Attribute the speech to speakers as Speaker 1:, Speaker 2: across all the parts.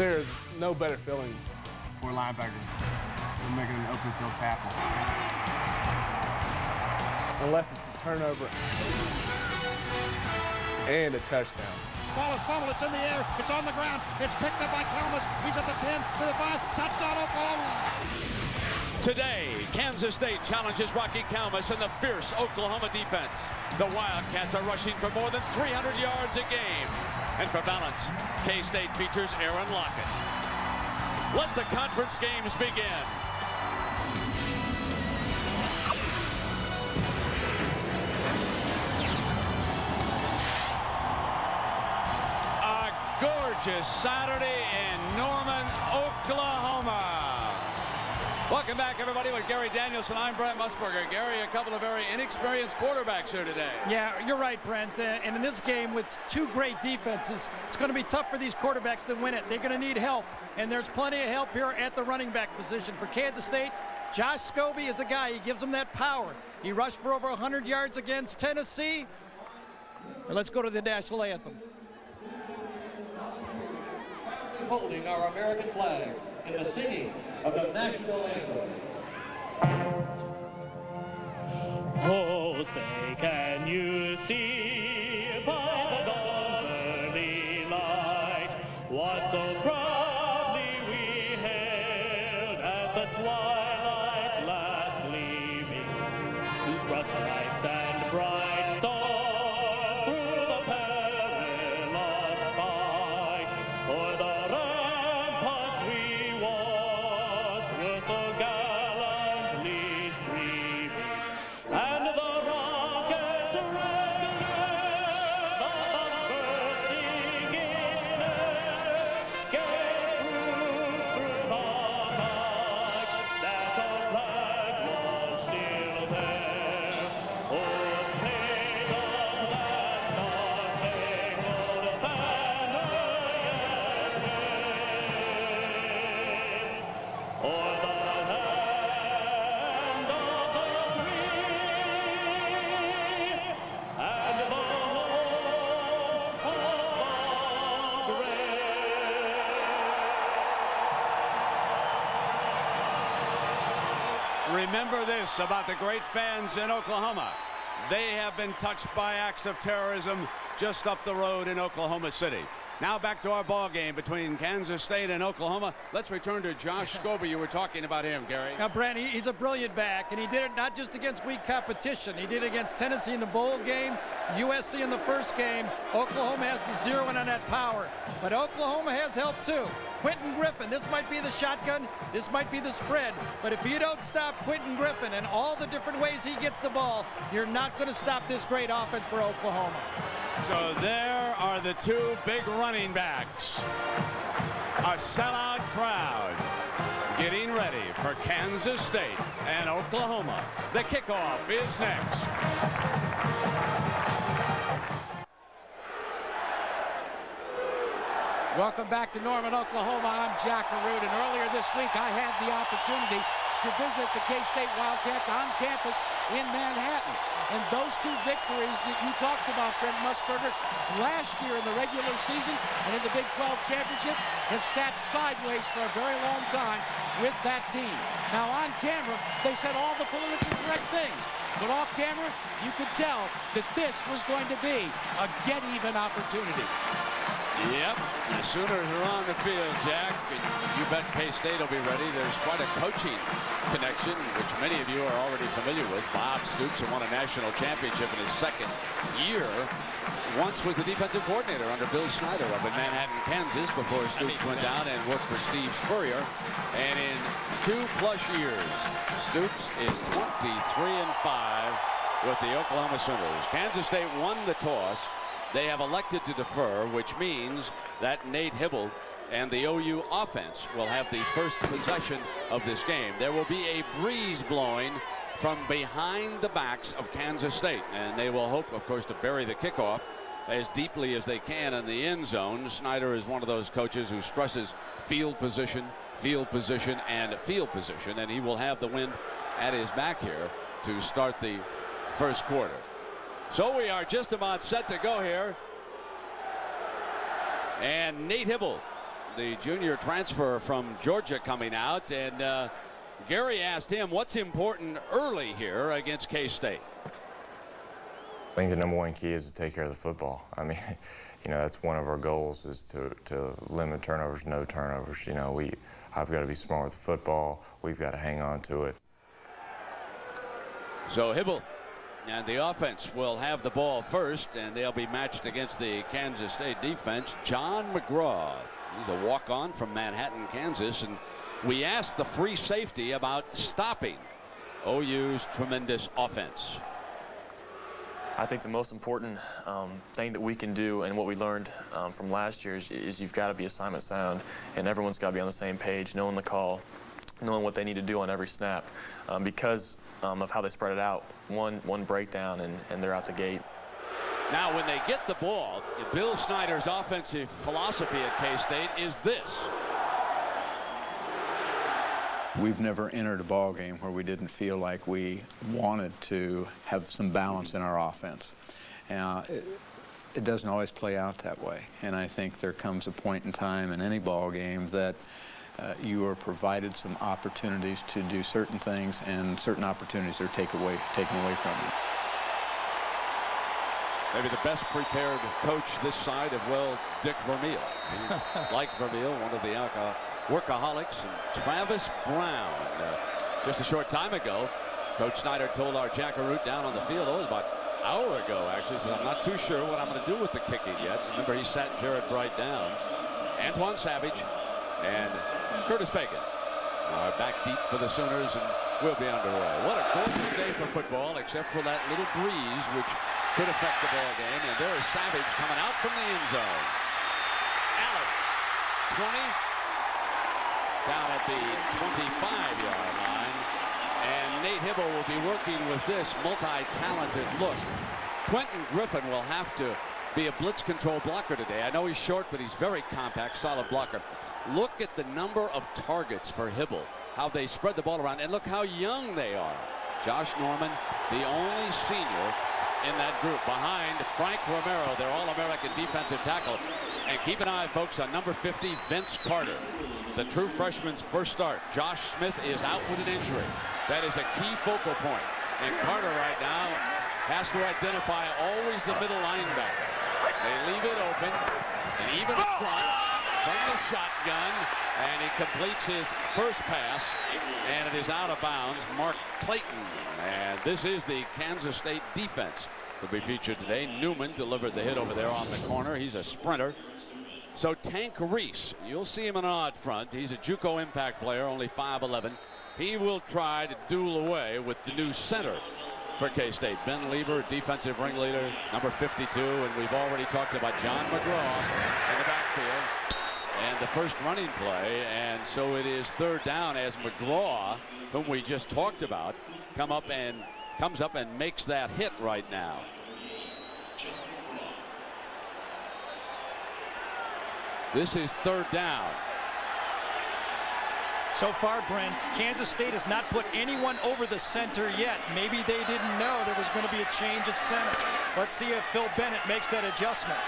Speaker 1: There's no better feeling for a linebacker than making an open field tackle. Unless it's a turnover and a touchdown.
Speaker 2: Ball is fumbled, it's in the air, it's on the ground, it's picked up by Kalmus, he's at the 10, to the 5, touchdown Oklahoma!
Speaker 3: Today, Kansas State challenges Rocky Kalmus and the fierce Oklahoma defense. The Wildcats are rushing for more than 300 yards a game. And for balance, K-State features Aaron Lockett. Let the conference games begin. Gorgeous Saturday in Norman, Oklahoma. Welcome back, everybody, with Gary Danielson. I'm Brent Musburger. Gary, a couple of very inexperienced quarterbacks here today.
Speaker 4: Yeah, you're right, Brent. And in this game, with two great defenses, it's going to be tough for these quarterbacks to win it. They're going to need help, and there's plenty of help here at the running back position. For Kansas State, Josh Scobie is a guy. He gives them that power. He rushed for over 100 yards against Tennessee. And let's go to the national anthem.
Speaker 5: Holding our American flag in the singing of the national anthem.
Speaker 6: Oh, say, can you see by the dawn's early light what so proudly we hailed at the twilight's last gleaming, whose broad stripes and bright stars through the perilous fight o'er the ramparts we watched were so gallantly streaming, and the rockets regular, the bombs bursting in air, gave proof through the night that our flag was still there. Oh, say does that star-spangled banner yet wave o'er the land of the free and the home of the brave.
Speaker 3: Remember this about the great fans in Oklahoma. They have been touched by acts of terrorism just up the road in Oklahoma City. Now back to our ball game between Kansas State and Oklahoma. Let's return to Josh Scobie. You were talking about him, Gary.
Speaker 4: Now, Brent, he's a brilliant back, and he did it not just against weak competition. He did it against Tennessee in the bowl game, USC in the first game. Oklahoma has to zero in on that power, but Oklahoma has help too. Quentin Griffin, this might be the shotgun, this might be the spread, but if you don't stop Quentin Griffin and all the different ways he gets the ball, you're not going to stop this great offense for Oklahoma.
Speaker 3: So there are the two big running backs. A sellout crowd getting ready for Kansas State and Oklahoma. The kickoff is next.
Speaker 7: Welcome back to Norman, Oklahoma. I'm Jack Arute, and earlier this week I had the opportunity to visit the K-State Wildcats on campus in Manhattan. And those two victories that you talked about, Brent Musburger, last year in the regular season and in the Big 12 championship have sat sideways for a very long time with that team. Now on camera, they said all the politically correct things, but off camera, you could tell that this was going to be a get-even opportunity.
Speaker 3: Yep, the Sooners are on the field, Jack, and you bet K-State will be ready. There's quite a coaching connection, which many of you are already familiar with. Bob Stoops, who won a national championship in his second year, once was the defensive coordinator under Bill Snyder up in Manhattan, Kansas, before Stoops went down and worked for Steve Spurrier. And in 2+ years, Stoops is 23-5 with the Oklahoma Sooners. Kansas State won the toss. They have elected to defer, which means that Nate Hibble and the OU offense will have the first possession of this game. There will be a breeze blowing from behind the backs of Kansas State, and they will hope, of course, to bury the kickoff as deeply as they can in the end zone. Snyder is one of those coaches who stresses field position, and field position, and he will have the wind at his back here to start the first quarter. So we are just about set to go here. And Nate Hibble the junior transfer from Georgia, coming out. And Gary asked him what's important early here against K-State.
Speaker 8: I think the number one key is to take care of the football. I mean, you know, that's one of our goals, is to limit turnovers, no turnovers. You know, I've got to be smart with the football. We've got to hang on to it.
Speaker 3: So Hibble and the offense will have the ball first, and they'll be matched against the Kansas State defense. John McGraw, he's a walk-on from Manhattan, Kansas, and we asked the free safety about stopping OU's tremendous offense.
Speaker 9: I think the most important thing that we can do, and what we learned from last year, is you've got to be assignment sound, and everyone's got to be on the same page, knowing the call, knowing what they need to do on every snap. Because of how they spread it out, one breakdown and they're out the gate.
Speaker 3: Now when they get the ball, Bill Snyder's offensive philosophy at K-State is this.
Speaker 10: We've never entered a ball game where we didn't feel like we wanted to have some balance in our offense. It doesn't always play out that way, and I think there comes a point in time in any ball game that you are provided some opportunities to do certain things, and certain opportunities are taken away from you.
Speaker 3: Maybe the best prepared coach this side of, well, Dick Vermeil. Like Vermeil, one of the workaholics. And Travis Brown. Just a short time ago, Coach Snyder told our Jackaroot down on the field, it was about an hour ago actually, said, I'm not too sure what I'm going to do with the kicking yet. Remember, he sat Jared Bright down. Antoine Savage and Curtis Fagan are back deep for the Sooners, and we'll be underway. What a gorgeous day for football, except for that little breeze, which could affect the ball game. And there is Savage coming out from the end zone. Allen, 20, down at the 25-yard line. And Nate Hibble will be working with this multi-talented look. Quentin Griffin will have to be a blitz control blocker today. I know he's short, but he's very compact, solid blocker. Look at the number of targets for Hibble, how they spread the ball around, and look how young they are. Josh Norman, the only senior in that group, behind Frank Romero, their All-American defensive tackle. And keep an eye, folks, on number 50, Vince Carter, the true freshman's first start. Josh Smith is out with an injury. That is a key focal point. And Carter right now has to identify always the middle linebacker. They leave it open, and even front from the shotgun, and he completes his first pass, and it is out of bounds. Mark Clayton, and this is the Kansas State defense will be featured today. Newman delivered the hit over there on the corner. He's a sprinter. So Tank Reese, you'll see him in an odd front. He's a JUCO impact player, only 5'11". He will try to duel away with the new center for K-State. Ben Lieber, defensive ringleader, number 52, and we've already talked about John McGraw in the backfield and the first running play. And so it is third down as McGraw, whom we just talked about, comes up and makes that hit right now. This is third down.
Speaker 4: So far, Brent, Kansas State has not put anyone over the center yet. Maybe they didn't know there was going to be a change at center. Let's see if Phil Bennett makes that adjustment.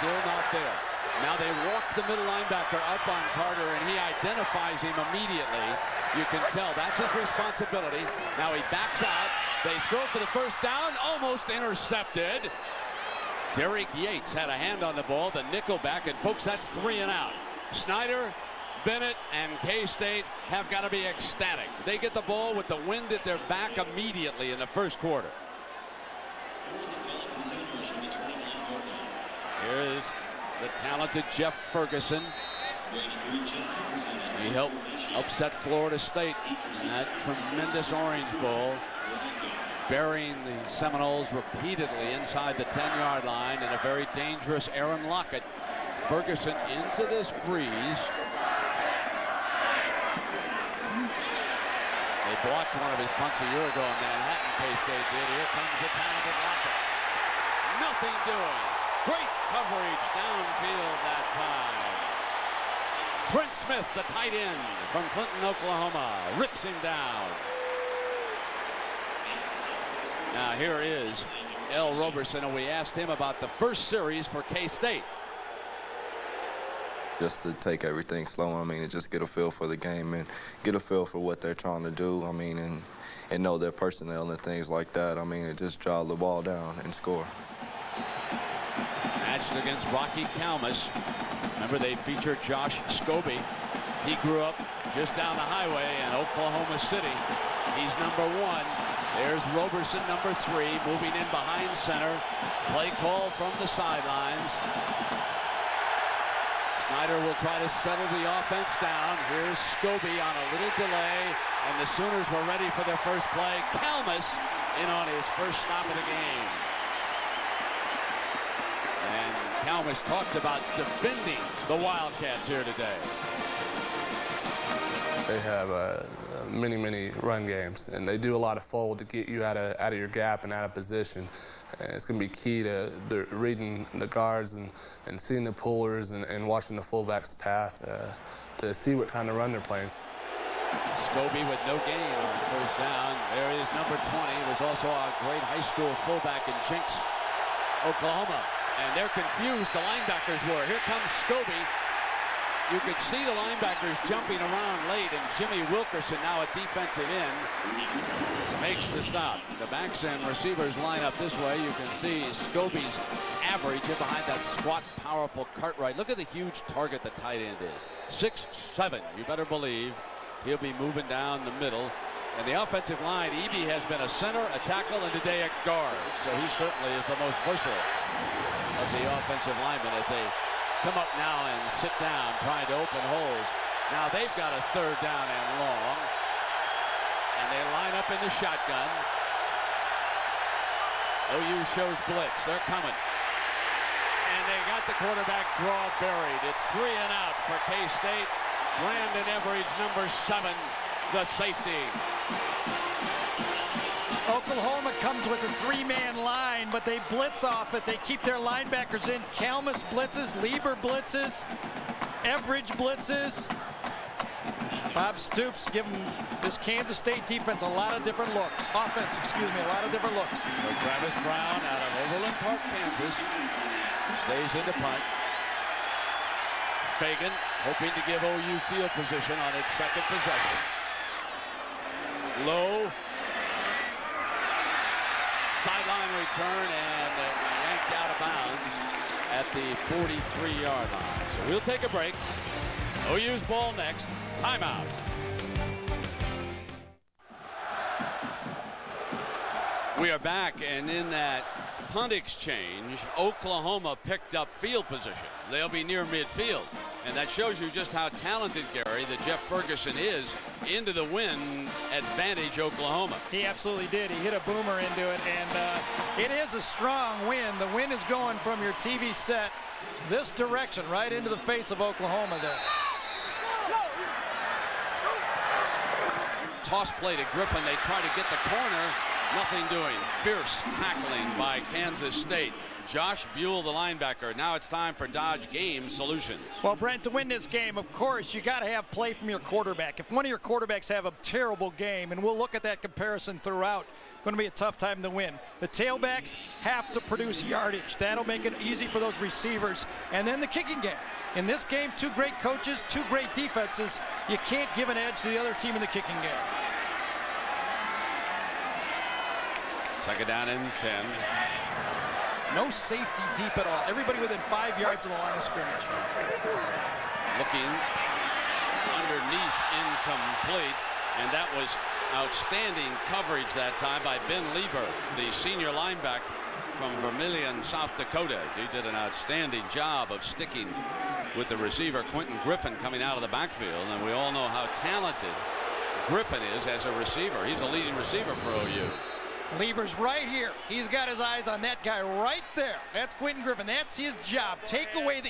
Speaker 3: Still not there. Now they walk the middle linebacker up on Carter, and he identifies him immediately. You can tell that's his responsibility. Now he backs out. They throw for the first down, almost intercepted. Derek Yates had a hand on the ball, the nickelback, and folks, that's 3 and out. Snyder, Bennett, and K-State have got to be ecstatic. They get the ball with the wind at their back immediately in the first quarter. Here's the talented Jeff Ferguson. He helped upset Florida State in that tremendous Orange Bowl, burying the Seminoles repeatedly inside the 10-yard line, and a very dangerous Aaron Lockett. Ferguson into this breeze. They blocked one of his punts a year ago in Manhattan, K-State did. Here comes the talented Lockett. Nothing doing. Great coverage downfield that time. Trent Smith, the tight end from Clinton, Oklahoma, rips him down. Now here is L. Roberson, and we asked him about the first series for K-State.
Speaker 11: just to take everything slow. I mean, and just get a feel for the game and get a feel for what they're trying to do. I mean, and know their personnel and things like that. I mean, and just drive the ball down and score.
Speaker 3: Matched against Rocky Kalmus. Remember, they featured Josh Scobie. He grew up just down the highway in Oklahoma City. He's number 1. There's Roberson, number 3, moving in behind center. Play call from the sidelines. Snyder will try to settle the offense down. Here's Scobie on a little delay, and the Sooners were ready for their first play. Kalmus in on his first stop of the game. And Kalmus talked about defending the Wildcats here today.
Speaker 12: They have many run games, and they do a lot of fold to get you out of your gap and out of position. And it's going to be key to reading the guards and seeing the pullers and watching the fullback's path to see what kind of run they're playing.
Speaker 3: Scobie with no gain on first down. There is number 20, was also a great high school fullback in Jinx, Oklahoma. And they're confused, the linebackers were. Here comes Scobie. You could see the linebackers jumping around late, and Jimmy Wilkerson, now a defensive end, makes the stop. The backs and receivers line up this way. You can see Scobie's average in behind that squat, powerful Cartwright. Look at the huge target the tight end is. 6'7", you better believe. He'll be moving down the middle. And the offensive line, Eby has been a center, a tackle, and today a guard. So he certainly is the most versatile of the offensive linemen as they come up now and sit down, trying to open holes. Now they've got a 3rd down and long. And they line up in the shotgun. OU shows blitz. They're coming. And they got the quarterback draw buried. It's 3 and out for K-State. Brandon Everidge, number 7, the safety.
Speaker 4: Oklahoma comes with a 3-man line, but they blitz off it. They keep their linebackers in. Kalmus blitzes, Lieber blitzes, Everidge blitzes. Bob Stoops giving this Kansas State defense a lot of different looks. Offense, excuse me, a lot of different looks.
Speaker 3: So Travis Brown out of Overland Park, Kansas, stays in the punt. Fagan hoping to give OU field position on its 2nd possession. Low. Sideline return and yanked out of bounds at the 43-yard line. So we'll take a break. OU's ball next. Timeout. We are back, and in that punt exchange, Oklahoma picked up field position. They'll be near midfield, and that shows you just how talented, Gary, that Jeff Ferguson is into the win advantage Oklahoma.
Speaker 4: He absolutely did. He hit a boomer into it, and it is a strong wind. The wind is going from your TV set this direction right into the face of Oklahoma there.
Speaker 3: Toss play to Griffin. They try to get the corner. Nothing doing. Fierce tackling by Kansas State. Josh Buell, the linebacker. Now it's time for Dodge Game Solutions.
Speaker 4: Well, Brent, to win this game, of course, you got to have play from your quarterback. If one of your quarterbacks have a terrible game, and we'll look at that comparison throughout, going to be a tough time to win. The tailbacks have to produce yardage. That'll make it easy for those receivers. And then the kicking game. In this game, 2 great coaches, 2 great defenses. You can't give an edge to the other team in the kicking game.
Speaker 3: 2nd down and 10.
Speaker 4: No safety deep at all. Everybody within 5 yards of the line of scrimmage.
Speaker 3: Looking underneath, incomplete. And that was outstanding coverage that time by Ben Lieber, the senior linebacker from Vermillion, South Dakota. He did an outstanding job of sticking with the receiver, Quentin Griffin, coming out of the backfield. And we all know how talented Griffin is as a receiver. He's a leading receiver for OU.
Speaker 4: Lieber's right here. He's got his eyes on that guy right there. That's Quentin Griffin. That's his job. Take away the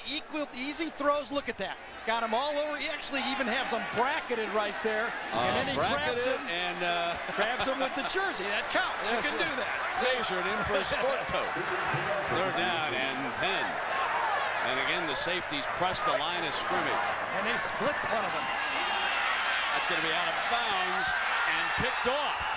Speaker 4: easy throws. Look at that. Got him all over. He actually even has them bracketed right there. And then he grabs him
Speaker 3: and
Speaker 4: grabs him with the jersey. That counts. Yes, you can do that.
Speaker 3: Zazier in for a sport coat. 3rd down and 10. And again, the safeties press the line of scrimmage.
Speaker 4: And they splits one of them.
Speaker 3: That's going to be out of bounds and picked off.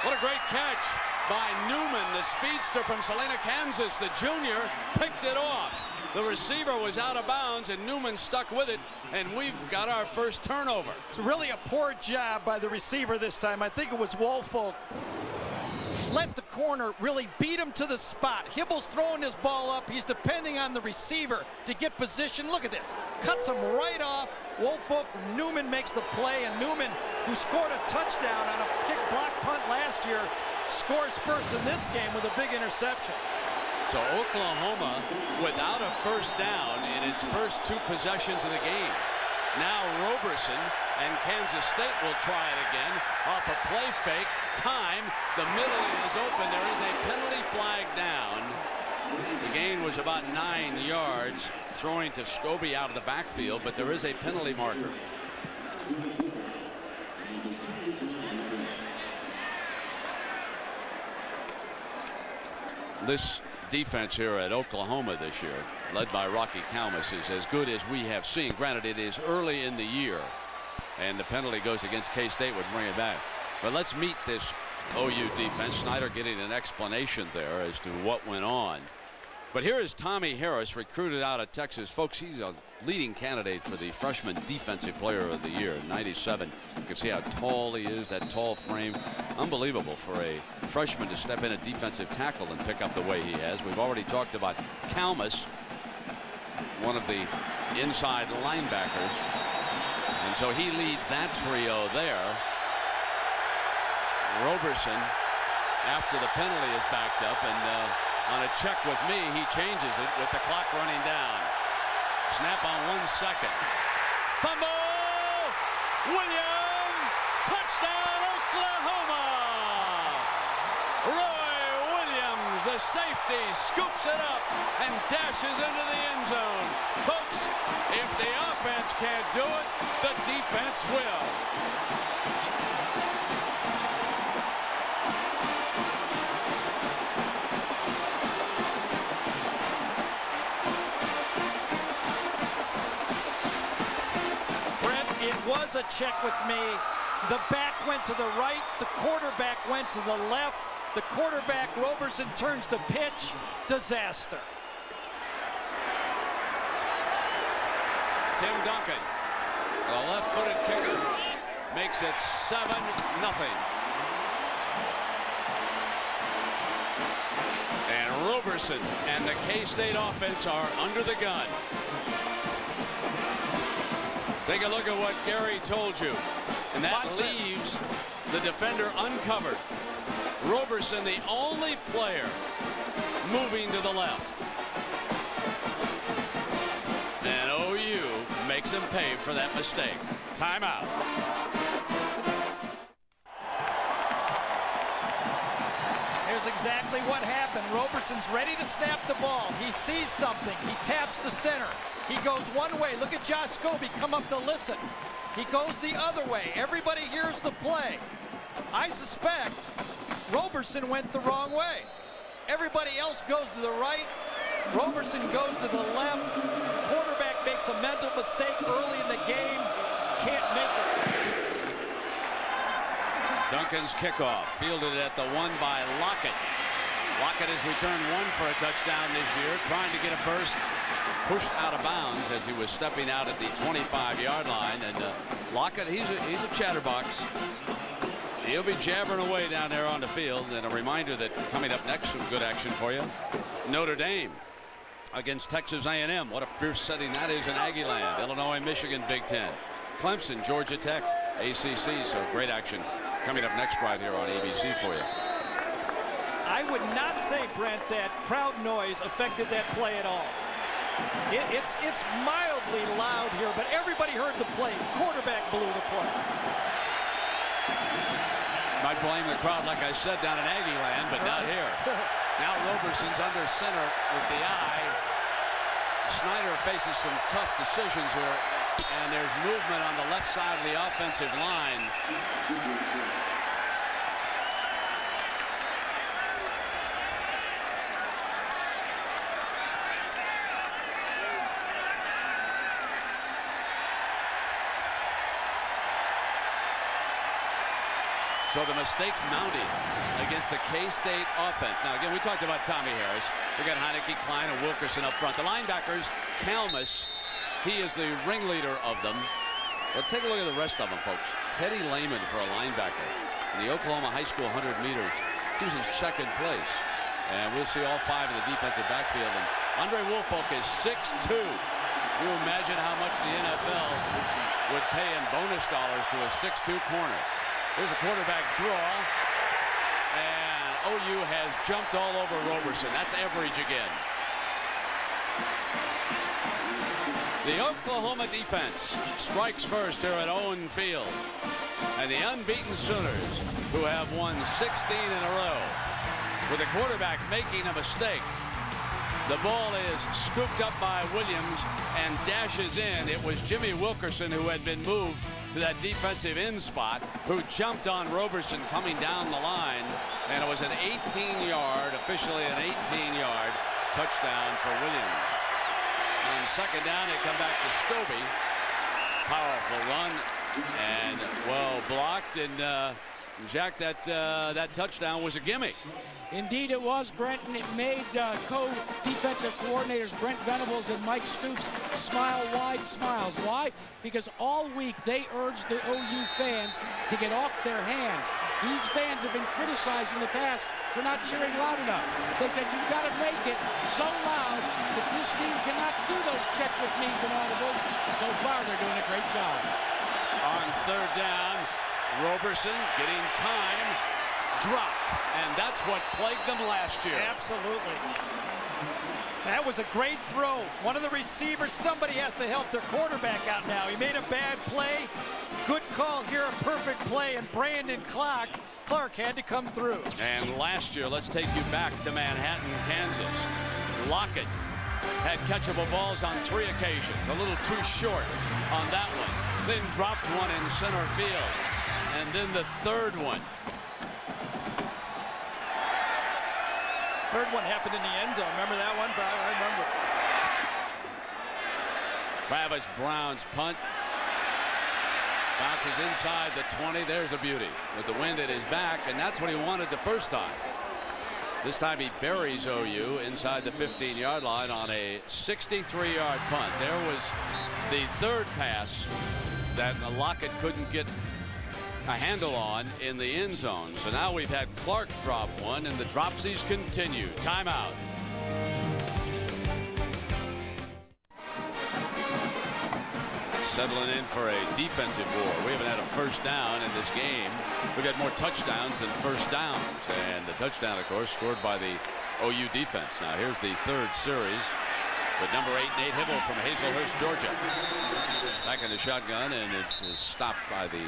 Speaker 3: What a great catch by Newman, the speedster from Salina, Kansas. The junior picked it off. The receiver was out of bounds, and Newman stuck with it, and we've got our first turnover.
Speaker 4: It's really a poor job by the receiver this time. I think it was Woolfolk. Let the corner really beat him to the spot. Hibble's throwing his ball up. He's depending on the receiver to get position. Look at this. Cuts him right off. Woolfolk, Newman makes the play, and Newman, who scored a touchdown on a kick block punt last year, scores first in this game with a big interception.
Speaker 3: So Oklahoma without a first down in its first 2 possessions of the game. Now Roberson and Kansas State will try it again off a play fake. Time, the middle is open. There is a penalty flag down. The gain was about 9 yards, throwing to Scobie out of the backfield, but there is a penalty marker. This defense here at Oklahoma this year, led by Rocky Kalmus, is as good as we have seen. Granted, it is early in the year, and the penalty goes against K-State would bring it back. But let's meet this OU defense. Snyder getting an explanation there as to what went on. But here is Tommy Harris, recruited out of Texas. Folks, he's a leading candidate for the freshman defensive player of the year, 97. You can see how tall he is, that tall frame. Unbelievable for a freshman to step in at defensive tackle and pick up the way he has. We've already talked about Kalmus, one of the inside linebackers. And so he leads that trio there. Roberson, after the penalty is backed up, and on a check with me, he changes it with the clock running down. Snap on 1 second. Fumble! William! Touchdown, Oklahoma! Roy Williams, the safety, scoops it up and dashes into the end zone. Folks, if the offense can't do it, the defense will.
Speaker 4: Was a check with me. The back went to the right, the quarterback went to the left. The quarterback, Roberson, turns to pitch. Disaster.
Speaker 3: Tim Duncan, the left-footed kicker, makes it 7-0. And Roberson and the K-State offense are under the gun. Take a look at what Gary told you, and that leaves the defender uncovered. Roberson, the only player moving to the left. And OU makes him pay for that mistake. Timeout.
Speaker 4: Here's exactly what happened. Roberson's ready to snap the ball. He sees something. He taps the center. He goes one way. Look at Josh Scobie come up to listen. He goes the other way. Everybody hears the play. I suspect Roberson went the wrong way. Everybody else goes to the right. Roberson goes to the left. Quarterback makes a mental mistake early in the game. Can't make it.
Speaker 3: Duncan's kickoff, fielded at the 1 by Lockett. Lockett has returned 1 for a touchdown this year, trying to get a burst. Pushed out of bounds as he was stepping out at the 25-yard line. And Lockett, he's a chatterbox. He'll be jabbering away down there on the field. And a reminder that coming up next, some good action for you. Notre Dame against Texas A&M. What a fierce setting that is in Aggie land. Illinois, Michigan, Big Ten. Clemson, Georgia Tech, ACC. So great action coming up next right here on ABC for you.
Speaker 4: I would not say, Brent, that crowd noise affected that play at all. It's mildly loud here, but everybody heard the play. Quarterback blew the play.
Speaker 3: Might blame the crowd, like I said, down in Aggie land, but not here. Now Roberson's under center with the eye. Snyder faces some tough decisions here, and there's movement on the left side of the offensive line. So the mistakes mounting against the K-State offense. Now, again, we talked about Tommy Harris. We got Heineke, Klein, and Wilkerson up front. The linebackers, Kalmus, he is the ringleader of them. But take a look at the rest of them, folks. Teddy Lehman for a linebacker. In the Oklahoma High School 100 meters, he was in second place. And we'll see all 5 in the defensive backfield. And Andre Woolfolk is 6'2". You imagine how much the NFL would pay in bonus dollars to a 6'2 corner. There's a quarterback draw. And OU has jumped all over Roberson. That's average again. The Oklahoma defense strikes first here at Owen Field. And the unbeaten Sooners, who have won 16 in a row, with the quarterback making a mistake. The ball is scooped up by Williams and dashes in. It was Jimmy Wilkerson who had been moved to that defensive end spot, who jumped on Roberson coming down the line. And it was an 18-yard, officially an 18-yard touchdown for Williams. On second down, they come back to Stobie. Powerful run and well blocked. And Jack, that touchdown was a gimme.
Speaker 7: Indeed it was, Brent, and it made co-defensive coordinators Brent Venables and Mike Stoops smile wide smiles. Why? Because all week they urged the OU fans to get off their hands. These fans have been criticized in the past for not cheering loud enough. They said, you've got to make it so loud that this team cannot do those check with knees and audibles. So far, they're doing a great job.
Speaker 3: On third down, Roberson getting time, dropped, and that's what plagued them last year.
Speaker 4: Absolutely. That was a great throw. One of the receivers, somebody has to help their quarterback out now. He made a bad play. Good call here, a perfect play, and Brandon Clark had to come through.
Speaker 3: And last year, let's take you back to Manhattan, Kansas. Lockett had catchable balls on 3 occasions, a little too short on that one. Then dropped one in center field. And then the third one.
Speaker 4: Third one happened in the end zone. Remember that one? I remember.
Speaker 3: Travis Brown's punt. Bounces inside the 20. There's a beauty with the wind at his back, and that's what he wanted the first time. This time he buries OU inside the 15-yard line on a 63-yard punt. There was the third pass that Lockett couldn't get a handle on in the end zone. So now we've had Clark drop one, and the dropsies continue. Timeout. Settling in for a defensive war. We haven't had a first down in this game. We've had more touchdowns than first downs. And the touchdown, of course, scored by the OU defense. Now here's the third series with number 8, Nate Hibble from Hazelhurst, Georgia. Back in the shotgun, and it is stopped by the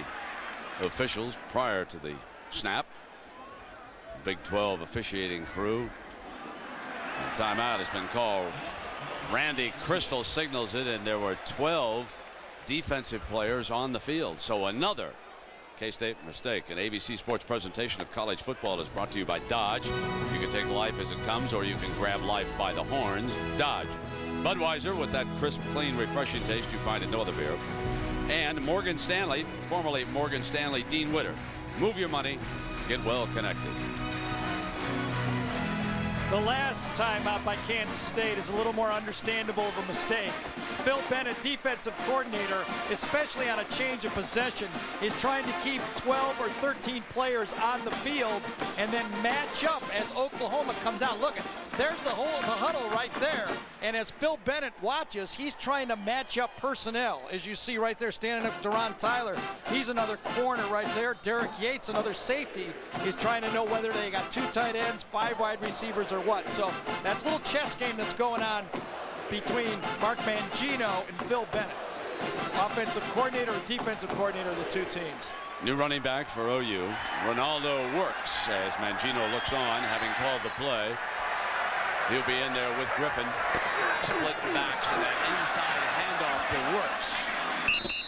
Speaker 3: officials prior to the snap. Big 12 officiating crew. And timeout has been called. Randy Crystal signals it, and there were 12 defensive players on the field. So another K-State mistake. An ABC Sports presentation of college football is brought to you by Dodge. You can take life as it comes, or you can grab life by the horns. Dodge. Budweiser, with that crisp, clean, refreshing taste you find in no other beer. And Morgan Stanley, formerly Morgan Stanley Dean Witter. Move your money, get well connected.
Speaker 4: The last timeout by Kansas State is a little more understandable of a mistake. Phil Bennett, defensive coordinator, especially on a change of possession, is trying to keep 12 or 13 players on the field and then match up as Oklahoma comes out. Look, there's the huddle right there. And as Phil Bennett watches, he's trying to match up personnel. As you see right there, standing up Deron Tyler, he's another corner right there. Derek Yates, another safety, is trying to know whether they got 2 tight ends, 5 wide receivers, or what. So that's a little chess game that's going on between Mark Mangino and Phil Bennett. Offensive coordinator and defensive coordinator of the 2 teams.
Speaker 3: New running back for OU. Ronaldo works as Mangino looks on, having called the play. He'll be in there with Griffin. Split backs and that inside handoff to Works.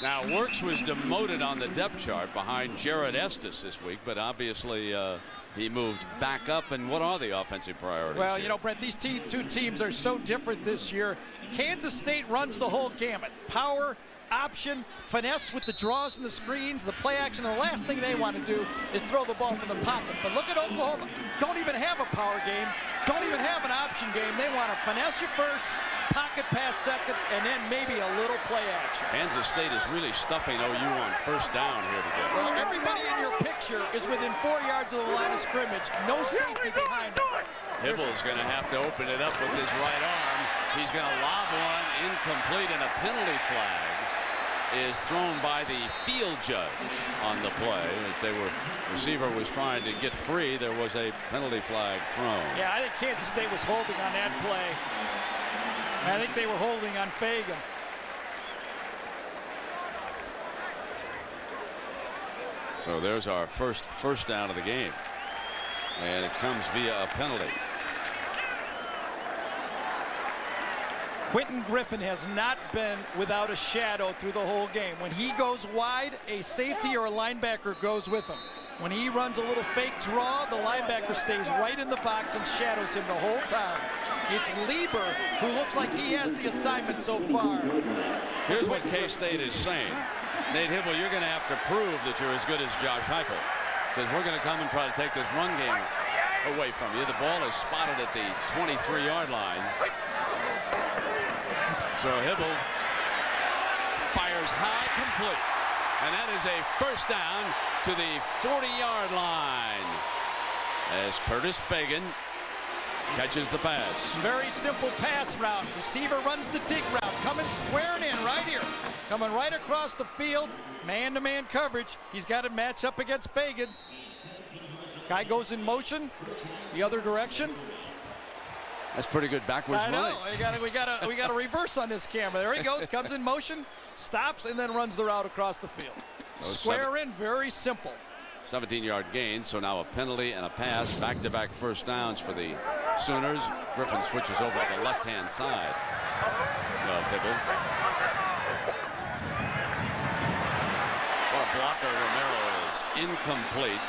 Speaker 3: Now Works was demoted on the depth chart behind Jared Estes this week, but obviously he moved back up. And what are the offensive priorities?
Speaker 4: Well,
Speaker 3: here?
Speaker 4: you know, Brent, these 2 teams are so different this year. Kansas State runs the whole gamut. Power, option, finesse with the draws and the screens, the play action. The last thing they want to do is throw the ball from the pocket. But look at Oklahoma. Don't even have a power game. Don't even have an option game. They want to finesse you first, pocket pass second, and then maybe a little play action.
Speaker 3: Kansas State is really stuffing OU on first down here today.
Speaker 4: Well, everybody in your picture is within 4 yards of the line of scrimmage. No safety behind them.
Speaker 3: Hibble's going to have to open it up with his right arm. He's going to lob one incomplete, and a penalty flag is thrown by the field judge on the play. As receiver was trying to get free, there was a penalty flag thrown.
Speaker 4: Yeah, I think Kansas State was holding on that play. I think they were holding on Fagan.
Speaker 3: So there's our first down of the game, and it comes via a penalty.
Speaker 4: Quentin Griffin has not been without a shadow through the whole game. When he goes wide, a safety or a linebacker goes with him. When he runs a little fake draw, the linebacker stays right in the box and shadows him the whole time. It's Lieber who looks like he has the assignment so far.
Speaker 3: Here's what K-State is saying. Nate Hibble, you're going to have to prove that you're as good as Josh Heupel, because we're going to come and try to take this run game away from you. The ball is spotted at the 23-yard line. So Hibble fires high, complete. And that is a first down to the 40-yard line as Curtis Fagan catches the pass.
Speaker 4: Very simple pass route. Receiver runs the dig route, coming squaring in right here. Coming right across the field, man-to-man coverage. He's got to match up against Fagan's. Guy goes in motion the other direction.
Speaker 3: That's pretty good backwards running.
Speaker 4: I know. We got to reverse on this camera. There he goes, comes in motion, stops, and then runs the route across the field. Square in, very simple.
Speaker 3: 17-yard gain, so now a penalty and a pass. Back-to-back first downs for the Sooners. Griffin switches over to the left-hand side of Hibble. Our blocker, Romero, is incomplete.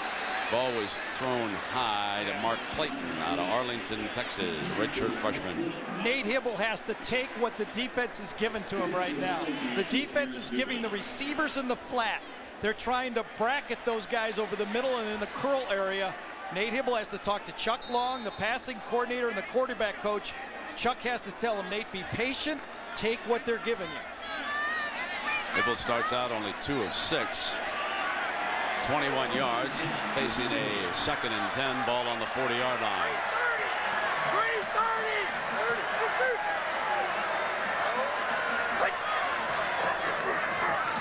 Speaker 3: Ball was thrown high to Mark Clayton out of Arlington, Texas, redshirt freshman.
Speaker 4: Nate Hibble has to take what the defense is giving to him right now. The defense is giving the receivers in the flat. They're trying to bracket those guys over the middle and in the curl area. Nate Hibble has to talk to Chuck Long, the passing coordinator and the quarterback coach. Chuck has to tell him, Nate, be patient, take what they're giving you.
Speaker 3: Hibble starts out only 2 of 6. 21 yards, facing a 2nd and 10, ball on the 40-yard line.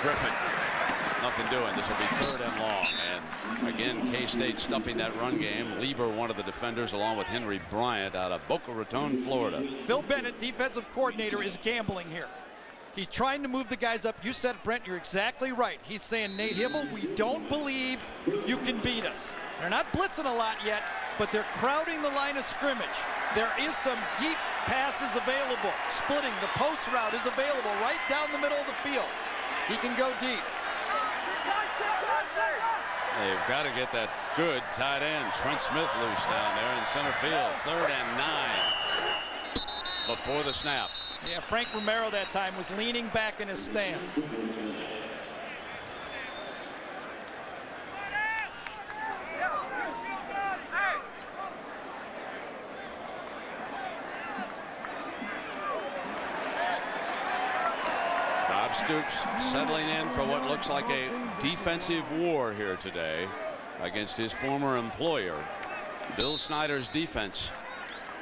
Speaker 3: Griffin, nothing doing. This will be 3rd and long. And again, K-State stuffing that run game. Lieber, one of the defenders, along with Henry Bryant out of Boca Raton, Florida.
Speaker 4: Phil Bennett, defensive coordinator, is gambling here. He's trying to move the guys up. You said, Brent, you're exactly right. He's saying, Nate Hibble, we don't believe you can beat us. They're not blitzing a lot yet, but they're crowding the line of scrimmage. There is some deep passes available. Splitting, the post route is available right down the middle of the field. He can go deep.
Speaker 3: They've got to get that good tight end, Trent Smith, loose down there in center field. 3rd and 9 before the snap.
Speaker 4: Yeah, Frank Romero that time was leaning back in his stance.
Speaker 3: Bob Stoops settling in for what looks like a defensive war here today against his former employer. Bill Snyder's defense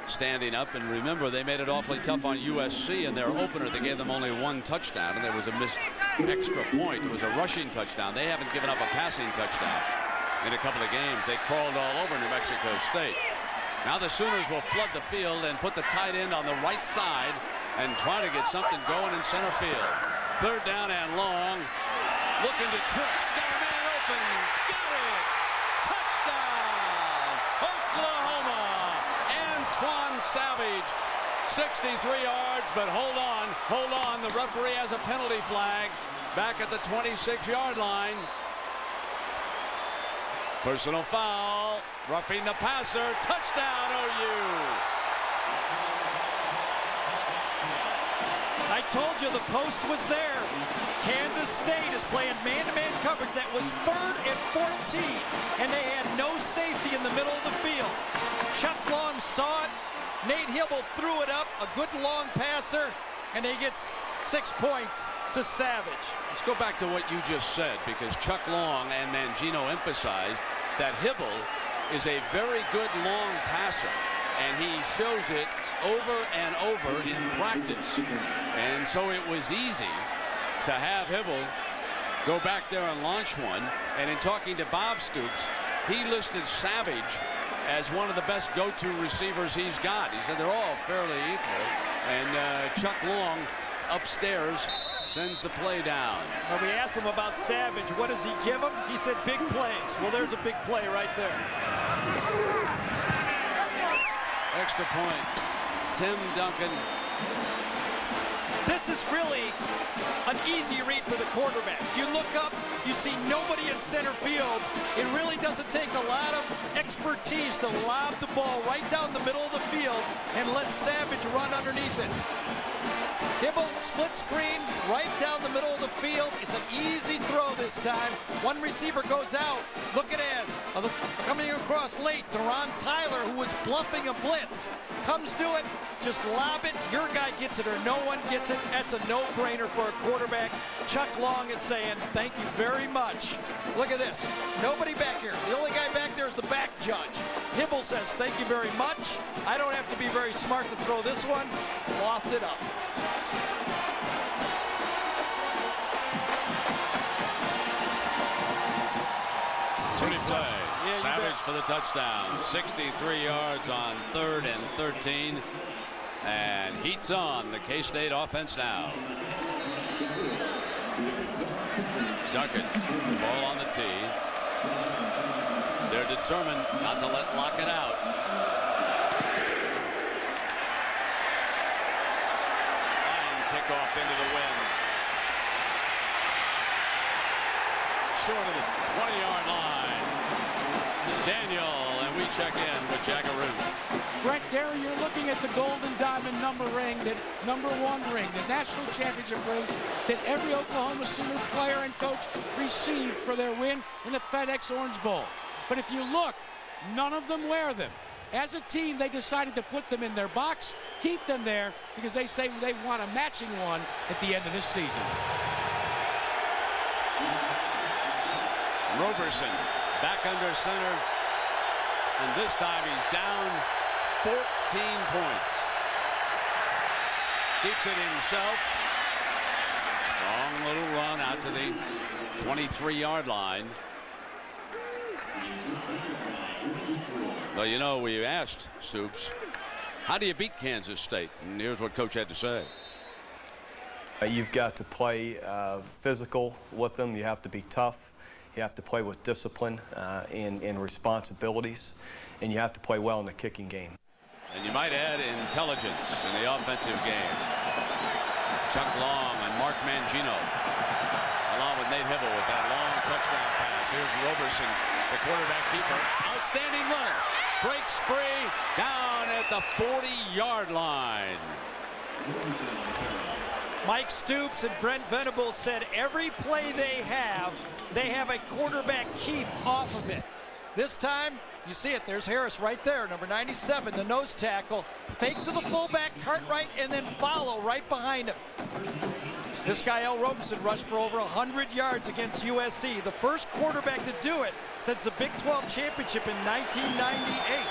Speaker 3: standing up, and remember, they made it awfully tough on USC in their opener. They gave them only 1 touchdown, and there was a missed extra point. It was a rushing touchdown. They haven't given up a passing touchdown in a couple of games. They crawled all over New Mexico State. Now the Sooners will flood the field and put the tight end on the right side and try to get something going in center field. 3rd down and long. Looking to trips. Got a man open. Got it. Touchdown, Oklahoma. Antoine Savage, 63 yards, but hold on. The referee has a penalty flag back at the 26-yard line. Personal foul, roughing the passer, touchdown OU.
Speaker 4: I told you the post was there. Kansas State is playing man-to-man coverage. That was 3rd and 14, and they had no safety in the middle of the field. Chuck Long saw it. Nate Hibble threw it up, a good long passer, and he gets 6 points to Savage.
Speaker 3: Let's go back to what you just said, because Chuck Long and Mangino emphasized that Hibble is a very good long passer, and he shows it over and over in practice. And so it was easy to have Hibble go back there and launch one. And in talking to Bob Stoops, he listed Savage as one of the best go-to receivers he's got. He said they're all fairly equal. And Chuck Long upstairs sends the play down.
Speaker 4: Well, we asked him about Savage. What does he give him? He said big plays. Well, there's a big play right there.
Speaker 3: Extra point. Tim Duncan.
Speaker 4: This is really an easy read for the quarterback. You look up, you see nobody in center field. It really doesn't take a lot of expertise to lob the ball right down the middle of the field and let Savage run underneath it. Hibble, split screen, right down the middle of the field. It's an easy throw this time. One receiver goes out. Look at it. Coming across late, Deron Tyler, who was bluffing a blitz, comes to it. Just lob it. Your guy gets it or no one gets it. That's a no-brainer for a quarterback. Chuck Long is saying, thank you very much. Look at this. Nobody back here. The only guy back there is the back judge. Hibble says, thank you very much. I don't have to be very smart to throw this one. Loft it up.
Speaker 3: Pretty play. Yeah, Savage for the touchdown. 63 yards on 3rd and 13. And heats on the K-State offense now. Duncan, ball on the tee. They're determined not to lock it out. Fine kickoff into the wind. Short of the 20-yard line. Daniel, and we check in with Jackaroo.
Speaker 7: Brett, there you're looking at the Golden Diamond number ring, that #1 ring, the national championship ring that every Oklahoma Sooner player and coach received for their win in the FedEx Orange Bowl. But if you look, none of them wear them. As a team, they decided to put them in their box, keep them there, because they say they want a matching one at the end of this season.
Speaker 3: Roberson back under center, and this time he's down 14 points. Keeps it himself. Strong little run out to the 23-yard line. Well, you know, we asked Stoops, how do you beat Kansas State? And here's what Coach had to say.
Speaker 13: You've got to play physical with them. You have to be tough. You have to play with discipline and responsibilities. And you have to play well in the kicking game.
Speaker 3: And you might add intelligence in the offensive game. Chuck Long and Mark Mangino, along with Nate Hibble with that long touchdown pass. Here's Roberson, the quarterback keeper. Outstanding runner. Breaks free down at the 40-yard line.
Speaker 4: Mike Stoops and Brent Venables said every play they have a quarterback keep off of it. This time, you see it, there's Harris right there, number 97, the nose tackle. Fake to the fullback, Cartwright, and then follow right behind him. This guy, Al Robeson, rushed for over 100 yards against USC. The first quarterback to do it since the Big 12 championship in 1998.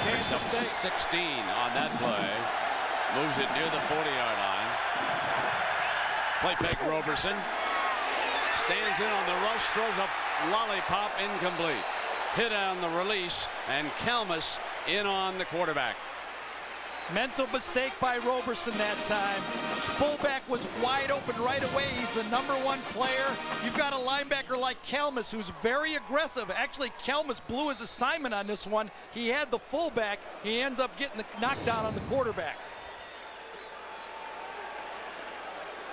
Speaker 4: Kansas State.
Speaker 3: 16 on that play. Moves it near the 40-yard line. Play fake Roberson. Stands in on the rush, throws a lollipop, incomplete. Hit on the release, and Kalmus in on the quarterback.
Speaker 4: Mental mistake by Roberson that time. Fullback was wide open right away. He's the #1 player. You've got a linebacker like Kalmus who's very aggressive. Actually, Kalmus blew his assignment on this one. He had the fullback. He ends up getting the knockdown on the quarterback.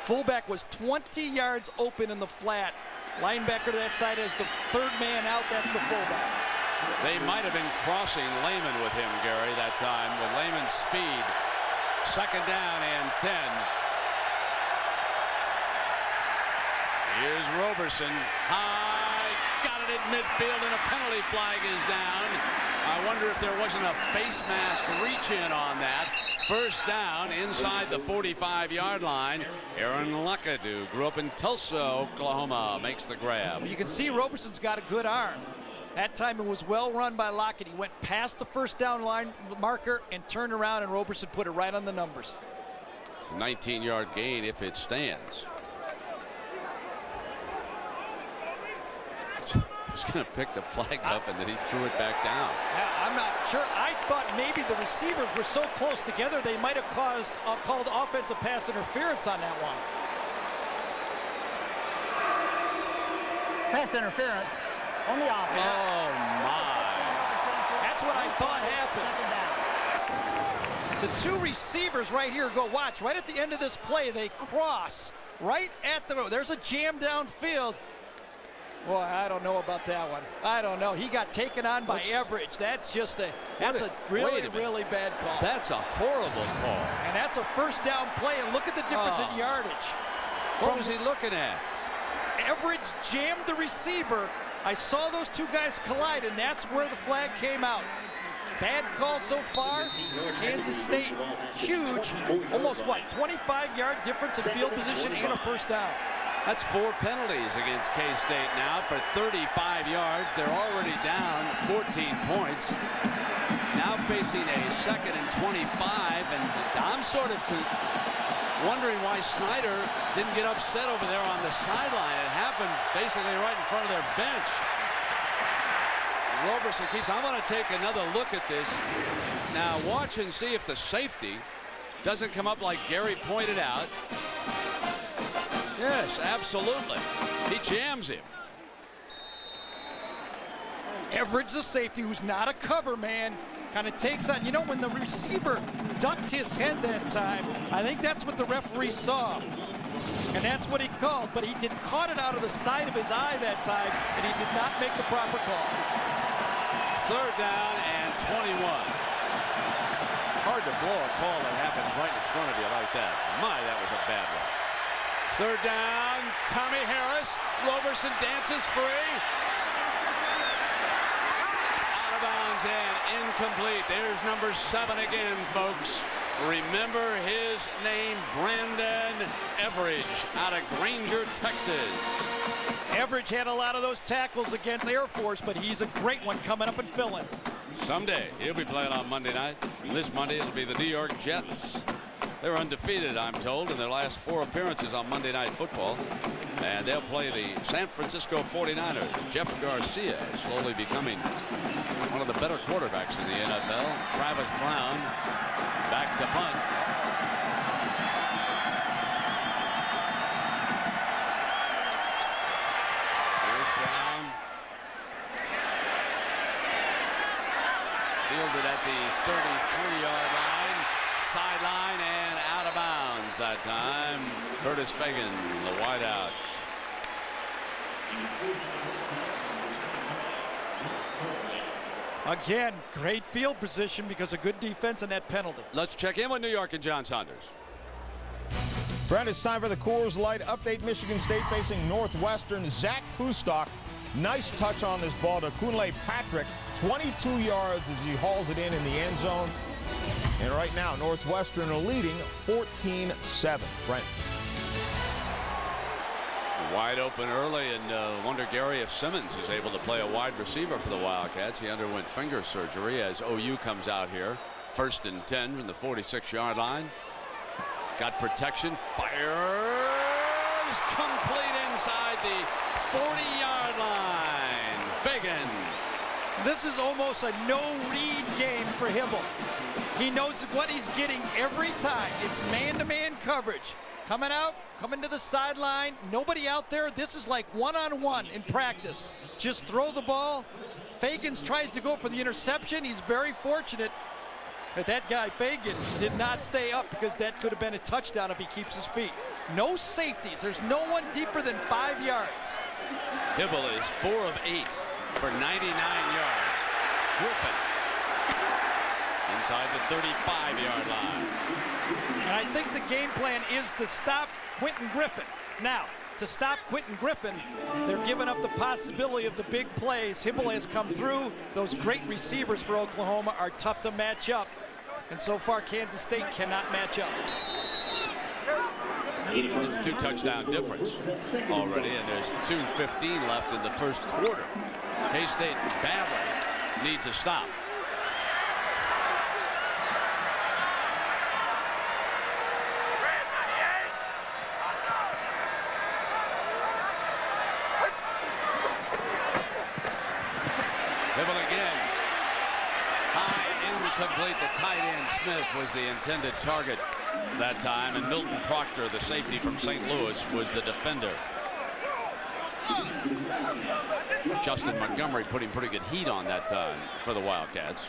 Speaker 4: Fullback was 20 yards open in the flat. Linebacker to that side is the third man out. That's the fullback.
Speaker 3: They might have been crossing Lehman with him, Gary, that time with Lehman's speed. 2nd down and 10. Here's Roberson. High. Got it in midfield, and a penalty flag is down. I wonder if there wasn't a face mask reach in on that. First down inside the 45-yard line. Aaron Luckadoo grew up in Tulsa, Oklahoma, makes the grab.
Speaker 4: You can see Roberson's got a good arm. That time it was well run by Lockett. He went past the first down line marker and turned around, and Roberson put it right on the numbers.
Speaker 3: It's a 19-yard gain if it stands. He was going to pick the flag up, and then he threw it back down.
Speaker 4: Yeah, I'm not sure. I thought maybe the receivers were so close together they might have called offensive pass interference on that one.
Speaker 14: Pass interference on the offense.
Speaker 3: Oh, my.
Speaker 4: That's what I thought happened. The two receivers right here go, watch, right at the end of this play, they cross right at the, there's a jam downfield. Boy, I don't know about that one. I don't know. He got taken on by Everidge. That's just a really bad call.
Speaker 3: That's a horrible call.
Speaker 4: And that's a first down play, and look at the difference in yardage.
Speaker 3: What was he looking at?
Speaker 4: Everidge jammed the receiver. I saw those two guys collide, and that's where the flag came out. Bad call so far. Kansas State, huge, almost what, 25-yard difference in field position and a first down.
Speaker 3: That's 4 penalties against K-State now for 35 yards. They're already down 14 points. Now facing a 2nd and 25, and I'm sort of wondering why Snyder didn't get upset over there on the sideline. It happened basically right in front of their bench. Roberson keeps, I'm going to take another look at this. Now watch and see if the safety doesn't come up like Gary pointed out. Yes, absolutely. He jams him.
Speaker 4: Everidge, the safety, who's not a cover man, kind of takes on, you know, when the receiver ducked his head that time, I think that's what the referee saw. And that's what he called, but he caught it out of the side of his eye that time, and he did not make the proper call.
Speaker 3: 3rd down and 21. Hard to blow a call that happens right in front of you like that. My, that was a bad one. 3rd down, Tommy Harris. Roberson dances free. Out of bounds and incomplete. There's number 7 again, folks. Remember his name, Brandon Everidge, out of Granger, Texas.
Speaker 4: Everidge had a lot of those tackles against Air Force, but he's a great one coming up and filling.
Speaker 3: Someday he'll be playing on Monday night. And this Monday it'll be the New York Jets. They're undefeated, I'm told, in their last 4 appearances on Monday Night Football. And they'll play the San Francisco 49ers. Jeff Garcia is slowly becoming one of the better quarterbacks in the NFL. Travis Brown back to punt. Here's Brown. Fielded at the 33-yard line. Sideline and out of bounds that time. Curtis Fagan, the wideout.
Speaker 4: Again, great field position because of good defense and that penalty.
Speaker 3: Let's check in with New York and John Saunders.
Speaker 15: Brent, it's time for the Coors Light update. Michigan State facing Northwestern. Zach Kustok, nice touch on this ball to Kunle Patrick. 22 yards as he hauls it in the end zone. And right now, Northwestern are leading 14-7. Brent.
Speaker 3: Wide open early, and wonder, Gary, if Simmons is able to play a wide receiver for the Wildcats. He underwent finger surgery as OU comes out here. 1st and 10 from the 46-yard line. Got protection, fires, complete inside the 40-yard line. Fagan.
Speaker 4: This is almost a no-read game for Hibble. He knows what he's getting every time. It's man-to-man coverage. Coming out, coming to the sideline, nobody out there. This is like one-on-one in practice. Just throw the ball. Fagans tries to go for the interception. He's very fortunate that that guy, Fagan, did not stay up because that could have been a touchdown if he keeps his feet. No safeties. There's no one deeper than 5 yards.
Speaker 3: Hibble is 4 of 8 for 99 yards. Griffin inside the 35-yard line.
Speaker 4: And I think the game plan is to stop Quentin Griffin. Now, to stop Quentin Griffin. They're giving up the possibility of the big plays. Hibble has come through. Those great receivers for Oklahoma are tough to match up. And so far, Kansas State cannot match up.
Speaker 3: It's a 2-touchdown difference already, and there's 2:15 left in the first quarter. K-State badly needs a stop. Hibble again. High, incomplete. The tight end Smith was the intended target that time, and Milton Proctor, the safety from St. Louis, was the defender. Justin Montgomery putting pretty good heat on that time for the Wildcats.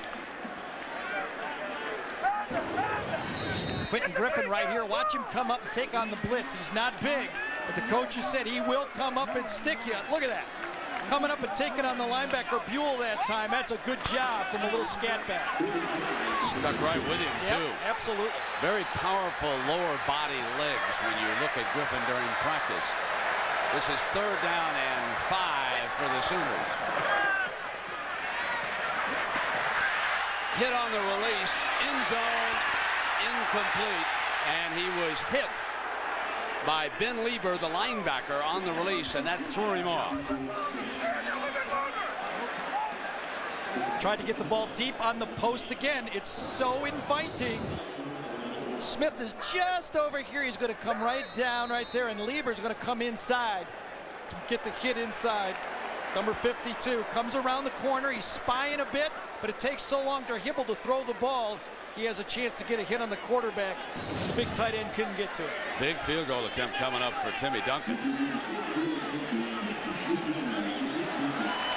Speaker 4: Quentin Griffin right here. Watch him come up and take on the blitz. He's not big, but the coaches said he will come up and stick you. Look at that. Coming up and taking on the linebacker Buell that time. That's a good job from the little scat back.
Speaker 3: Stuck right with him, too.
Speaker 4: Absolutely.
Speaker 3: Very powerful lower body legs when you look at Griffin during practice. This is 3rd down and 5 for the Sooners. Hit on the release, end zone, incomplete, and he was hit by Ben Lieber, the linebacker, on the release, and that threw him off.
Speaker 4: Tried to get the ball deep on the post again. It's so inviting. Smith is just over here. He's going to come right down right there, and Lieber's going to come inside to get the hit inside. Number 52 comes around the corner. He's spying a bit, but it takes so long for Hibble to throw the ball. He has a chance to get a hit on the quarterback. The big tight end couldn't get to it.
Speaker 3: Big field goal attempt coming up for Timmy Duncan.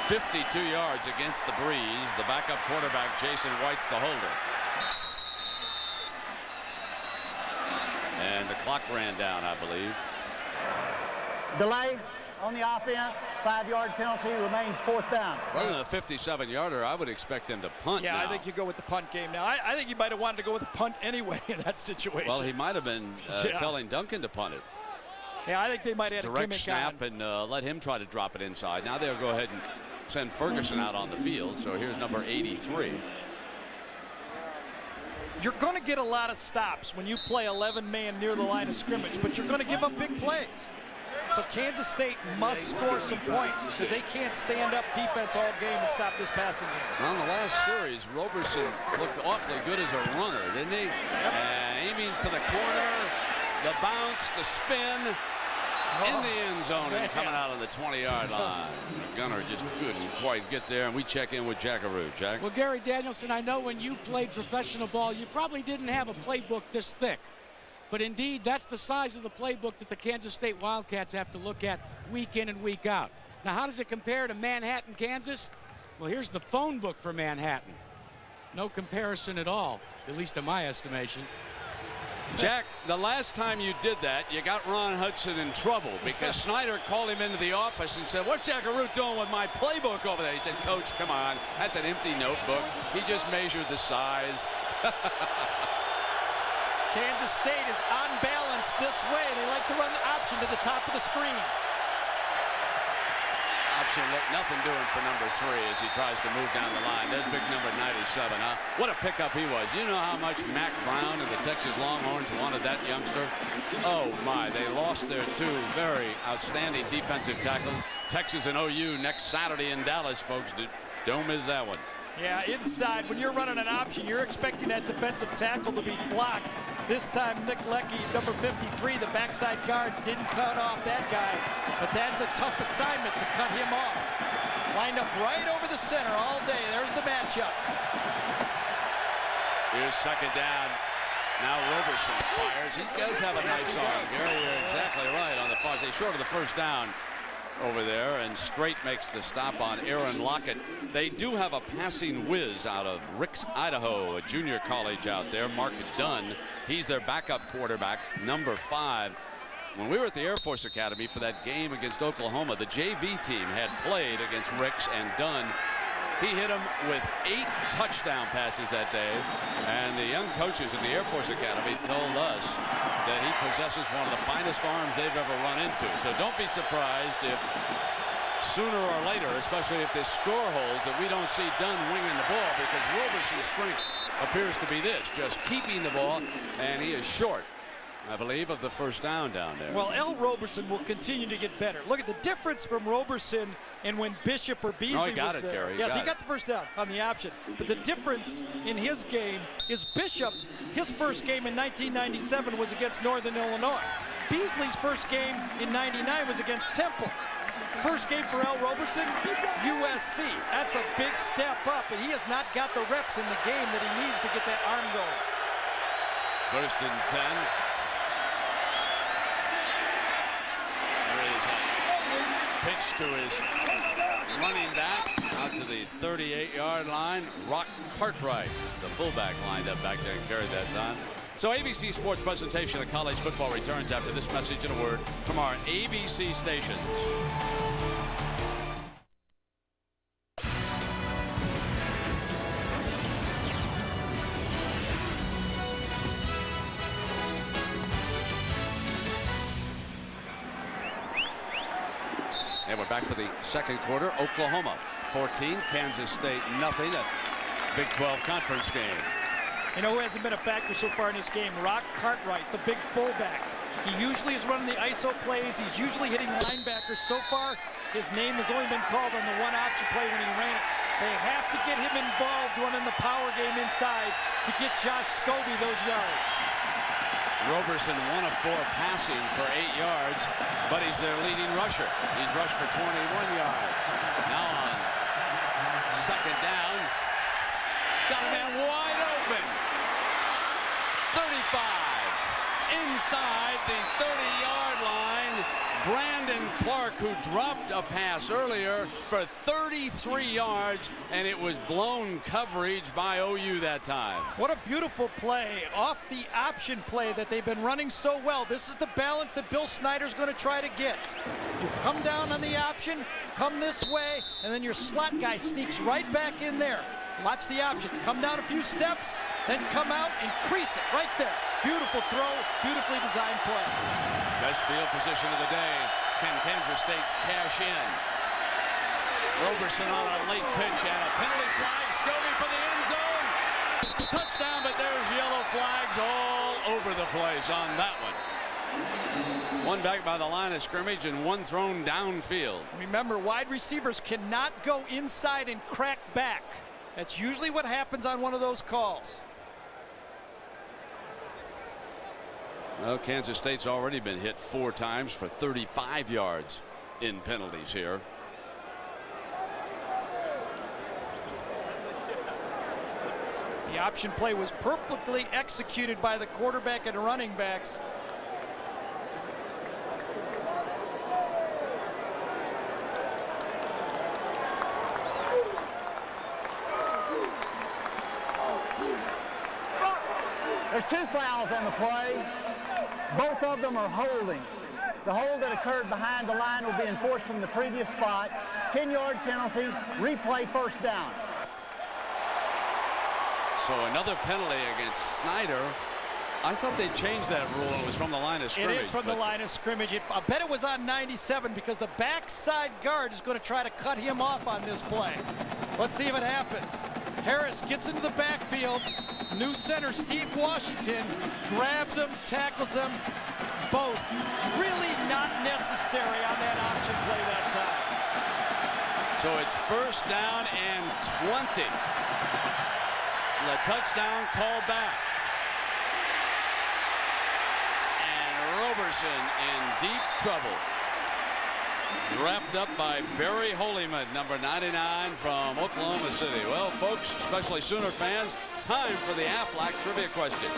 Speaker 3: 52 yards against the breeze. The backup quarterback, Jason White's the holder. And the clock ran down, I believe.
Speaker 14: Delay on the offense, 5-yard penalty, remains 4th down.
Speaker 3: Rather than a 57-yarder, I would expect them to punt now.
Speaker 4: I think you go with the punt game now. I think you might have wanted to go with the punt anyway in that situation.
Speaker 3: Well, he might have been telling Duncan to punt it.
Speaker 4: Yeah, I think they might have had a gimmick
Speaker 3: snap
Speaker 4: on.
Speaker 3: And let him try to drop it inside. Now they'll go ahead and send Ferguson out on the field. So here's number 83.
Speaker 4: You're going to get a lot of stops when you play 11-man near the line of scrimmage, but you're going to give up big plays. So Kansas State must score some points because they can't stand up defense all game and stop this passing game.
Speaker 3: On the last series, Roberson looked awfully good as a runner, didn't he? Yep. Aiming for the corner, the bounce, the spin, in the end zone and coming out on the 20-yard line. Gunner just couldn't quite get there, and we check in with Jackaroo. Jack?
Speaker 7: Well, Gary Danielson, I know when you played professional ball, you probably didn't have a playbook this thick. But indeed, that's the size of the playbook that the Kansas State Wildcats have to look at week in and week out. Now, how does it compare to Manhattan, Kansas? Well, here's the phone book for Manhattan. No comparison at all, at least in my estimation.
Speaker 3: Jack, the last time you did that, you got Ron Hudson in trouble because Snyder called him into the office and said, "What's Jackaroo doing with my playbook over there?" He said, "Coach, come on, that's an empty notebook. He just measured the size."
Speaker 4: Kansas State is on balance this way. They like to run the option to the top of the screen.
Speaker 3: Option look nothing doing for number 3 as he tries to move down the line. There's big number 97, huh? What a pickup he was. You know how much Mac Brown and the Texas Longhorns wanted that youngster? Oh my, they lost their 2 very outstanding defensive tackles. Texas and OU next Saturday in Dallas, folks. Don't miss that one.
Speaker 4: Yeah, inside, when you're running an option, you're expecting that defensive tackle to be blocked. This time, Nick Leckie, number 53, the backside guard, didn't cut off that guy. But that's a tough assignment to cut him off. Lined up right over the center all day. There's the matchup.
Speaker 3: Here's 2nd down. Now Roberson fires. He does have a nice arm. Gary, you're exactly right on the far side. Short of the first down over there, and Straight makes the stop on Aaron Lockett. They do have a passing whiz out of Ricks, Idaho, a junior college out there. Mark Dunn, he's their backup quarterback, number 5. When we were at the Air Force Academy for that game against Oklahoma, the JV team had played against Ricks and Dunn. He hit him with 8 touchdown passes that day, and the young coaches at the Air Force Academy told us that he possesses one of the finest arms they've ever run into. So don't be surprised if sooner or later, especially if this score holds, that we don't see Dunn winging the ball, because Roberson's strength appears to be this, just keeping the ball, and he is short, I believe, of the first down there.
Speaker 4: Well, L. Roberson will continue to get better. Look at the difference from Roberson and when Bishop or Beasley
Speaker 3: he got
Speaker 4: was
Speaker 3: it,
Speaker 4: there.
Speaker 3: Gary.
Speaker 4: Yes, he got the first down on the option. But the difference in his game is Bishop, his first game in 1997 was against Northern Illinois. Beasley's first game in 99 was against Temple. First game for L. Roberson, USC. That's a big step up, and he has not got the reps in the game that he needs to get that arm going.
Speaker 3: First and 10. Pitch to his running back out to the 38-yard line. Rock Cartwright, the fullback, lined up back there and carried that time. So ABC Sports presentation of college football returns after this message and a word from our ABC stations. And we're back for the second quarter. Oklahoma 14, Kansas State nothing. A Big 12 conference game.
Speaker 4: You know who hasn't been a factor so far in this game? Rock Cartwright, the big fullback. He usually is running the ISO plays. He's usually hitting linebackers. So far, his name has only been called on the one option play when he ran it. They have to get him involved running the power game inside to get Josh Scobie those yards.
Speaker 3: Roberson 1 of 4 passing for 8 yards, but he's their leading rusher. He's rushed for 21 yards. Now on second down, got a man wide open. 35 inside the 30-yard line. Brandon Clark, who dropped a pass earlier for 33 yards, and it was blown coverage by OU that time.
Speaker 4: What a beautiful play off the option play that they've been running so well. This is the balance that Bill Snyder's going to try to get. You come down on the option, come this way, and then your slot guy sneaks right back in there. Watch the option. Come down a few steps, then come out and crease it right there. Beautiful throw, beautifully designed play.
Speaker 3: Best field position of the day. Can Kansas State cash in? Roberson on a late pitch and a penalty flag. Scobie for the end zone. Touchdown, but there's yellow flags all over the place on that one. One back by the line of scrimmage and one thrown downfield.
Speaker 4: Remember, wide receivers cannot go inside and crack back. That's usually what happens on one of those calls.
Speaker 3: Well, Kansas State's already been hit 4 times for 35 yards in penalties here.
Speaker 4: The option play was perfectly executed by the quarterback and running backs.
Speaker 14: There's 2 fouls on the play. Both of them are holding. The hold that occurred behind the line will be enforced from the previous spot. 10-yard penalty, replay first down.
Speaker 3: So another penalty against Snyder. I thought they changed that rule. It was from the line of scrimmage.
Speaker 4: It is from the line of scrimmage. I bet it was on 97 because the backside guard is going to try to cut him off on this play. Let's see if it happens. Harris gets into the backfield. New center, Steve Washington, grabs him, tackles him. Both really not necessary on that option play that time.
Speaker 3: So it's first down and 20. The touchdown call back. And Roberson in deep trouble. Wrapped up by Barry Holyman, number 99 from Oklahoma City. Well, folks, especially Sooner fans, time for the Aflac trivia question.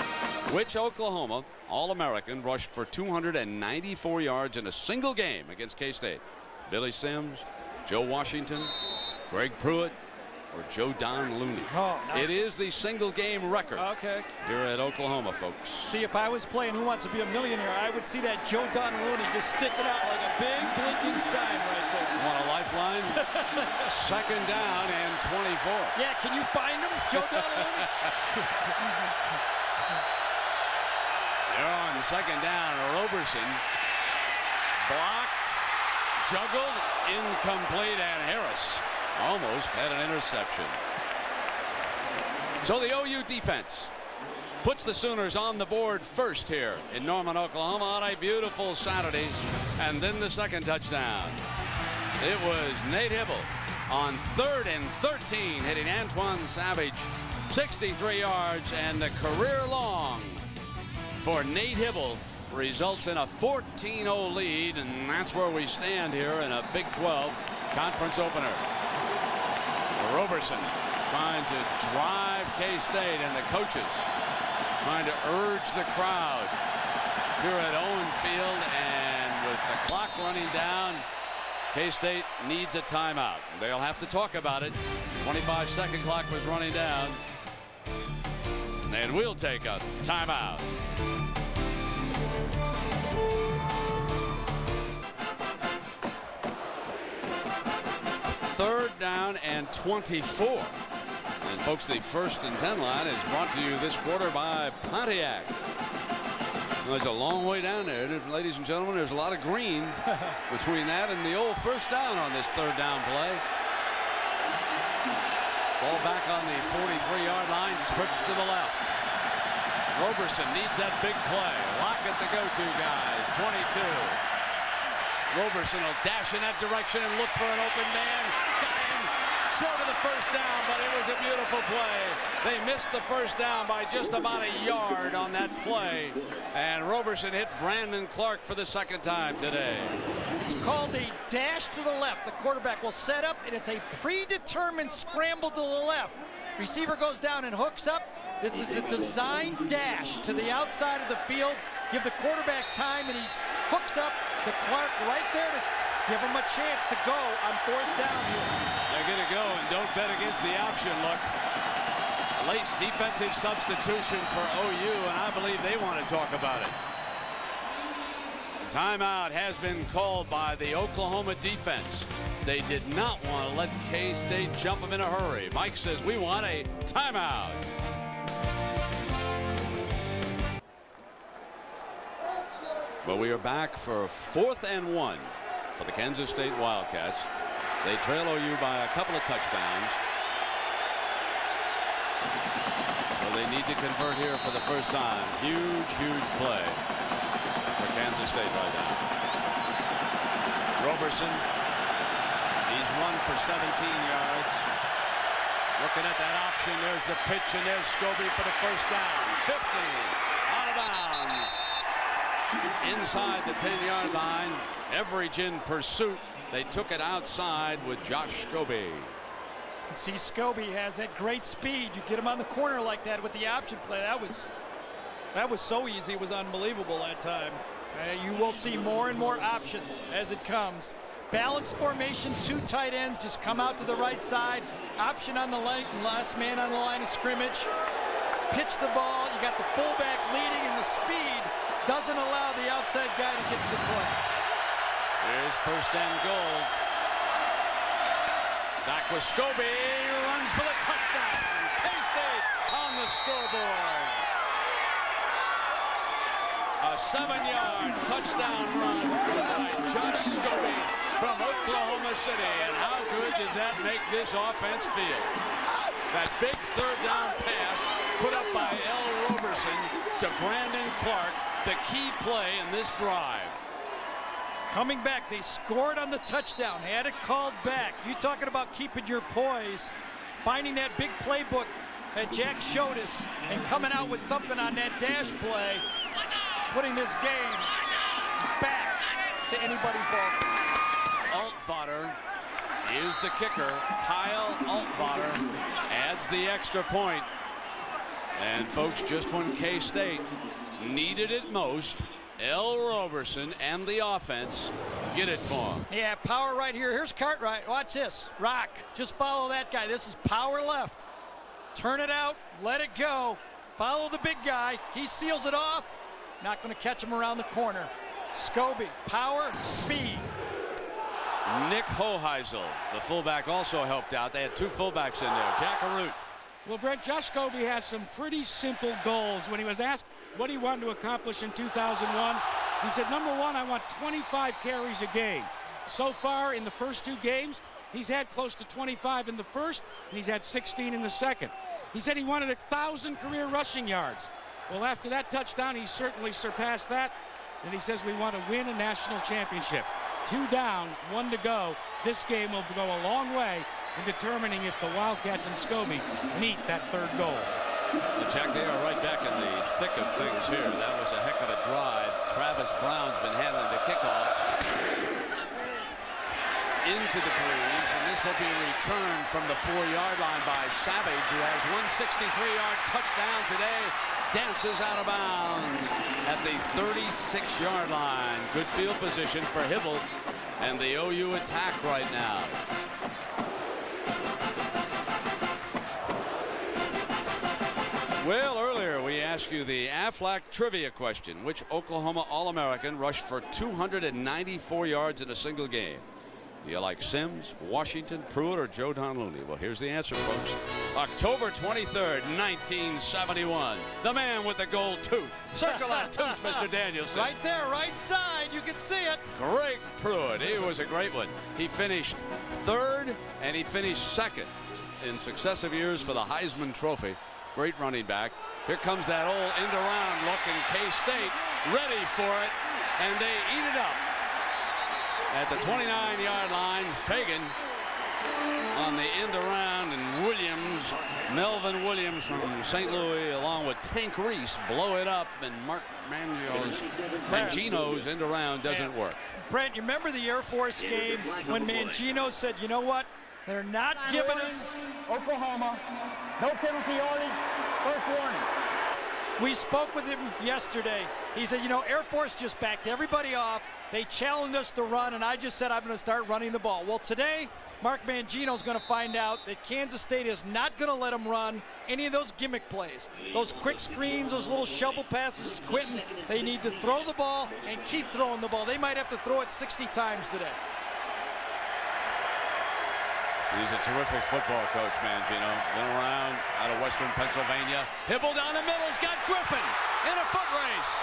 Speaker 3: Which Oklahoma All-American rushed for 294 yards in a single game against K-State? Billy Sims, Joe Washington, Greg Pruitt, or Joe Don Looney?
Speaker 4: Oh, nice.
Speaker 3: It is the single game record.
Speaker 4: Okay.
Speaker 3: Here at Oklahoma, folks.
Speaker 4: See, if I was playing Who Wants to Be a Millionaire, I would see that Joe Don Looney just sticking out like a big blinking sign right there.
Speaker 3: Want a lifeline? Second down and 24.
Speaker 4: Yeah, can you find him, Joe Don Looney?
Speaker 3: They're on second down. Roberson blocked, juggled, incomplete, and Harris almost had an interception. So the OU defense puts the Sooners on the board first here in Norman, Oklahoma on a beautiful Saturday. And then the second touchdown. It was Nate Hibble on 3rd and 13, hitting Antoine Savage 63 yards, and the career long for Nate Hibble results in a 14-0 lead, and that's where we stand here in a Big 12 conference opener. Roberson trying to drive K-State, and the coaches trying to urge the crowd here at Owen Field, and with the clock running down, K-State needs a timeout. They'll have to talk about it. 25-second clock was running down, and we'll take a timeout. Third down and 24. And folks, the 1st and 10 line is brought to you this quarter by Pontiac. Well, there's a long way down there, ladies and gentlemen. There's a lot of green between that and the old first down on this 3rd down play. Ball back on the 43-yard line, trips to the left. Roberson needs that big play. Lockett the go-to guys, 22. Roberson will dash in that direction and look for an open man. Got him short of the first down, but it was a beautiful play. They missed the first down by just about a yard on that play. And Roberson hit Brandon Clark for the 2nd time today.
Speaker 4: It's called a dash to the left. The quarterback will set up, and it's a predetermined scramble to the left. Receiver goes down and hooks up. This is a design dash to the outside of the field. Give the quarterback time, and he hooks up to Clark right there to give him a chance to go on 4th down here.
Speaker 3: They're going to go, and don't bet against the option look. Late defensive substitution for OU, and I believe they want to talk about it. Timeout has been called by the Oklahoma defense. They did not want to let K-State jump them in a hurry. Mike says we want a timeout. Well, we are back for 4th and 1 for the Kansas State Wildcats. They trail OU by a couple of touchdowns. So they need to convert here for the first time. Huge, huge play for Kansas State right now. Roberson, he's run for 17 yards. Looking at that option, there's the pitch, and there's Scobie for the first down. 50, out of bounds. Inside the 10-yard line, Everidge in pursuit. They took it outside with Josh Scobie.
Speaker 4: See, Scobie has that great speed. You get him on the corner like that with the option play. That was so easy. It was unbelievable that time. You will see more and more options as it comes. Balanced formation, 2 tight ends just come out to the right side. Option on the last man on the line of scrimmage. Pitch the ball. You got the fullback leading, and the speed doesn't allow the outside guy to get to the play.
Speaker 3: Here's 1st and goal. Back with Scobie, runs for the touchdown. K-State on the scoreboard. A 7-yard touchdown run by Josh Scobie from Oklahoma City. And how good does that make this offense feel? That big 3rd down pass put up by L. Roberson to Brandon Clark, the key play in this drive.
Speaker 4: Coming back, they scored on the touchdown, had it called back. You talking about keeping your poise, finding that big playbook that Jack showed us, and coming out with something on that dash play, putting this game back to anybody's ball.
Speaker 3: Altvater is the kicker. Kyle Altvater adds the extra point. And folks, just when K-State needed it most, L. Roberson and the offense get it for him.
Speaker 4: Yeah, power right here. Here's Cartwright. Watch this. Rock. Just follow that guy. This is power left. Turn it out. Let it go. Follow the big guy. He seals it off. Not going to catch him around the corner. Scobie. Power, speed.
Speaker 3: Nick Hoheisel, the fullback, also helped out. They had 2 fullbacks in there. Jack Arute.
Speaker 7: Well, Brent, Josh Scobie has some pretty simple goals. When he was asked what he wanted to accomplish in 2001. He said, number one, I want 25 carries a game. So far in the first 2 games, he's had close to 25 in the first, and he's had 16 in the second. He said he wanted 1,000 career rushing yards. Well, after that touchdown, he certainly surpassed that. And he says we want to win a national championship. 2 down, 1 to go. This game will go a long way in determining if the Wildcats and Scobie meet that 3rd goal.
Speaker 3: Well, Jack, they are right back in the thick of things here. That was a heck of a drive. Travis Brown's been handling the kickoffs into the breeze, and this will be returned from the 4-yard line by Savage, who has 163-yard touchdown today. Dances out of bounds at the 36-yard line. Good field position for Hibble and the OU attack right now. Well, earlier we asked you the Aflac trivia question. Which Oklahoma All-American rushed for 294 yards in a single game? Do you like Sims, Washington, Pruitt, or Joe Don Looney? Well, here's the answer, folks. October 23rd, 1971. The man with the gold tooth. Circle that tooth, Mr. Danielson.
Speaker 4: Right there, right side. You can see it.
Speaker 3: Greg Pruitt. He was a great one. He finished 3rd, and he finished 2nd in successive years for the Heisman Trophy. Great running back. Here comes that old end-around look, and K-State ready for it, and they eat it up. At the 29-yard line, Fagan on the end around, and Williams, Melvin Williams from St. Louis, along with Tank Reese, blow it up, and Mark Mangino's end around doesn't work.
Speaker 4: Brent, you remember the Air Force game when Mangino said, you know what? They're not giving us
Speaker 14: Oklahoma. No penalty yardage. First warning.
Speaker 4: We spoke with him yesterday. He said, you know, Air Force just backed everybody off. They challenged us to run, and I just said I'm going to start running the ball. Well, today, Mark Mangino's going to find out that Kansas State is not going to let them run any of those gimmick plays. Those quick screens, those little shovel passes, Quentin, they need to throw the ball and keep throwing the ball. They might have to throw it 60 times today.
Speaker 3: He's a terrific football coach, Mangino. Been around out of Western Pennsylvania. Hibble down the middle's got Griffin in a foot race.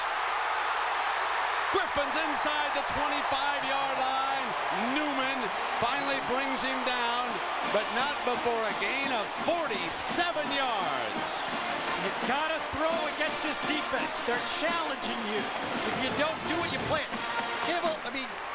Speaker 3: Griffin's inside the 25-yard line. Newman finally brings him down, but not before a gain of 47 yards.
Speaker 4: You gotta throw against this defense. They're challenging you. If you don't do it, you play it.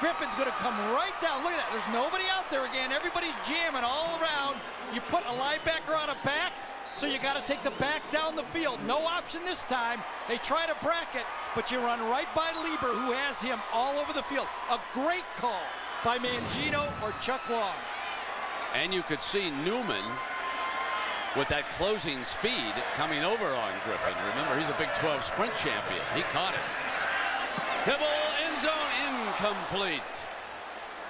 Speaker 4: Griffin's going to come right down. Look at that. There's nobody out there again. Everybody's jamming all around. You put a linebacker on a back, so you got to take the back down the field. No option this time. They try to bracket, but you run right by Lieber, who has him all over the field. A great call by Mangino or Chuck Long.
Speaker 3: And you could see Newman with that closing speed coming over on Griffin. Remember, he's a Big 12 sprint champion. He caught it. Hibble, end zone, incomplete.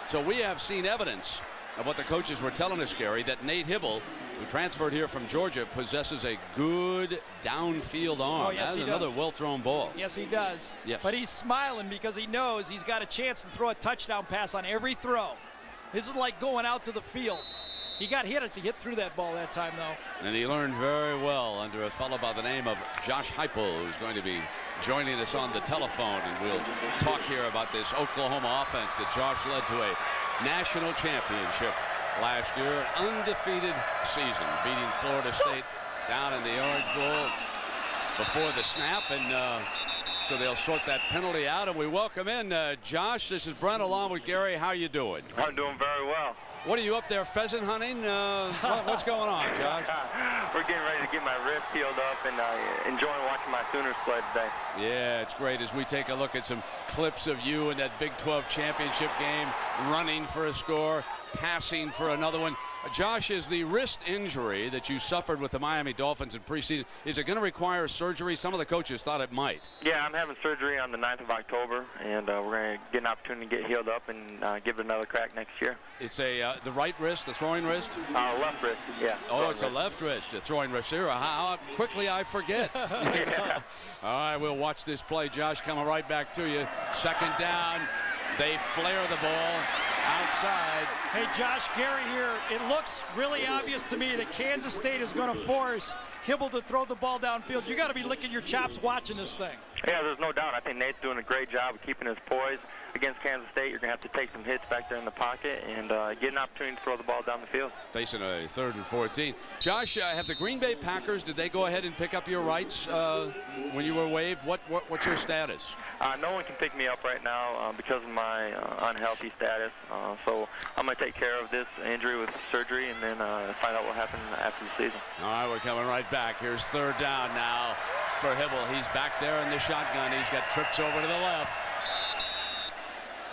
Speaker 3: So we have seen evidence of what the coaches were telling us, Gary, that Nate Hibble, who transferred here from Georgia, possesses a good downfield arm.
Speaker 4: Oh, yes,
Speaker 3: That's another well-thrown ball.
Speaker 4: Yes, he does.
Speaker 3: Yes.
Speaker 4: But he's smiling because he knows he's got a chance to throw a touchdown pass on every throw. This is like going out to the field. He got hit to get through that ball that time, though.
Speaker 3: And he learned very well under a fellow by the name of Josh Heupel, who's going to be joining us on the telephone, and we'll talk here about this Oklahoma offense that Josh led to a national championship last year, undefeated season, beating Florida State down in the Orange Bowl before the snap, and so they'll sort that penalty out, and we welcome in Josh. This is Brent along with Gary. How you doing?
Speaker 16: I'm doing very well.
Speaker 3: What are you up there, pheasant hunting? What's going on, Josh?
Speaker 16: We're getting ready to get my wrist healed up and enjoying watching my Sooners play today.
Speaker 3: Yeah, it's great as we take a look at some clips of you in that Big 12 championship game, running for a score, passing for another one. Josh, is the wrist injury that you suffered with the Miami Dolphins in preseason, is it going to require surgery? Some of the coaches thought it might.
Speaker 16: Yeah, I'm having surgery on the 9th of October, and we're going to get an opportunity to get healed up and give it another crack next year.
Speaker 3: It's the right wrist, the throwing wrist?
Speaker 16: Left wrist, yeah.
Speaker 3: Oh, it's a left wrist, the throwing wrist. Here, how quickly I forget.
Speaker 16: Yeah.
Speaker 3: All right, we'll watch this play. Josh, coming right back to you. Second down. They flare the ball. outside.
Speaker 4: Hey, Josh, Gary here. It looks really obvious to me that Kansas State is going to force Hibble to throw the ball downfield. You got to be licking your chops watching this thing.
Speaker 16: Yeah, there's no doubt. I think Nate's doing a great job of keeping his poise. Against Kansas State, you're going to have to take some hits back there in the pocket and get an opportunity to throw the ball down the field.
Speaker 3: Facing a 3rd and 14. Josh, have the Green Bay Packers, did they go ahead and pick up your rights when you were waived? What's your status?
Speaker 16: No one can pick me up right now because of my unhealthy status. So I'm going to take care of this injury with surgery and then find out what happened after the season.
Speaker 3: All right, we're coming right back. Here's 3rd down now for Hibble. He's back there in the shotgun. He's got trips over to the left.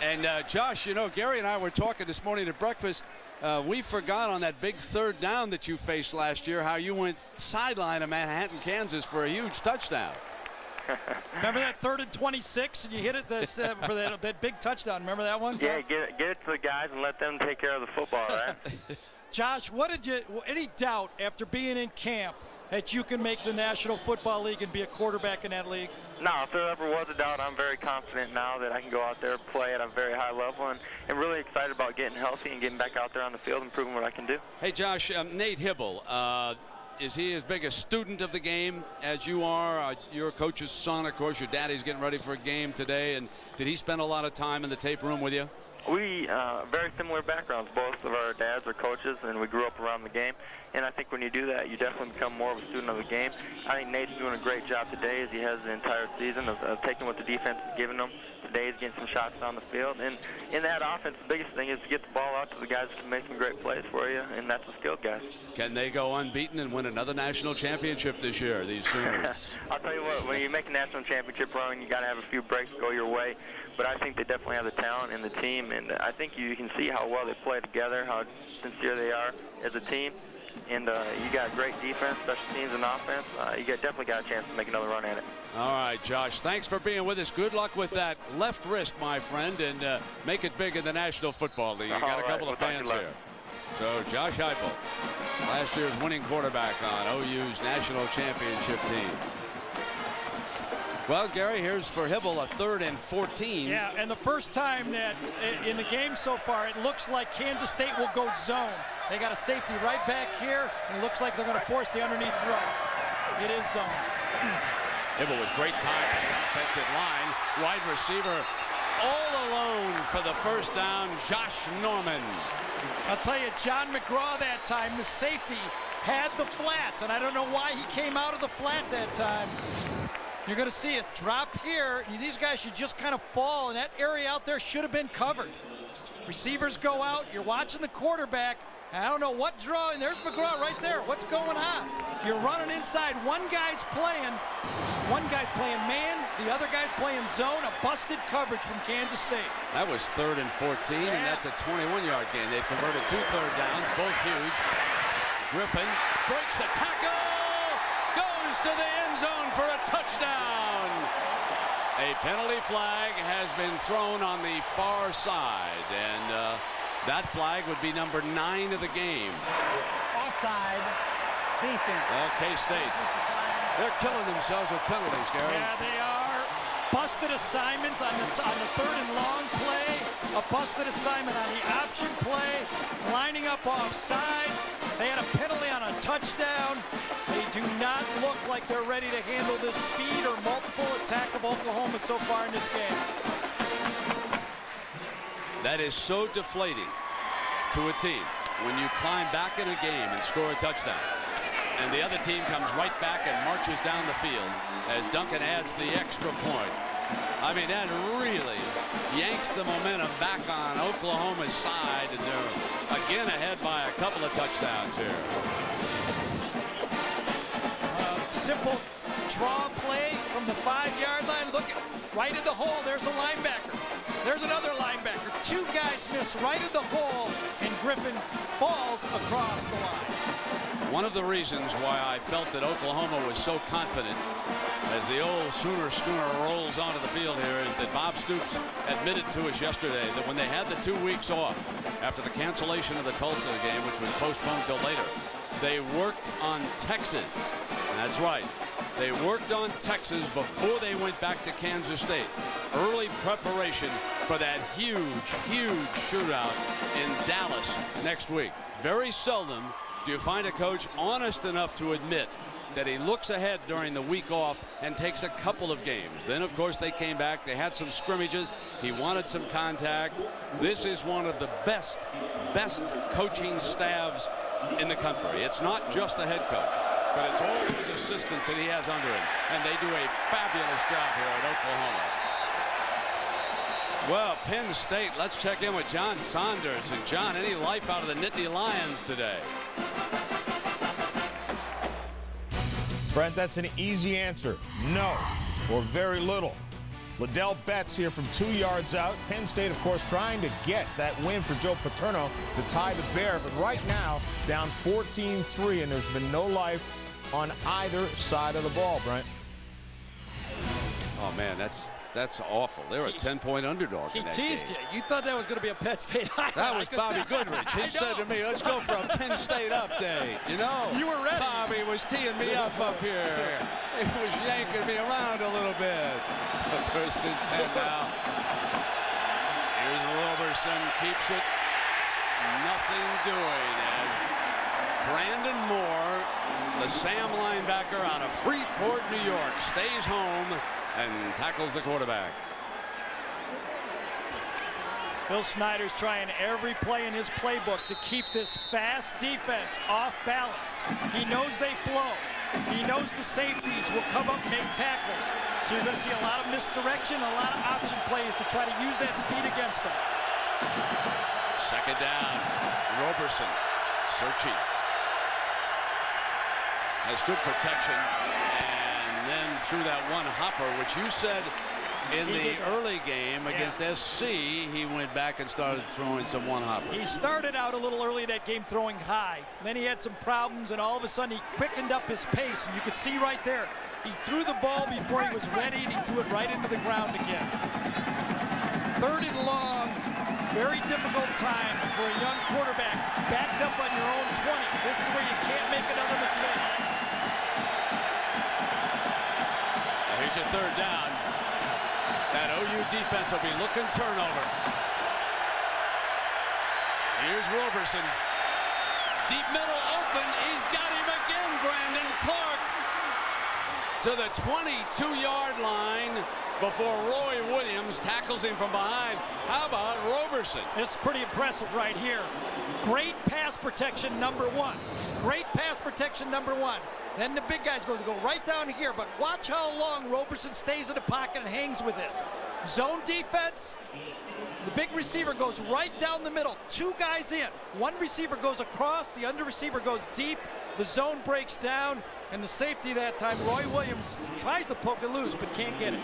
Speaker 3: And Josh, you know, Gary and I were talking this morning at breakfast. We forgot on that big 3rd down that you faced last year how you went sideline to Manhattan, Kansas for a huge touchdown.
Speaker 4: Remember that 3rd and 26 and you hit it for that big touchdown? Remember that one?
Speaker 16: Yeah, get it to the guys and let them take care of the football, right?
Speaker 4: Josh, any doubt after being in camp that you can make the National Football League and be a quarterback in that league?
Speaker 16: No, if there ever was a doubt, I'm very confident now that I can go out there, play at a very high level, and really excited about getting healthy and getting back out there on the field and proving what I can do.
Speaker 3: Hey, Josh, Nate Hibble, is he as big a student of the game as you are? You're a coach's son, of course. Your daddy's getting ready for a game today, and did he spend a lot of time in the tape room with you?
Speaker 16: We very similar backgrounds. Both of our dads are coaches, and we grew up around the game. And I think when you do that, you definitely become more of a student of the game. I think Nate's doing a great job today, as he has the entire season, of taking what the defense is giving him. Today he's getting some shots down the field. And in that offense, the biggest thing is to get the ball out to the guys who can make some great plays for you, and that's the skilled guys.
Speaker 3: Can they go unbeaten and win another national championship this year, these Sooners?
Speaker 16: I'll tell you what, when you make a national championship run, you got to have a few breaks go your way. But I think they definitely have the talent in the team, and I think you can see how well they play together, how sincere they are as a team. And you got great defense, special teams, and offense. You definitely got a chance to make another run at it.
Speaker 3: All right, Josh, thanks for being with us. Good luck with that left wrist, my friend, and make it big in the National Football League. You got a couple of fans here. So Josh Heupel, last year's winning quarterback on OU's national championship team. Well, Gary, here's for Hibble a 3rd and 14.
Speaker 4: Yeah, and the first time that in the game so far, it looks like Kansas State will go zone. They got a safety right back here, and it looks like they're going to force the underneath throw. It is zone.
Speaker 3: Hibble with great time on the offensive line. Wide receiver all alone for the 1st down, Josh Norman.
Speaker 4: I'll tell you, John McGraw that time, the safety, had the flat, and I don't know why he came out of the flat that time. You're going to see it drop here. These guys should just kind of fall, and that area out there should have been covered. Receivers go out. You're watching the quarterback. I don't know what draw, and there's McGraw right there. What's going on? You're running inside. One guy's playing man. The other guy's playing zone. A busted coverage from Kansas State.
Speaker 3: That was 3rd and 14, and that's a 21-yard gain. They've converted 2 third downs, both huge. Griffin breaks a tackle, goes to the end zone for a touchdown. A penalty flag has been thrown on the far side, and that flag would be number 9 of the game.
Speaker 14: Offside, defense.
Speaker 3: Well, K-State, they're killing themselves with penalties, Gary.
Speaker 4: Yeah, they are. Busted assignments on the 3rd and long play. A busted assignment on the option play. Lining up off sides. They had a penalty on a touchdown. They do not look like they're ready to handle this speed or multiple attack of Oklahoma so far in this game.
Speaker 3: That is so deflating to a team when you climb back in a game and score a touchdown, and the other team comes right back and marches down the field as Duncan adds the extra point. I mean, that really yanks the momentum back on Oklahoma's side, and they're again ahead by a couple of touchdowns here.
Speaker 4: Simple draw play from the 5-yard line. Look at right in the hole. There's a linebacker. There's another linebacker. 2 guys miss right in the hole, and Griffin falls across the line.
Speaker 3: One of the reasons why I felt that Oklahoma was so confident as the old Sooner schooner rolls onto the field here is that Bob Stoops admitted to us yesterday that when they had the 2 weeks off after the cancellation of the Tulsa game, which was postponed till later, they worked on Texas. That's right. They worked on Texas before they went back to Kansas State. Early preparation for that huge, huge shootout in Dallas next week. Very seldom do you find a coach honest enough to admit that he looks ahead during the week off and takes a couple of games. Then, of course, they came back. They had some scrimmages. He wanted some contact. This is one of the best coaching staffs in the country. It's not just the head coach, but it's all his assistants that he has under him. And they do a fabulous job here at Oklahoma. Well, Penn State, let's check in with John Saunders. And John, any life out of the Nittany Lions today?
Speaker 15: Brent, that's an easy answer. No, or very little. Liddell Betts here from 2 yards out. Penn State, of course, trying to get that win for Joe Paterno to tie the Bear. But right now, down 14-3, and there's been no life on either side of the ball, Brent.
Speaker 3: Oh, man, that's awful. They're a 10-point underdog.
Speaker 4: He
Speaker 3: in that
Speaker 4: teased
Speaker 3: game.
Speaker 4: you. You thought that was going to be a Penn State highlight.
Speaker 3: That was Bobby Goodrich. He said to me, let's go for a Penn State update. You know,
Speaker 4: you were ready.
Speaker 3: Bobby was teeing me up here. He was yanking me around a little bit. First and 10 now. Here's Roberson, keeps it. Nothing doing as Brandon Moore, the Sam linebacker out of Freeport, New York, stays home and tackles the quarterback.
Speaker 4: Bill Snyder's trying every play in his playbook to keep this fast defense off balance. He knows they flow. He knows the safeties will come up and make tackles. So you're going to see a lot of misdirection, a lot of option plays to try to use that speed against them.
Speaker 3: Second down. Roberson searching. Has good protection. And then through that one hopper, which you said in the early game against SC, he went back and started throwing some one-hoppers.
Speaker 4: He started out a little early in that game throwing high. Then he had some problems, and all of a sudden he quickened up his pace. And you could see right there, he threw the ball before he was ready, and he threw it right into the ground again. Third and long, very difficult time for a young quarterback backed up on your own 20. This is where you can't make another mistake.
Speaker 3: Here's your third down. That OU defense will be looking turnover. Here's Roberson. Deep middle open. He's got him again, Brandon Clark. To the 22-yard line before Roy Williams tackles him from behind. How about Roberson?
Speaker 4: This is pretty impressive right here. Great pass protection, number one. Great pass protection, number one. Then the big guys go right down here, but watch how long Roberson stays in the pocket and hangs with this. Zone defense, the big receiver goes right down the middle. Two guys in. One receiver goes across, the other receiver goes deep. The zone breaks down, and the safety that time, Roy Williams, tries to poke it loose, but can't get it.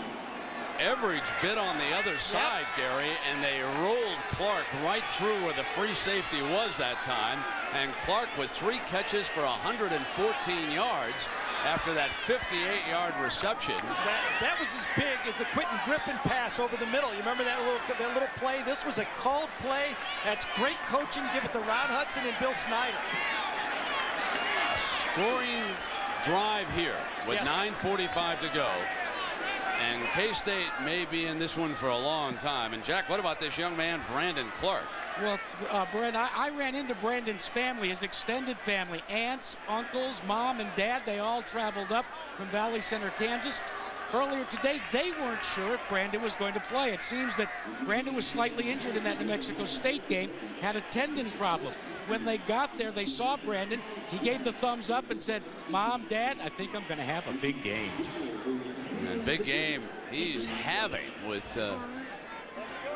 Speaker 3: Everidge bit on the other side, Gary, and they rolled Clark right through where the free safety was that time. And Clark with 3 catches for 114 yards after that 58-yard reception.
Speaker 4: That was as big as the Quentin Griffin pass over the middle. You remember that little play? This was a called play. That's great coaching. Give it to Ron Hudson and Bill Snyder.
Speaker 3: A scoring drive here with 9:45 to go. And K-State may be in this one for a long time. And, Jack, what about this young man, Brandon Clark?
Speaker 7: Well, Brent, I ran into Brandon's family, his extended family. Aunts, uncles, mom, and dad, they all traveled up from Valley Center, Kansas. Earlier today, they weren't sure if Brandon was going to play. It seems that Brandon was slightly injured in that New Mexico State game, had a tendon problem. When they got there, they saw Brandon. He gave the thumbs up and said, Mom, Dad, I think I'm going to have a big game.
Speaker 3: And big game he's having with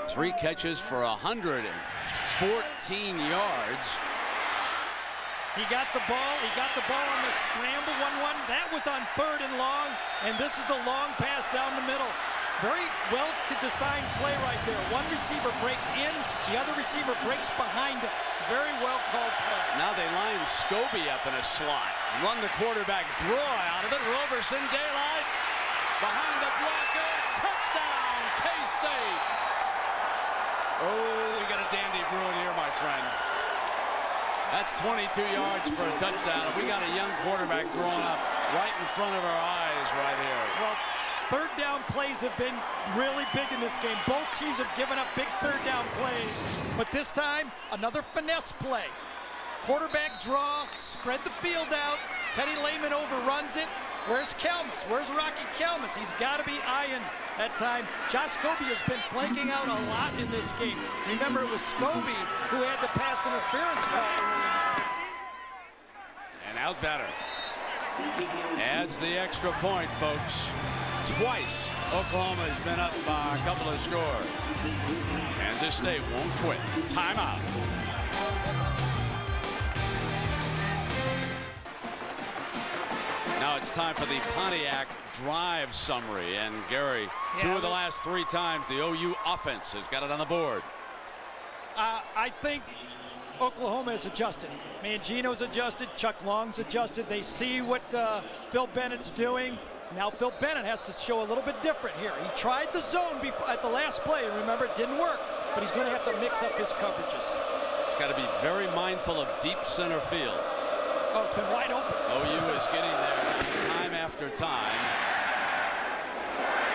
Speaker 3: 3 catches for 114 yards.
Speaker 4: He got the ball on the scramble 1-1. That was on 3rd and long, and this is the long pass down the middle. Very well designed play right there. One receiver breaks in, the other receiver breaks behind him. Very well called play.
Speaker 3: Now they line Scobie up in a slot. Run the quarterback draw out of it. Roberson, daylight, behind the blocker. Touchdown, K-State. Oh, we got a dandy brewing here, my friend. That's 22 yards for a touchdown. We got a young quarterback growing up right in front of our eyes right here.
Speaker 4: Well, Third down plays have been really big in this game. Both teams have given up big third down plays. But this time, another finesse play. Quarterback draw, spread the field out. Teddy Lehman overruns it. Where's Kelmus? Where's Rocky Kelmus? He's got to be eyeing that time. Josh Scobie has been flanking out a lot in this game. Remember, it was Scobie who had the pass interference call.
Speaker 3: And Altvater adds the extra point, folks. Twice Oklahoma has been up by a couple of scores. Kansas State won't quit. Timeout. Now it's time for the Pontiac drive summary. And Gary, two of the last 3 times the OU offense has got it on the board.
Speaker 4: I think Oklahoma has adjusted. Mangino's adjusted. Chuck Long's adjusted. They see what Phil Bennett's doing. Now Phil Bennett has to show a little bit different here. He tried the zone at the last play, and remember, it didn't work. But he's going to have to mix up his coverages.
Speaker 3: He's got to be very mindful of deep center field.
Speaker 4: Oh, it's been wide open.
Speaker 3: OU is getting there time after time.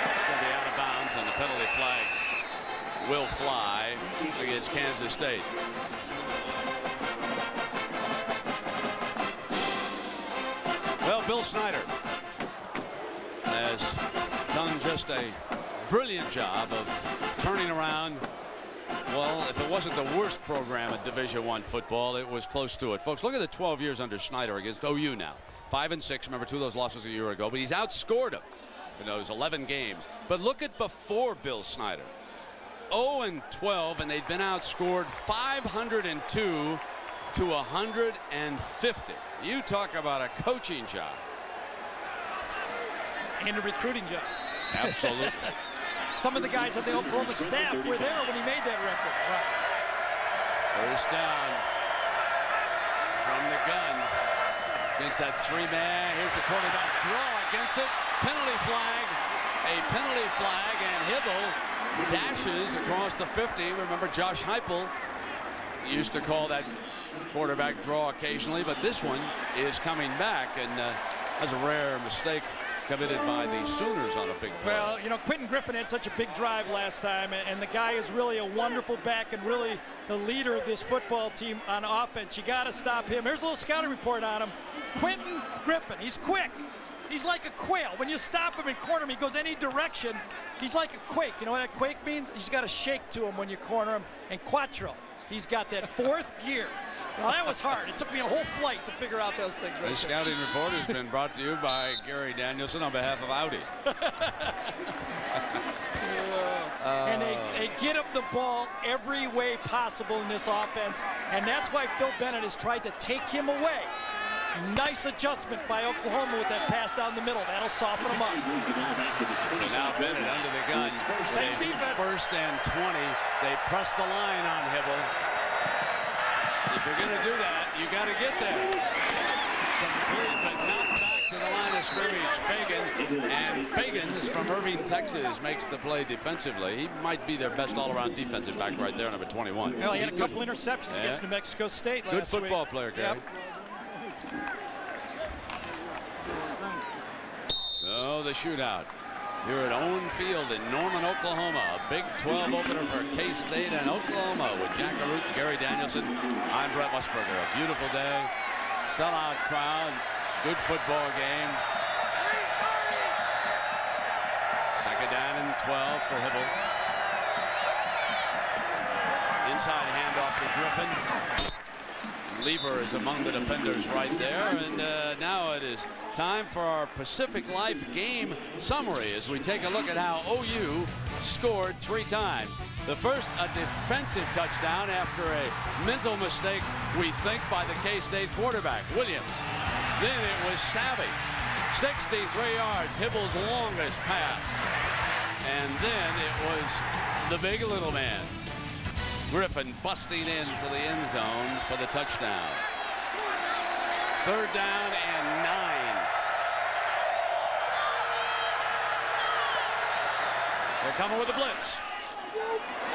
Speaker 3: It's going to be out of bounds, and the penalty flag will fly against Kansas State. Well, Bill Snyder has done just a brilliant job of turning around. Well, if it wasn't the worst program in Division I football, it was close to it. Folks, look at the 12 years under Snyder against OU now. 5-6. Remember, 2 of those losses a year ago, but he's outscored them in those 11 games. But look at before Bill Snyder. 0-12, and they'd been outscored 502 to 150. You talk about a coaching job.
Speaker 4: And a recruiting job.
Speaker 3: Absolutely.
Speaker 4: Some of the guys on the Oklahoma staff were there when he made that record. Right.
Speaker 3: First down from the gun against that 3-man. Here's the quarterback draw against it. Penalty flag. A penalty flag, and Hibble dashes across the 50. Remember, Josh Heupel used to call that quarterback draw occasionally, but this one is coming back, and that's a rare mistake committed by the Sooners on a big play.
Speaker 4: Well, you know, Quentin Griffin had such a big drive last time, and the guy is really a wonderful back and really the leader of this football team on offense. You got to stop him. Here's a little scouting report on him. Quentin Griffin, he's quick. He's like a quail. When you stop him and corner him, he goes any direction. He's like a quake. You know what that quake means? He's got a shake to him when you corner him. And Quattro, he's got that 4th gear. Well, that was hard. It took me a whole flight to figure out those things.
Speaker 3: This scouting report has been brought to you by Gary Danielson on behalf of Audi.
Speaker 4: And they get him the ball every way possible in this offense, and that's why Phil Bennett has tried to take him away. Nice adjustment by Oklahoma with that pass down the middle. That'll soften them up.
Speaker 3: So now Bennett under the gun.
Speaker 4: Same defense.
Speaker 3: 1st and 20. They press the line on Hibble. If you're going to do that, you got to get there. Complete, but not back to the line of scrimmage. Fagan, and Fagans from Irving, Texas, makes the play defensively. He might be their best all-around defensive back right there, number 21.
Speaker 4: Well, he had a couple interceptions against New Mexico State last week.
Speaker 3: Good football player, Gary.
Speaker 4: Yep.
Speaker 3: So the shootout here at Owen Field in Norman, Oklahoma. A Big 12 opener for K-State and Oklahoma with Jack Arute and Gary Danielson. I'm Brett Westberger. A beautiful day, sellout crowd, good football game. 2nd down and 12 for Hibble. Inside handoff to Griffin. Lever is among the defenders right there, and now it is time for our Pacific Life game summary as we take a look at how OU scored 3 times. The first, a defensive touchdown after a mental mistake, we think, by the K-State quarterback, Williams. Then it was Savvy, 63 yards, Hibble's longest pass. And then it was the big little man, Griffin, busting into the end zone for the touchdown. 3rd down and 9. They're coming with the blitz.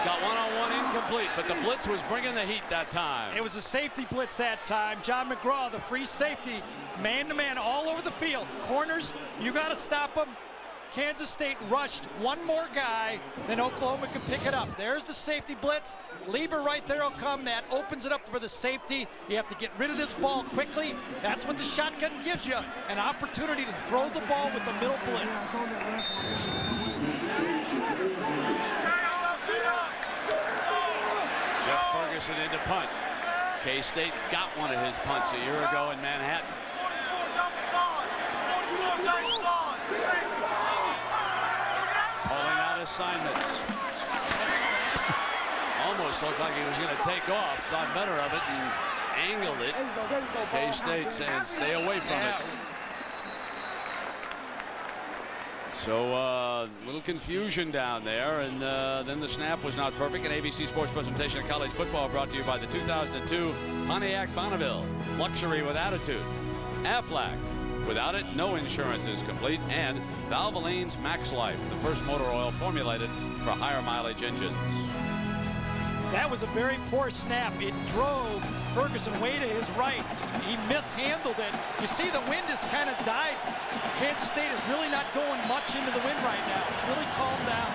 Speaker 3: Got one-on-one incomplete, but the blitz was bringing the heat that time.
Speaker 4: It was a safety blitz that time. John McGraw, the free safety, man-to-man all over the field. Corners, you got to stop them. Kansas State rushed one more guy, then Oklahoma could pick it up. There's the safety blitz. Lieber right there will come. That opens it up for the safety. You have to get rid of this ball quickly. That's what the shotgun gives you, an opportunity to throw the ball with the middle blitz.
Speaker 3: Jeff Ferguson into punt. K-State got one of his punts a year ago in Manhattan. Calling out assignments. Almost looked like he was going to take off. Thought better of it and angled it. K-State saying stay away from it. So a little confusion down there, and then the snap was not perfect. An ABC Sports presentation of college football brought to you by the 2002 Pontiac Bonneville. Luxury with attitude. Aflac. Without it, no insurance is complete. And Valvoline's Max Life, the first motor oil formulated for higher mileage engines.
Speaker 4: That was a very poor snap. It drove Ferguson way to his right. He mishandled it. You see the wind has kind of died. Kansas State is really not going much into the wind right now. It's really calmed down.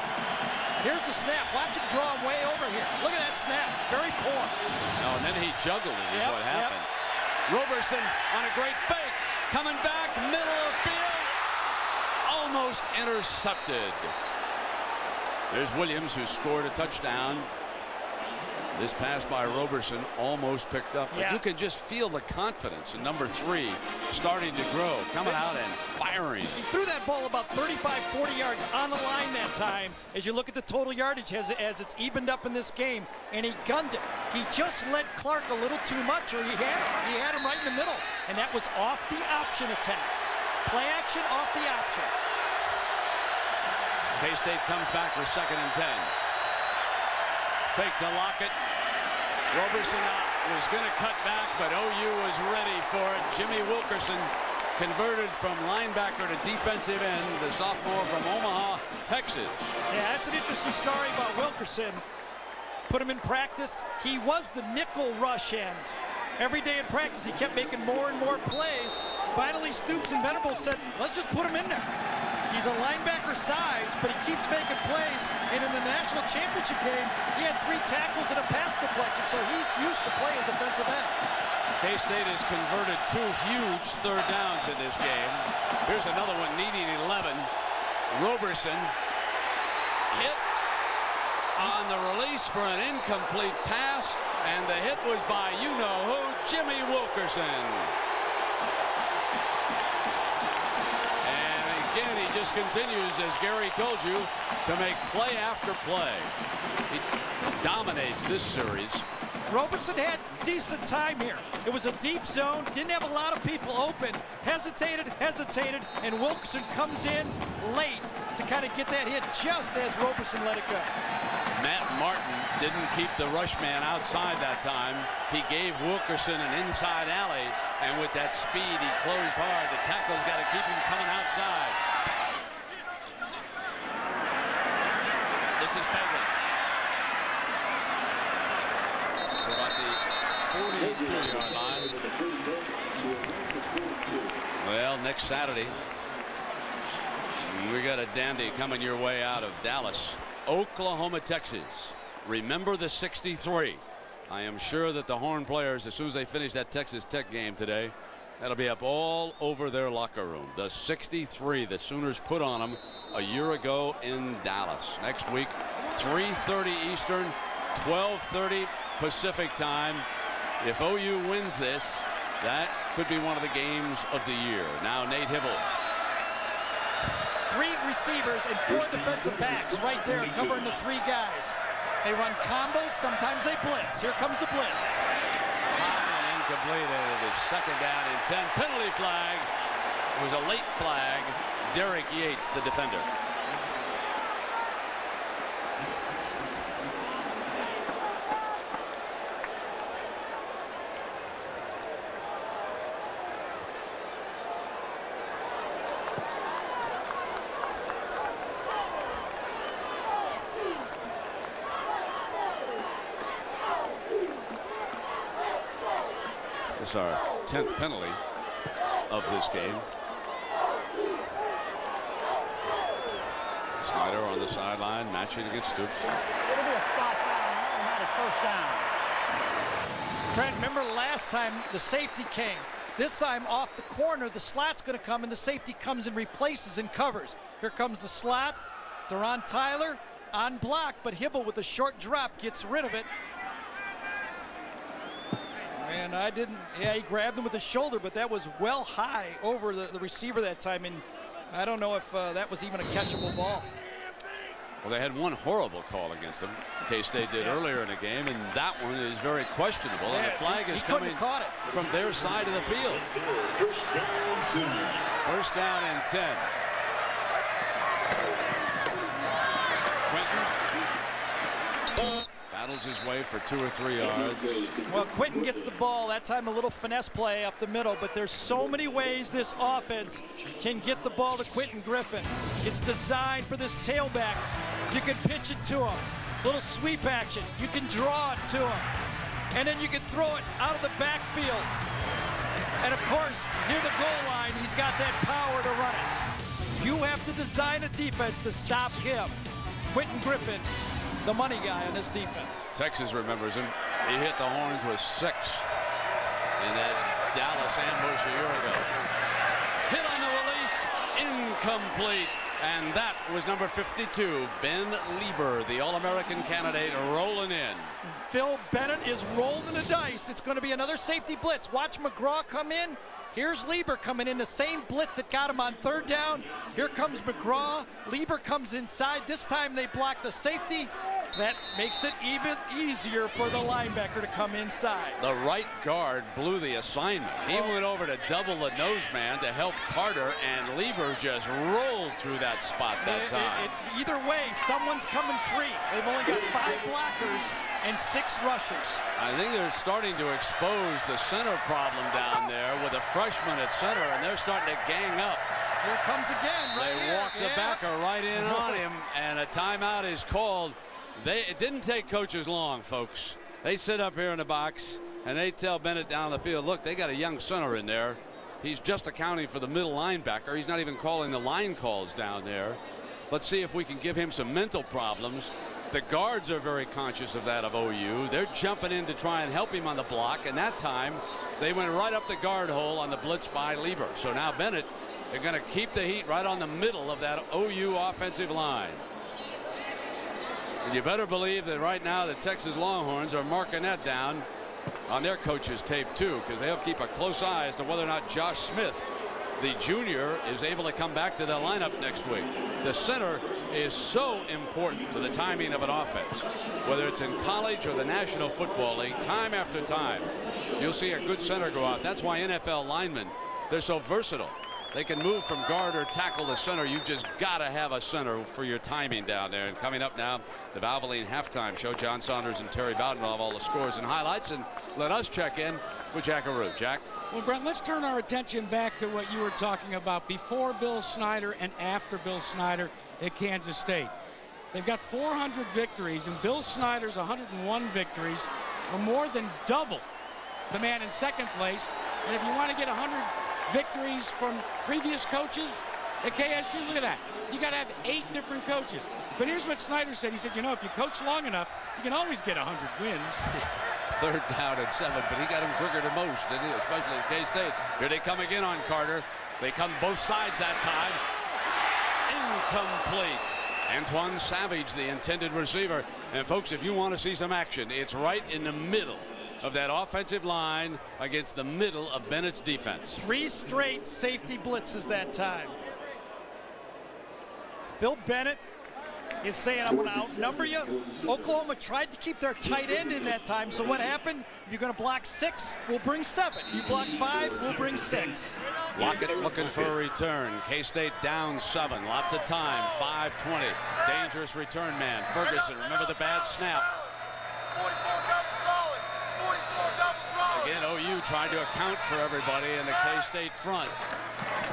Speaker 4: Here's the snap. Watch him draw him way over here. Look at that snap. Very poor.
Speaker 3: Oh, and then he juggled it is what happened. Roberson on a great fake. Coming back, middle of field. Almost intercepted. There's Williams, who scored a touchdown. This pass by Roberson almost picked up. But you can just feel the confidence in number 3 starting to grow, coming out and firing.
Speaker 4: He threw that ball about 35, 40 yards on the line that time. As you look at the total yardage as it's evened up in this game, and he gunned it. He just let Clark a little too much, or he had him right in the middle, and that was off the option attack. Play action off the option.
Speaker 3: K-State comes back with 2nd and 10. Fake to Lockett. Roberson was going to cut back, but OU was ready for it. Jimmy Wilkerson converted from linebacker to defensive end, the sophomore from Omaha, Texas.
Speaker 4: Yeah, that's an interesting story about Wilkerson. Put him in practice. He was the nickel rush end. Every day in practice, he kept making more and more plays. Finally, Stoops and Venables said, let's just put him in there. He's a linebacker size, but he keeps making plays. And in the national championship game, he had 3 tackles and a pass deflection, so he's used to playing defensive end.
Speaker 3: K-State has converted 2 huge 3rd downs in this game. Here's another one needing 11. Roberson hit on the release for an incomplete pass, and the hit was by you-know-who, Jimmy Wilkerson. Again, he just continues, as Gary told you, to make play after play. He dominates this series.
Speaker 4: Roberson had decent time here. It was a deep zone, didn't have a lot of people open, hesitated, and Wilkerson comes in late to kind of get that hit just as Roberson let it go.
Speaker 3: Matt Martin didn't keep the rush man outside that time. He gave Wilkerson an inside alley, and with that speed, he closed hard. The tackle's got to keep him coming outside. This is Penguin. About the 42-yard line. Well, next Saturday, we got a dandy coming your way out of Dallas. Oklahoma, Texas. Remember the 63. I am sure that the Horn players, as soon as they finish that Texas Tech game today, that'll be up all over their locker room. The 63 the Sooners put on them a year ago in Dallas. Next week, 3:30 Eastern, 12:30 Pacific time. If OU wins this, that could be one of the games of the year. Now Nate Hibble.
Speaker 4: 3 receivers and 4 defensive backs right there covering the 3 guys. They run combos, sometimes they blitz. Here comes the blitz.
Speaker 3: High and incomplete, and it is 2nd down and 10. Penalty flag. It was a late flag. Derek Yates, the defender. It's our 10th penalty of this game. Snyder on the sideline, matching against Stoops.
Speaker 14: It'll be a spot foul, automatic first down.
Speaker 4: Brent, remember last time the safety came. This time off the corner, the slot's going to come, and the safety comes and replaces and covers. Here comes the slot. Deron Tyler on block, but Hibble with a short drop gets rid of it. And he grabbed him with the shoulder, but that was well high over the receiver that time, and I don't know if that was even a catchable ball.
Speaker 3: Well, they had one horrible call against them. K-State did earlier in the game, and that one is very questionable. And the flag is coming from their side of the field. First down and 10. Quentin battles his way for 2 or 3 yards.
Speaker 4: Well, Quentin gets the ball, that time a little finesse play up the middle, but there's so many ways this offense can get the ball to Quentin Griffin. It's designed for this tailback. You can pitch it to him, little sweep action. You can draw it to him, and then you can throw it out of the backfield. And of course, near the goal line, he's got that power to run it. You have to design a defense to stop him. Quentin Griffin, the money guy on this defense.
Speaker 3: Texas remembers him. He hit the horns with 6 in that Dallas ambush a year ago. Hit on the release, incomplete. And that was number 52, Ben Lieber, the All-American candidate, rolling in.
Speaker 4: Phil Bennett is rolling the dice. It's going to be another safety blitz. Watch McGraw come in. Here's Lieber coming in, the same blitz that got him on 3rd down. Here comes McGraw. Lieber comes inside. This time they block the safety. That makes it even easier for the linebacker to come inside.
Speaker 3: The right guard blew the assignment. He went over to double the nose man to help Carter, and Lieber just rolled through that spot that time.
Speaker 4: Either way, someone's coming free. They've only got 5 blockers and 6 rushers.
Speaker 3: I think they're starting to expose the center problem down there with a freshman at center, and they're starting to gang up.
Speaker 4: Here comes again, right
Speaker 3: They
Speaker 4: here.
Speaker 3: walk the backer right in on him, and a timeout is called. It didn't take coaches long, folks. They sit up here in the box, and they tell Bennett down the field, look, they got a young center in there. He's just accounting for the middle linebacker. He's not even calling the line calls down there. Let's see if we can give him some mental problems. The guards are very conscious of that of OU. They're jumping in to try and help him on the block, and that time they went right up the guard hole on the blitz by Lieber. So now Bennett, they're going to keep the heat right on the middle of that OU offensive line. And you better believe that right now the Texas Longhorns are marking that down on their coach's tape too, because they'll keep a close eye as to whether or not Josh Smith, the junior, is able to come back to the lineup next week. The center is so important to the timing of an offense, whether it's in college or the National Football League. Time after time, you'll see a good center go out. That's why NFL linemen, they're so versatile. They can move from guard or tackle to center. You just got to have a center for your timing down there. And coming up now, the Valvoline halftime show. John Saunders and Terry Bowden will have all the scores and highlights. And let us check in with Jack Arute. Jack?
Speaker 7: Well, Brent, let's turn our attention back to what you were talking about before Bill Snyder and after Bill Snyder at Kansas State. They've got 400 victories, and Bill Snyder's 101 victories are more than double the man in second place. And if you want to get 100 victories from previous coaches at KSU, look at that. You got to have 8 different coaches. But here's what Snyder said. He said, you know, if you coach long enough, you can always get 100 wins.
Speaker 3: 3rd down and 7, but he got him quicker than most, didn't he? Especially at K-State. Here they come again on Carter. They come both sides that time. Incomplete. Antoine Savage, the intended receiver. And folks, if you want to see some action, it's right in the middle of that offensive line against the middle of Bennett's defense.
Speaker 4: 3 straight safety blitzes that time. Phil Bennett is saying, I'm going to outnumber you. Oklahoma tried to keep their tight end in that time. So what happened? You're going to block 6, we'll bring 7. You block 5, we'll bring 6.
Speaker 3: Lockett looking for a return. K-State down 7. Lots of time. 5:20. Dangerous return man. Ferguson, remember the bad snap. Again, OU trying to account for everybody in the K-State front.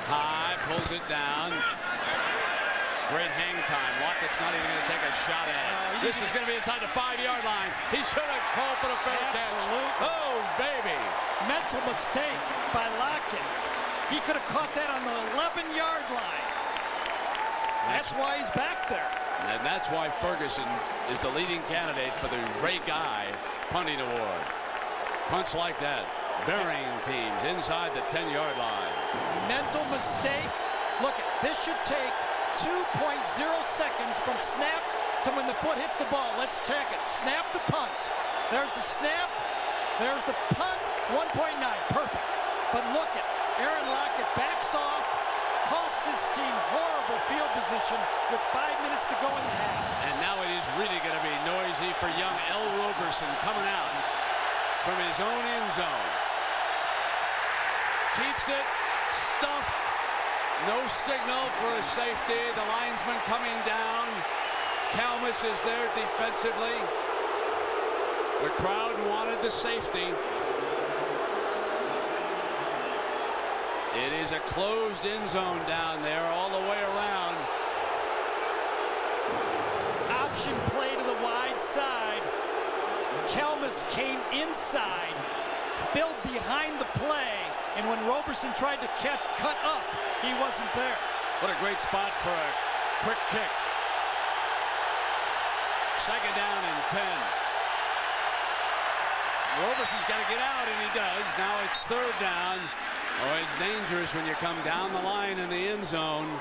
Speaker 3: High, pulls it down. Great hang time. Lockett's not even going to take a shot at it. This is going to be inside the 5-yard line. He should have called for the fair catch. Oh, baby.
Speaker 4: Mental mistake by Lockett. He could have caught that on the 11-yard line. That's why he's back there.
Speaker 3: And that's why Ferguson is the leading candidate for the Ray Guy punting award. Punts like that, burying teams inside the 10-yard line.
Speaker 4: Mental mistake. Look, this should take 2.0 seconds from snap to when the foot hits the ball. Let's check it. Snap to punt. There's the snap. There's the punt. 1.9. Perfect. But look at Aaron Lockett backs off. Cost his team horrible field position with 5 minutes to go in the half.
Speaker 3: And now it is really going to be noisy for young L. Roberson coming out from his own end zone. Keeps it stuffed. No signal for a safety. The linesman coming down. Kalmus is there defensively. The crowd wanted the safety. It is a closed end zone down there all the way around.
Speaker 4: Option play to the wide side. Kalmus came inside, filled behind the play, and when Roberson tried to cut up, he wasn't there.
Speaker 3: What a great spot for a quick kick. Second down and 10. Roberson's got to get out, and he does. Now it's third down. Oh, it's dangerous when you come down the line in the end zone.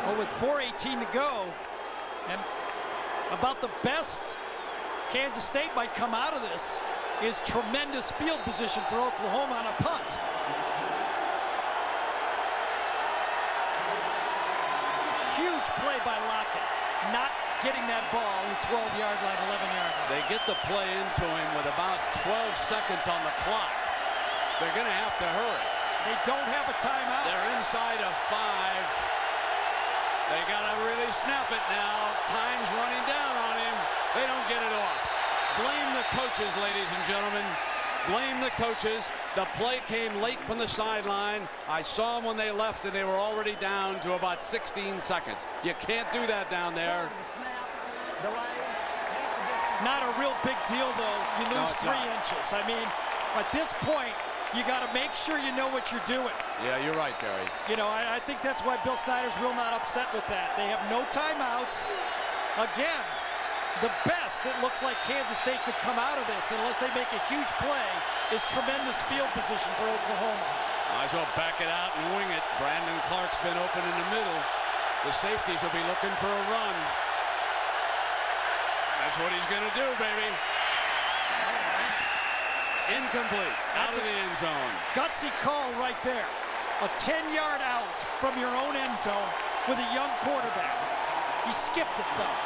Speaker 4: Well, with 4:18 to go, and about the best Kansas State might come out of this is tremendous field position for Oklahoma on a punt. Huge play by Lockett, not getting that ball on the 12-yard line, 11-yard line.
Speaker 3: They get the play into him with about 12 seconds on the clock. They're going to have to hurry.
Speaker 4: They don't have a timeout.
Speaker 3: They're inside of 5. They got to really snap it now. Time's running down on him. They don't get it off. Blame the coaches, ladies and gentlemen. Blame the coaches. The play came late from the sideline. I saw them when they left, and they were already down to about 16 seconds. You can't do that down there.
Speaker 4: Not a real big deal, though. You lose 3 inches. I mean, at this point, you got to make sure you know what you're doing.
Speaker 3: Yeah, you're right, Gary.
Speaker 4: You know, I think that's why Bill Snyder's real not upset with that. They have no timeouts. Again, the best it looks like Kansas State could come out of this, unless they make a huge play, is tremendous field position for Oklahoma.
Speaker 3: Might as well back it out and wing it. Brandon Clark's been open in the middle. The safeties will be looking for a run. That's what he's going to do, baby. Incomplete. Out of the end zone.
Speaker 4: Gutsy call right there. A 10-yard out from your own end zone with a young quarterback. He skipped it, though.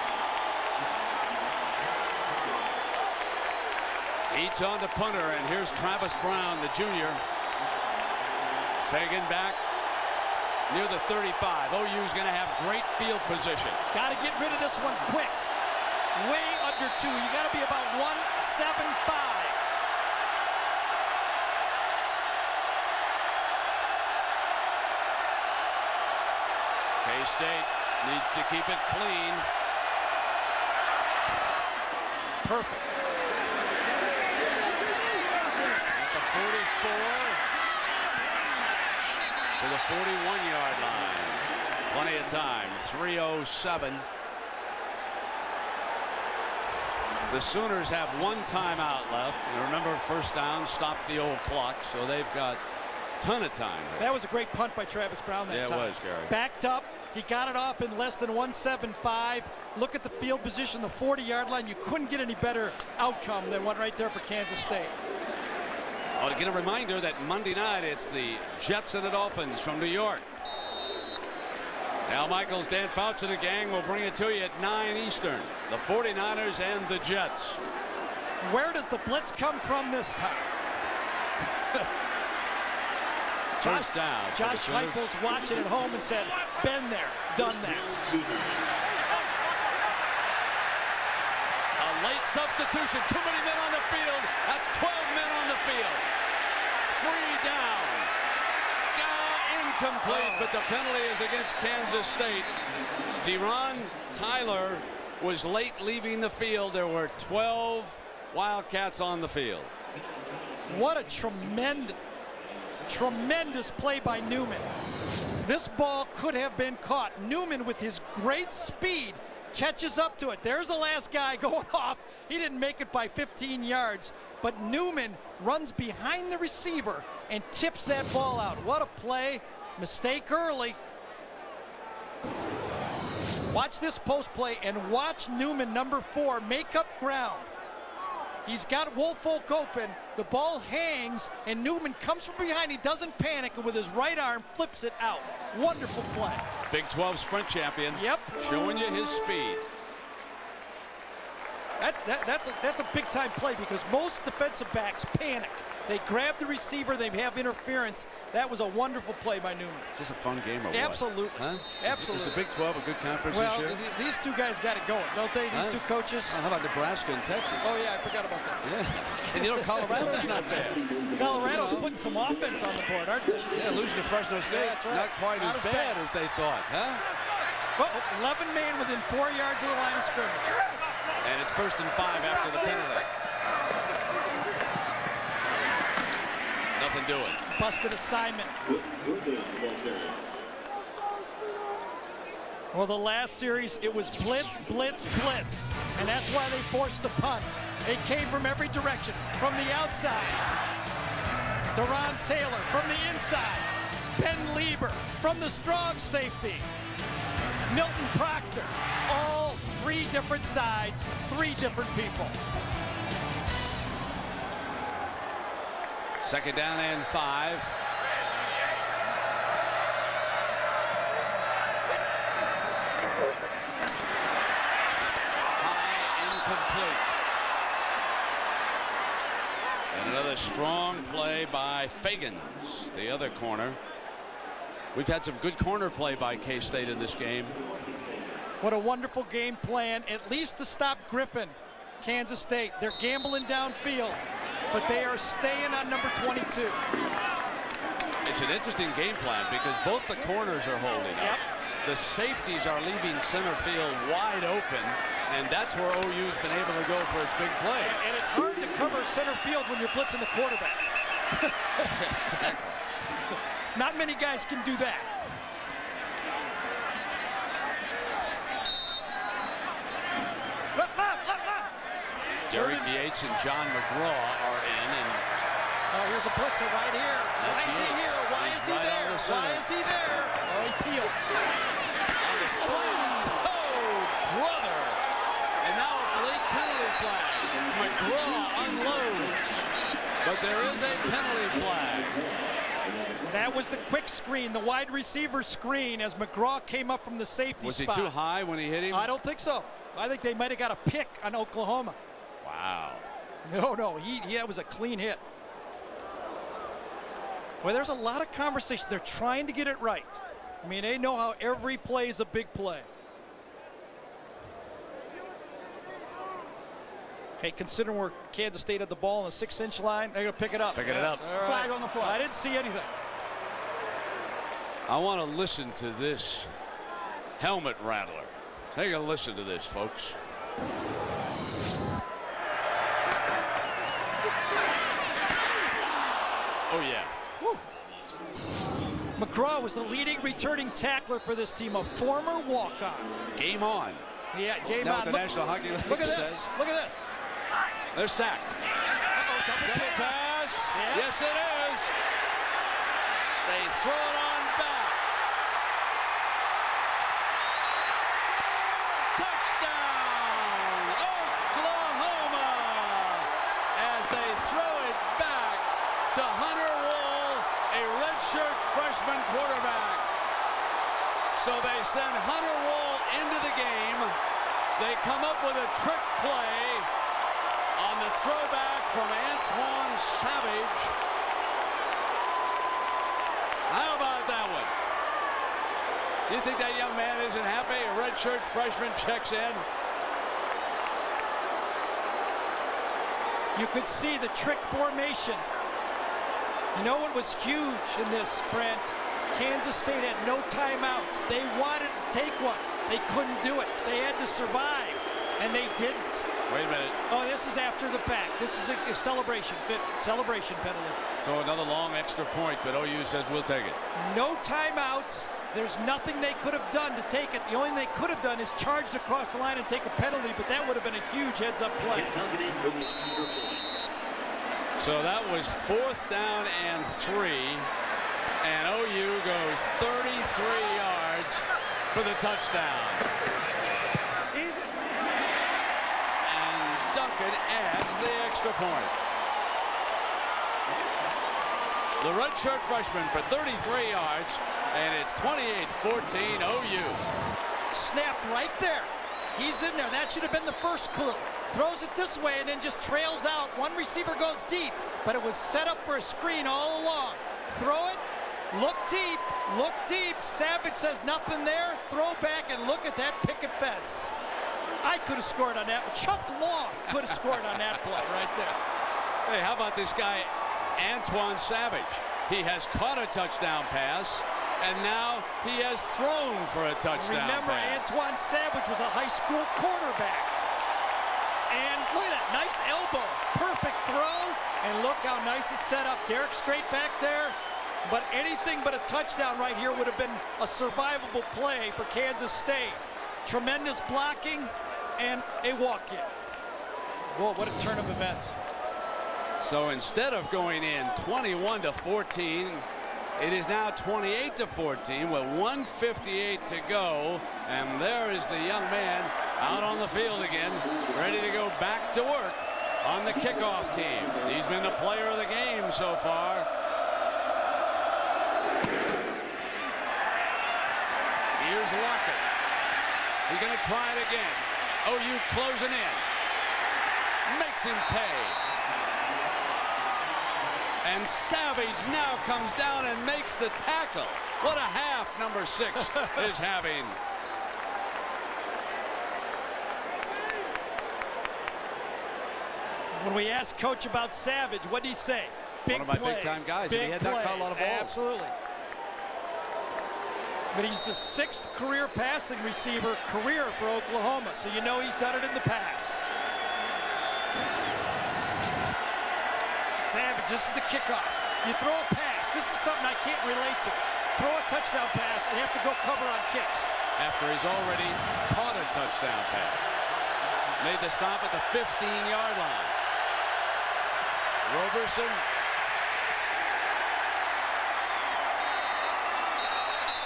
Speaker 3: Eats on the punter, and here's Travis Brown, the junior. Fagan back near the 35. OU's going to have great field position.
Speaker 4: Got to get rid of this one quick. Way under 2. You got to be about 175.
Speaker 3: K-State needs to keep it clean.
Speaker 4: Perfect.
Speaker 3: At the 44 to the 41-yard line. Plenty of time. 3:07. The Sooners have 1 timeout left. And remember, first down stopped the old clock, so they've got a ton of time here.
Speaker 4: That was a great punt by Travis Brown that time.
Speaker 3: Yeah, it was, Gary.
Speaker 4: Backed up. He got it off in less than 175. Look at the field position, the 40-yard line. You couldn't get any better outcome than one right there for Kansas State.
Speaker 3: I'll get a reminder that Monday night it's the Jets and the Dolphins from New York. Al Michaels, Dan Fouts and the gang will bring it to you at 9 Eastern. The 49ers and the Jets.
Speaker 4: Where does the blitz come from this time?
Speaker 3: First down.
Speaker 4: Josh Heupel's watching at home and said, been there, done that.
Speaker 3: A late substitution. Too many men on the field. That's 12 men on the field. 3 down. Incomplete, but the penalty is against Kansas State. Deron Tyler was late leaving the field. There were 12 Wildcats on the field.
Speaker 4: What a tremendous play by Newman. This ball could have been caught. Newman, with his great speed, catches up to it. There's the last guy going off. He didn't make it by 15 yards, but Newman runs behind the receiver and tips that ball out. What a play. Mistake early. Watch this post play and watch Newman, number 4, make up ground. He's got Woolfolk open. The ball hangs, and Newman comes from behind. He doesn't panic, and with his right arm flips it out. Wonderful play.
Speaker 3: Big 12 sprint champion.
Speaker 4: Yep.
Speaker 3: Showing you his speed.
Speaker 4: That's a big-time play because most defensive backs panic. They grab the receiver, they have interference. That was a wonderful play by Newman.
Speaker 3: Is this a fun game or what?
Speaker 4: Absolutely.
Speaker 3: Huh?
Speaker 4: Absolutely.
Speaker 3: Is the Big 12 a good conference
Speaker 4: well,
Speaker 3: this year?
Speaker 4: These two guys got it going, don't they? These two coaches.
Speaker 3: How about Nebraska and Texas?
Speaker 4: Oh, yeah, I forgot about that.
Speaker 3: Yeah. And you know, Colorado's not bad.
Speaker 4: Colorado's putting some offense on the board, aren't they?
Speaker 3: Yeah, losing to Fresno State.
Speaker 4: That's right.
Speaker 3: Not quite
Speaker 4: Not
Speaker 3: as bad as they thought, huh?
Speaker 4: Oh, 11 man within 4 yards of the line of scrimmage.
Speaker 3: And it's 1st and 5 after the penalty. Nothing doing.
Speaker 4: Busted assignment. Well, the last series, it was blitz, blitz, blitz. And that's why they forced the punt. It came from every direction. From the outside, Deron Taylor. From the inside, Ben Lieber. From the strong safety, Milton Proctor. All 3 different sides, 3 different people.
Speaker 3: 2nd down and 5. High, incomplete. And another strong play by Fagans, the other corner. We've had some good corner play by K-State in this game.
Speaker 4: What a wonderful game plan, at least to stop Griffin. Kansas State, they're gambling downfield, but they are staying on number 22.
Speaker 3: It's an interesting game plan because both the corners are holding up. The safeties are leaving center field wide open, and that's where OU's been able to go for its big play.
Speaker 4: And it's hard to cover center field when you're blitzing the quarterback.
Speaker 3: Exactly.
Speaker 4: Not many guys can do that.
Speaker 3: Derek Yates and John McGraw are in. And
Speaker 4: here's a blitzer right here. Why is he here? Why is he there? Why is he there? Oh, he peels.
Speaker 3: On the slant. Oh, brother. And now a late penalty flag. McGraw unloads. But there is a penalty flag.
Speaker 4: That was the quick screen, the wide receiver screen as McGraw came up from the safety spot.
Speaker 3: Was he too high when he hit him?
Speaker 4: I don't think so. I think they might have got a pick on Oklahoma.
Speaker 3: Wow.
Speaker 4: No, that was a clean hit. Well, there's a lot of conversation. They're trying to get it right. I mean, they know how every play is a big play. Hey, considering where Kansas State had the ball on the 6-inch line, they're going to pick it up.
Speaker 3: Picking it up.
Speaker 4: All right. Flag on the play. I didn't see anything.
Speaker 3: I want to listen to this helmet rattler. Take a listen to this, folks. Oh, yeah.
Speaker 4: Woo. McGraw was the leading returning tackler for this team, a former walk-on.
Speaker 3: Game on.
Speaker 4: Yeah, game
Speaker 3: now
Speaker 4: on.
Speaker 3: What the National Hockey League
Speaker 4: look at this.
Speaker 3: says.
Speaker 4: Look at this.
Speaker 3: They're stacked. Double pass.
Speaker 4: Yeah.
Speaker 3: Yes, it is. They throw it on back. Touchdown, Oklahoma, as they throw it back to Hunter Wool, a redshirt freshman quarterback. So they send Hunter Wool into the game. They come up with a trick play on the throwback from Antoine Savage. How about that one? Do you think that young man isn't happy? A redshirt freshman checks in.
Speaker 4: You could see the trick formation. You know what was huge in this, Brent? Kansas State had no timeouts. They wanted to take one. They couldn't do it. They had to survive, and they didn't.
Speaker 3: Wait a minute.
Speaker 4: Oh, this is after the fact. This is a celebration penalty.
Speaker 3: So another long extra point, but OU says we'll take it.
Speaker 4: No timeouts. There's nothing they could have done to take it. The only thing they could have done is charged across the line and take a penalty, but that would have been a huge heads-up play.
Speaker 3: So that was 4th down and 3, and OU goes 33 yards for the touchdown. And Duncan adds the extra point. The redshirt freshman for 33 yards, and it's 28-14 OU.
Speaker 4: Snapped right there. He's in there. That should have been the first clue. Throws it this way and then just trails out. One receiver goes deep, but it was set up for a screen all along. Throw it, look deep, look deep. Savage says nothing there. Throw back and look at that picket fence. I could have scored on that. Chuck Long could have scored on that play right there.
Speaker 3: Hey, how about this guy, Antoine Savage? He has caught a touchdown pass, and now he has thrown for a touchdown
Speaker 4: Remember,
Speaker 3: pass.
Speaker 4: Antoine Savage was a high school quarterback. And look at that, nice elbow, perfect throw, and look how nice it's set up. Derek straight back there, but anything but a touchdown right here would have been a survivable play for Kansas State. Tremendous blocking and a walk-in. Whoa, what a turn of events.
Speaker 3: So instead of going in 21-14, it is now 28-14 with 1:58 to go, and there is the young man out on the field again, ready to go back to work on the kickoff team. He's been the player of the game so far. Here's Lockett. He's going to try it again. OU closing in. Makes him pay. And Savage now comes down and makes the tackle. What a half number 6 is having.
Speaker 4: When we asked Coach about Savage, what did he say? Big
Speaker 3: One of my
Speaker 4: plays,
Speaker 3: big-time guys,
Speaker 4: big
Speaker 3: and he had not caught a lot of balls.
Speaker 4: Absolutely. But he's the 6th career passing receiver for Oklahoma, so you know he's done it in the past. Savage, this is the kickoff. You throw a pass. This is something I can't relate to. Throw a touchdown pass and have to go cover on kicks.
Speaker 3: After he's already caught a touchdown pass. Made the stop at the 15-yard line. Roberson.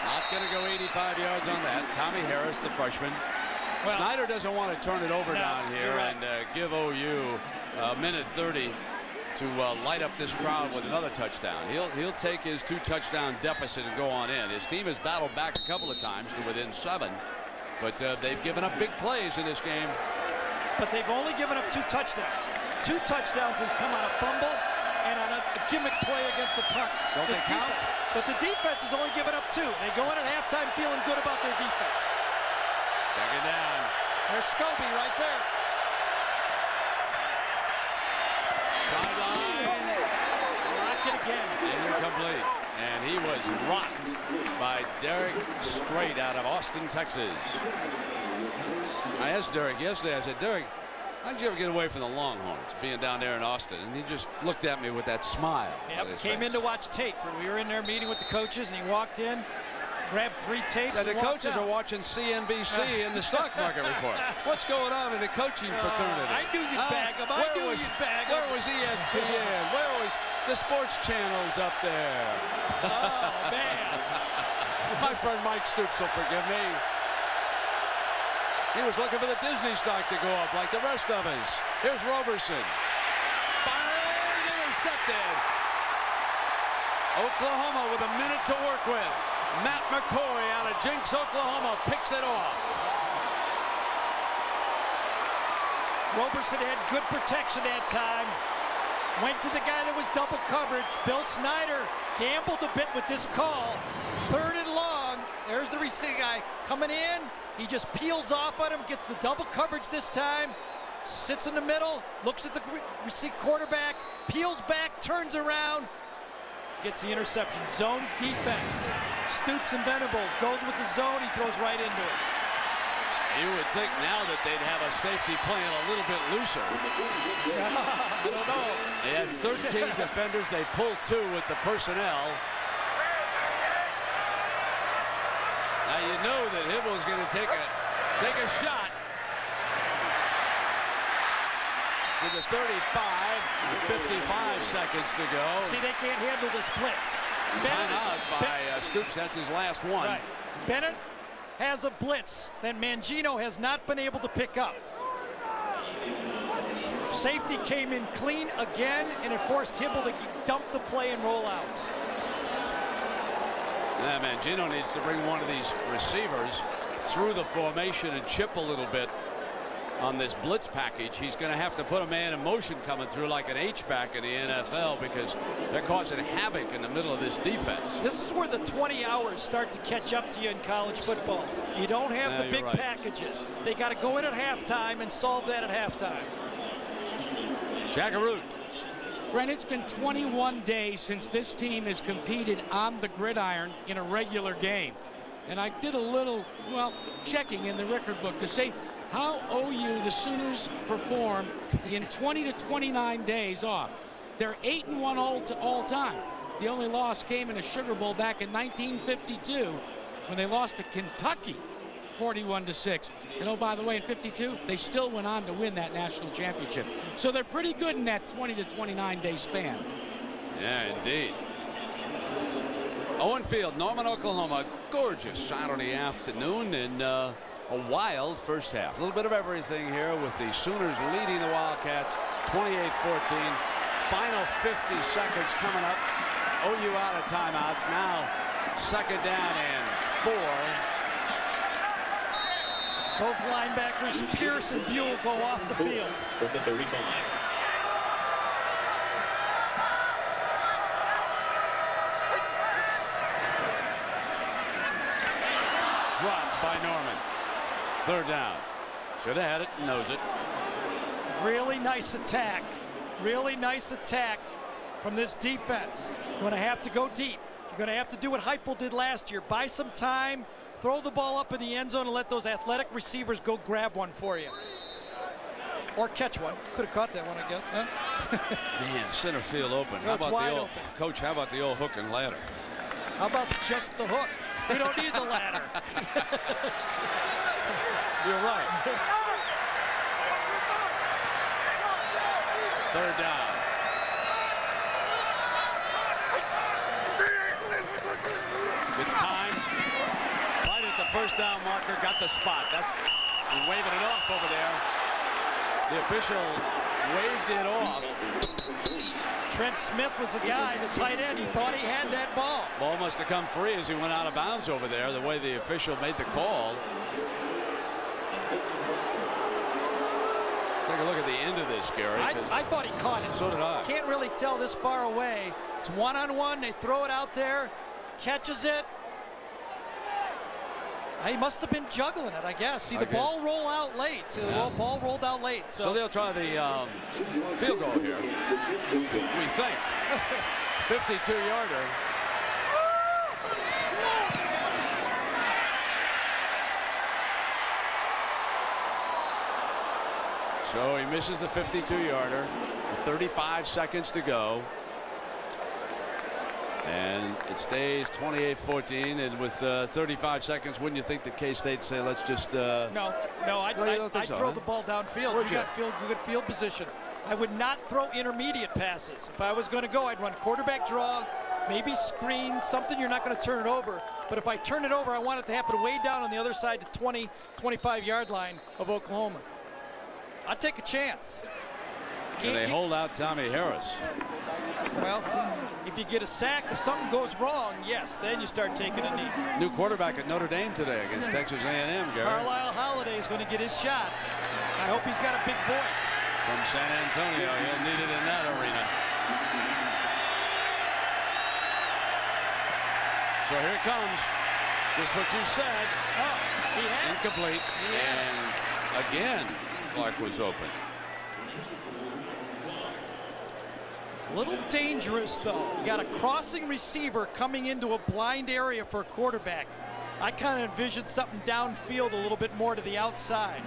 Speaker 3: Not going to go 85 yards on that. Tommy Harris, the freshman. Well, Snyder doesn't want to turn it over down here and give OU a minute 30 to light up this crowd with another touchdown. He'll take his 2-touchdown deficit and go on in. His team has battled back a couple of times to within 7, but they've given up big plays in this game.
Speaker 4: But they've only given up 2 touchdowns. 2 touchdowns has come on a fumble and on a gimmick play against the punt.
Speaker 3: Don't they count?
Speaker 4: But the defense has only given up 2. They go in at halftime feeling good about their defense.
Speaker 3: Second down.
Speaker 4: There's Scobie right there.
Speaker 3: Sideline.
Speaker 4: Lock it again.
Speaker 3: Incomplete. And he was rocked by Derek Strait out of Austin, Texas. I asked Derek yesterday, I said, Derek, how did you ever get away from the Longhorns, being down there in Austin? And he just looked at me with that smile.
Speaker 4: Yep, came in to watch tape. We were in there meeting with the coaches, and he walked in, grabbed 3 tapes.
Speaker 3: And the coaches are watching CNBC in the stock market report. What's going on in the coaching fraternity?
Speaker 4: I knew you'd bag him.
Speaker 3: Where was ESPN? Where was the sports channels up there?
Speaker 4: Oh, man.
Speaker 3: My friend Mike Stoops will forgive me. He was looking for the Disney stock to go up like the rest of us. Here's Roberson. Fired, intercepted. Oklahoma with a minute to work with. Matt McCoy out of Jinx, Oklahoma, picks it off.
Speaker 4: Roberson had good protection that time. Went to the guy that was double coverage. Bill Snyder gambled a bit with this call. 3rd and long. There's the receiving guy coming in. He just peels off on him, gets the double coverage this time, sits in the middle, looks at the quarterback, peels back, turns around, gets the interception. Zone defense. Stoops and Venables goes with the zone. He throws right into it.
Speaker 3: You would think now that they'd have a safety playing a little bit looser.
Speaker 4: I don't know.
Speaker 3: They had 13 defenders. They pulled 2 with the personnel. Now you know that Hibble's going to take a shot to the 35. 55 seconds to go.
Speaker 4: See, they can't handle this blitz.
Speaker 3: Timeout by Stoops. That's his last one.
Speaker 4: Right. Bennett has a blitz that Mangino has not been able to pick up. Safety came in clean again, and it forced Hibble to dump the play and roll out.
Speaker 3: Yeah, Mangino needs to bring one of these receivers through the formation and chip a little bit on this blitz package. He's going to have to put a man in motion coming through like an H-back in the NFL, because they're causing havoc in the middle of this defense.
Speaker 4: This is where the 20 hours start to catch up to you in college football. You don't have the big packages. They got to go in at halftime and solve that at halftime.
Speaker 3: Jackaroo.
Speaker 7: Brent, it's been 21 days since this team has competed on the gridiron in a regular game. And I did a little, well, checking in the record book to say how OU, the Sooners, perform in 20 to 29 days off. They're 8-1 all time. The only loss came in a Sugar Bowl back in 1952 when they lost to Kentucky 41-6. And oh, by the way, in 52, they still went on to win that national championship. So they're pretty good in that 20 to 29 day span.
Speaker 3: Yeah, indeed. Owen Field, Norman, Oklahoma. Gorgeous Saturday afternoon, and a wild first half. A little bit of everything here with the Sooners leading the Wildcats 28-14. Final 50 seconds coming up. OU out of timeouts. Now 2nd down and 4.
Speaker 4: Both linebackers, Pierce and Buell, go off the field.
Speaker 3: Dropped by Norman. 3rd down. Should have had it, knows it.
Speaker 4: Really nice attack. Really nice attack from this defense. Going to have to go deep. You're going to have to do what Heupel did last year. Buy some time, throw the ball up in the end zone, and let those athletic receivers go grab one for you. Or catch one. Could have caught that one, I guess. Huh?
Speaker 3: Man, center field open. How about the old, Coach, how about the old hook and ladder?
Speaker 4: How about just the hook? We don't need the ladder.
Speaker 3: You're right. 3rd down. It's time. Right at the 1st down marker, got the spot. That's waving it off over there. The official waved it off.
Speaker 4: Trent Smith was the guy, the tight end. He thought he had that ball.
Speaker 3: Ball must have come free as he went out of bounds over there, the way the official made the call. Let's take a look at the end of this, Gary.
Speaker 4: I thought he caught it.
Speaker 3: So did I.
Speaker 4: Can't really tell this far away. It's one-on-one. They throw it out there, catches it. He must have been juggling it, I guess. See, the ball roll out late. The ball rolled out late.
Speaker 3: So they'll try the field goal here, we think. 52-yarder. So he misses the 52-yarder. 35 seconds to go. And it stays 28-14, and with 35 seconds, wouldn't you think that K-State say, let's just...
Speaker 4: No, I'd throw the ball downfield. You got good field position. I would not throw intermediate passes. If I was going to go, I'd run quarterback draw, maybe screen, something you're not going to turn it over. But if I turn it over, I want it to happen way down on the other side to 20, 25-yard line of Oklahoma. I'd take a chance.
Speaker 3: Can they hold out Tommy Harris?
Speaker 4: Well, if you get a sack, if something goes wrong, yes, then you start taking a knee.
Speaker 3: New quarterback at Notre Dame today against Texas A&M, Gary.
Speaker 4: Carlisle Holiday is going to get his shot. I hope he's got a big voice.
Speaker 3: From San Antonio, he'll need it in that arena. So here it comes. Just what you said.
Speaker 4: Oh, he had
Speaker 3: incomplete. And again, Clark was open.
Speaker 4: A little dangerous, though. You got a crossing receiver coming into a blind area for a quarterback. I kind of envisioned something downfield a little bit more to the outside.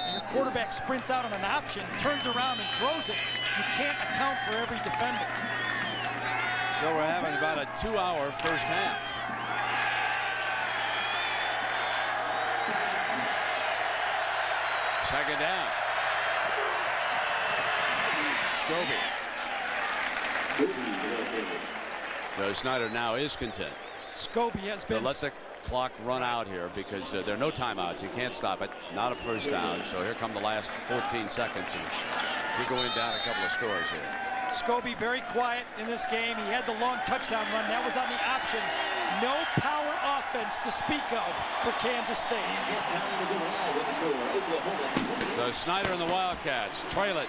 Speaker 4: And your quarterback sprints out on an option, turns around and throws it. You can't account for every defender.
Speaker 3: So we're having about a 2-hour first half. Second down. Scobie. So Snyder now is content.
Speaker 4: Scobie has been...
Speaker 3: So let the clock run out here because there are no timeouts. You can't stop it. Not a first down. So here come the last 14 seconds. And we're going down a couple of scores here.
Speaker 4: Scobie very quiet in this game. He had the long touchdown run. That was on the option. No power offense to speak of for Kansas State.
Speaker 3: So Snyder and the Wildcats trail it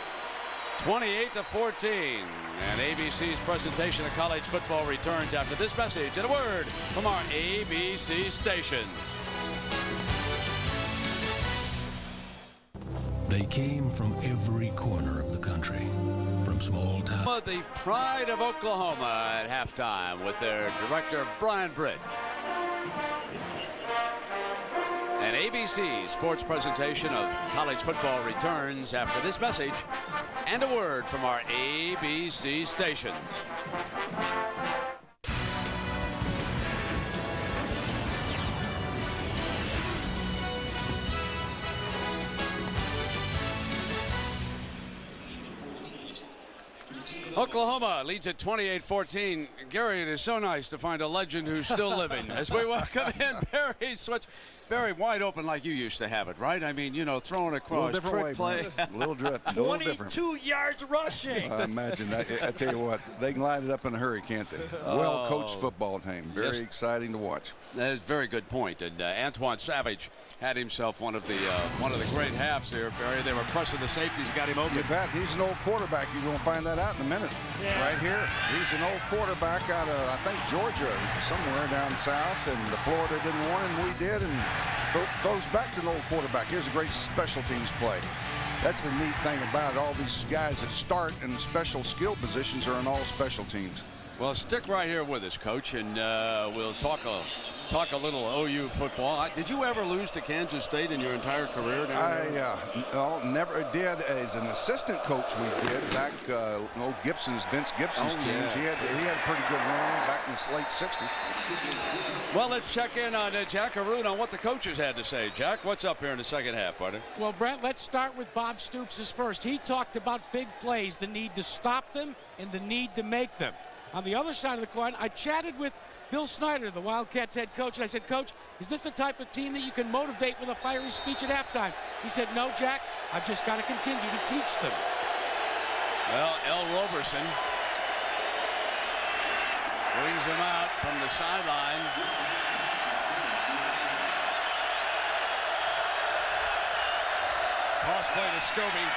Speaker 3: 28-14. And ABC's presentation of college football returns after this message and a word from our ABC stations.
Speaker 17: They came from every corner of the country. From small town.
Speaker 3: The pride of Oklahoma at halftime with their director Brian Britt. An ABC sports presentation of college football returns after this message and a word from our ABC stations. Oklahoma leads at 28-14. Gary, it is so nice to find a legend who's still living as we welcome in Barry Switch. Barry, wide open like you used to have it, right? I mean, you know, throwing across, trick play.
Speaker 18: A little different.
Speaker 4: 22 yards rushing.
Speaker 18: Imagine that. I tell you what, they can line it up in a hurry, can't they? Well-coached football team. Very exciting to watch.
Speaker 3: That is a very good point. And Antoine Savage had himself one of the great halves here, Barry. They were pressing the safeties, got him open.
Speaker 18: You bet. He's an old quarterback. You're going to find that out in a minute.
Speaker 4: Yeah.
Speaker 18: Right here. He's an old quarterback out of, I think, Georgia, somewhere down south. And the Florida didn't want him. We did. And throws back to an old quarterback. Here's a great special teams play. That's the neat thing about it. All these guys that start in special skill positions are in all special teams.
Speaker 3: Well, stick right here with us, Coach, and we'll talk a little OU football. Did you ever lose to Kansas State in your entire career?
Speaker 18: I never did. As an assistant coach, we did back Vince Gibson's teams. He had a pretty good run back in the late 60s.
Speaker 3: Well, let's check in on Jack Arute on what the coaches had to say. Jack, what's up here in the second half, buddy?
Speaker 7: Well, Brent, let's start with Bob Stoops first. He talked about big plays, the need to stop them and the need to make them. On the other side of the coin, I chatted with Bill Snyder, the Wildcats head coach, and I said, Coach, is this the type of team that you can motivate with a fiery speech at halftime? He said, no, Jack, I've just got to continue to teach them.
Speaker 3: Well, L. Roberson brings him out from the sideline. Toss play to Scobie.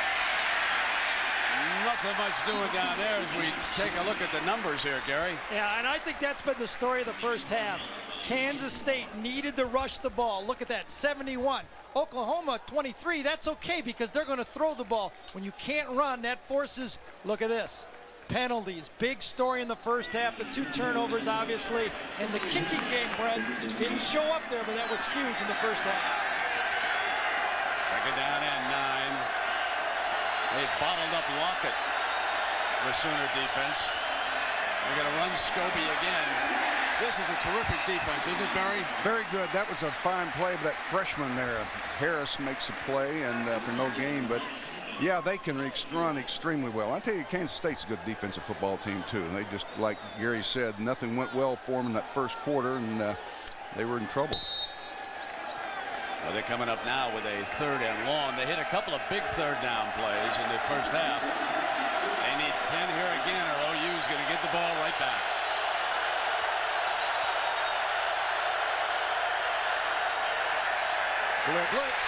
Speaker 3: Nothing much doing down there as we take a look at the numbers here, Gary.
Speaker 4: Yeah, and I think that's been the story of the first half. Kansas State needed to rush the ball. Look at that, 71. Oklahoma, 23. That's okay because they're going to throw the ball. When you can't run, that forces, look at this, penalties. Big story in the first half. The 2 turnovers, obviously. And the kicking game, Brent, didn't show up there, but that was huge in the first half.
Speaker 3: Second down and 9. They bottled up Lockett, the Sooner defense. They're going to run Scobie again. This is a terrific defense, isn't it, Barry?
Speaker 18: Very good. That was a fine play, but that freshman there, Harris, makes a play and for no gain. But, yeah, they can run extremely well. I tell you, Kansas State's a good defensive football team, too. And they just, like Gary said, nothing went well for them in that first quarter, and they were in trouble.
Speaker 3: Well, they're coming up now with a 3rd and long. They hit a couple of big 3rd down plays in the first half. They need 10 here again, or OU's going to get the ball right back. Blitz.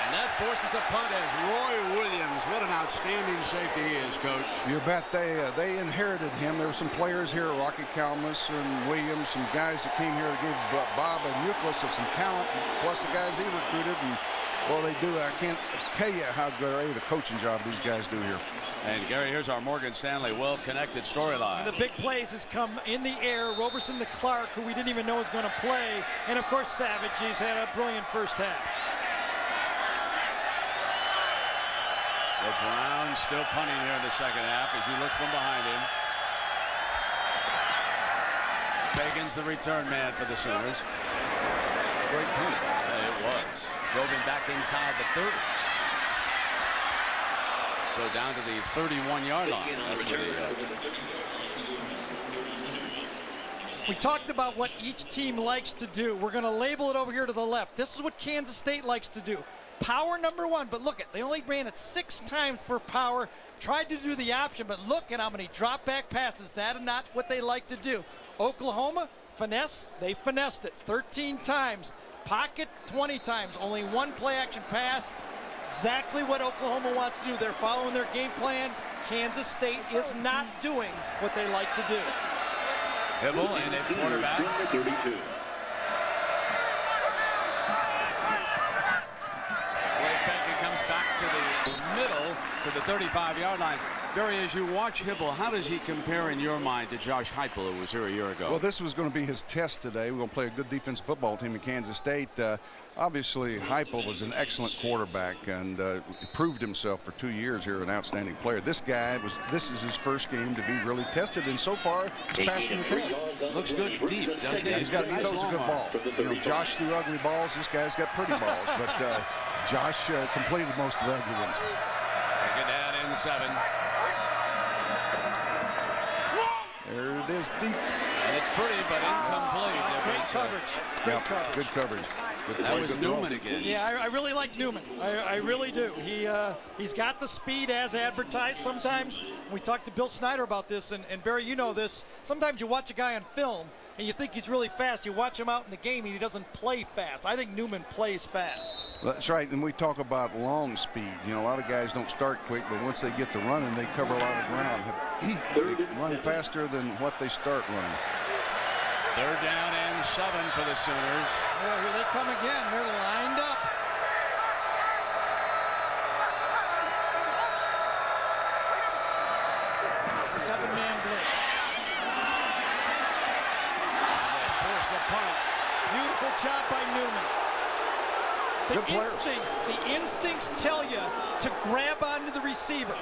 Speaker 3: And that forces a punt as Roy Williams. What an outstanding safety he is, Coach.
Speaker 18: You bet. They inherited him. There were some players here, Rocky Kalmus and Williams, some guys that came here to give Bob and Euclid some talent, plus the guys he recruited. And, well, they do. I can't tell you how great a coaching job these guys do here.
Speaker 3: And Gary, here's our Morgan Stanley well-connected storyline.
Speaker 4: The big plays has come in the air. Roberson to Clark, who we didn't even know was going to play. And, of course, Savage. He's had a brilliant first half.
Speaker 3: The Browns still punting here in the second half as you look from behind him. Fagan's the return man for the Sooners.
Speaker 18: Great punt.
Speaker 3: Yeah, it was. Drove him back inside the 30. So down to the 31-yard line. That's where
Speaker 4: we talked about what each team likes to do. We're going to label it over here to the left. This is what Kansas State likes to do. Power number one, but look at, they only ran it 6 times for power. Tried to do the option, but look at how many drop back passes. That is not what they like to do. Oklahoma, finesse, they finessed it 13 times. Pocket 20 times, only 1 play action pass. Exactly what Oklahoma wants to do. They're following their game plan. Kansas State is not doing what they like to do.
Speaker 3: Hibble and a quarterback.
Speaker 6: Number 32.
Speaker 3: Wade Fenton comes back to the middle, to the 35-yard line. Barry, as you watch Hibble, how does he compare in your mind to Josh Heupel, who was here a year ago?
Speaker 18: Well, this was going to be his test today. We're going to play a good defensive football team in Kansas State. Obviously, Heupel was an excellent quarterback and proved himself for 2 years here, an outstanding player. This is his first game to be really tested, and so far, he's passing the test.
Speaker 3: Looks good deep, doesn't he?
Speaker 18: He throws a good ball. You know, Josh threw ugly balls. This guy's got pretty balls, but Josh completed most of the ugly ones.
Speaker 3: Second down and 7.
Speaker 18: There it is, deep.
Speaker 3: And it's pretty, but incomplete.
Speaker 4: Great coverage. Great coverage.
Speaker 18: Good coverage. Good
Speaker 3: that was Newman again.
Speaker 4: Yeah, I really like Newman. I really do. He's got the speed as advertised. Sometimes we talked to Bill Snyder about this, and Barry, you know this. Sometimes you watch a guy on film and you think he's really fast. You watch him out in the game and he doesn't play fast. I think Newman plays fast.
Speaker 18: That's right, and we talk about long speed. You know, a lot of guys don't start quick, but once they get to running, they cover a lot of ground. They run faster than what they start running.
Speaker 3: Third down and 7 for the Sooners.
Speaker 4: Well, here they come again. They're lined up. Seven-man blitz.
Speaker 3: Force a punt.
Speaker 4: Beautiful job by Newman. The instincts tell you to grab onto the receiver.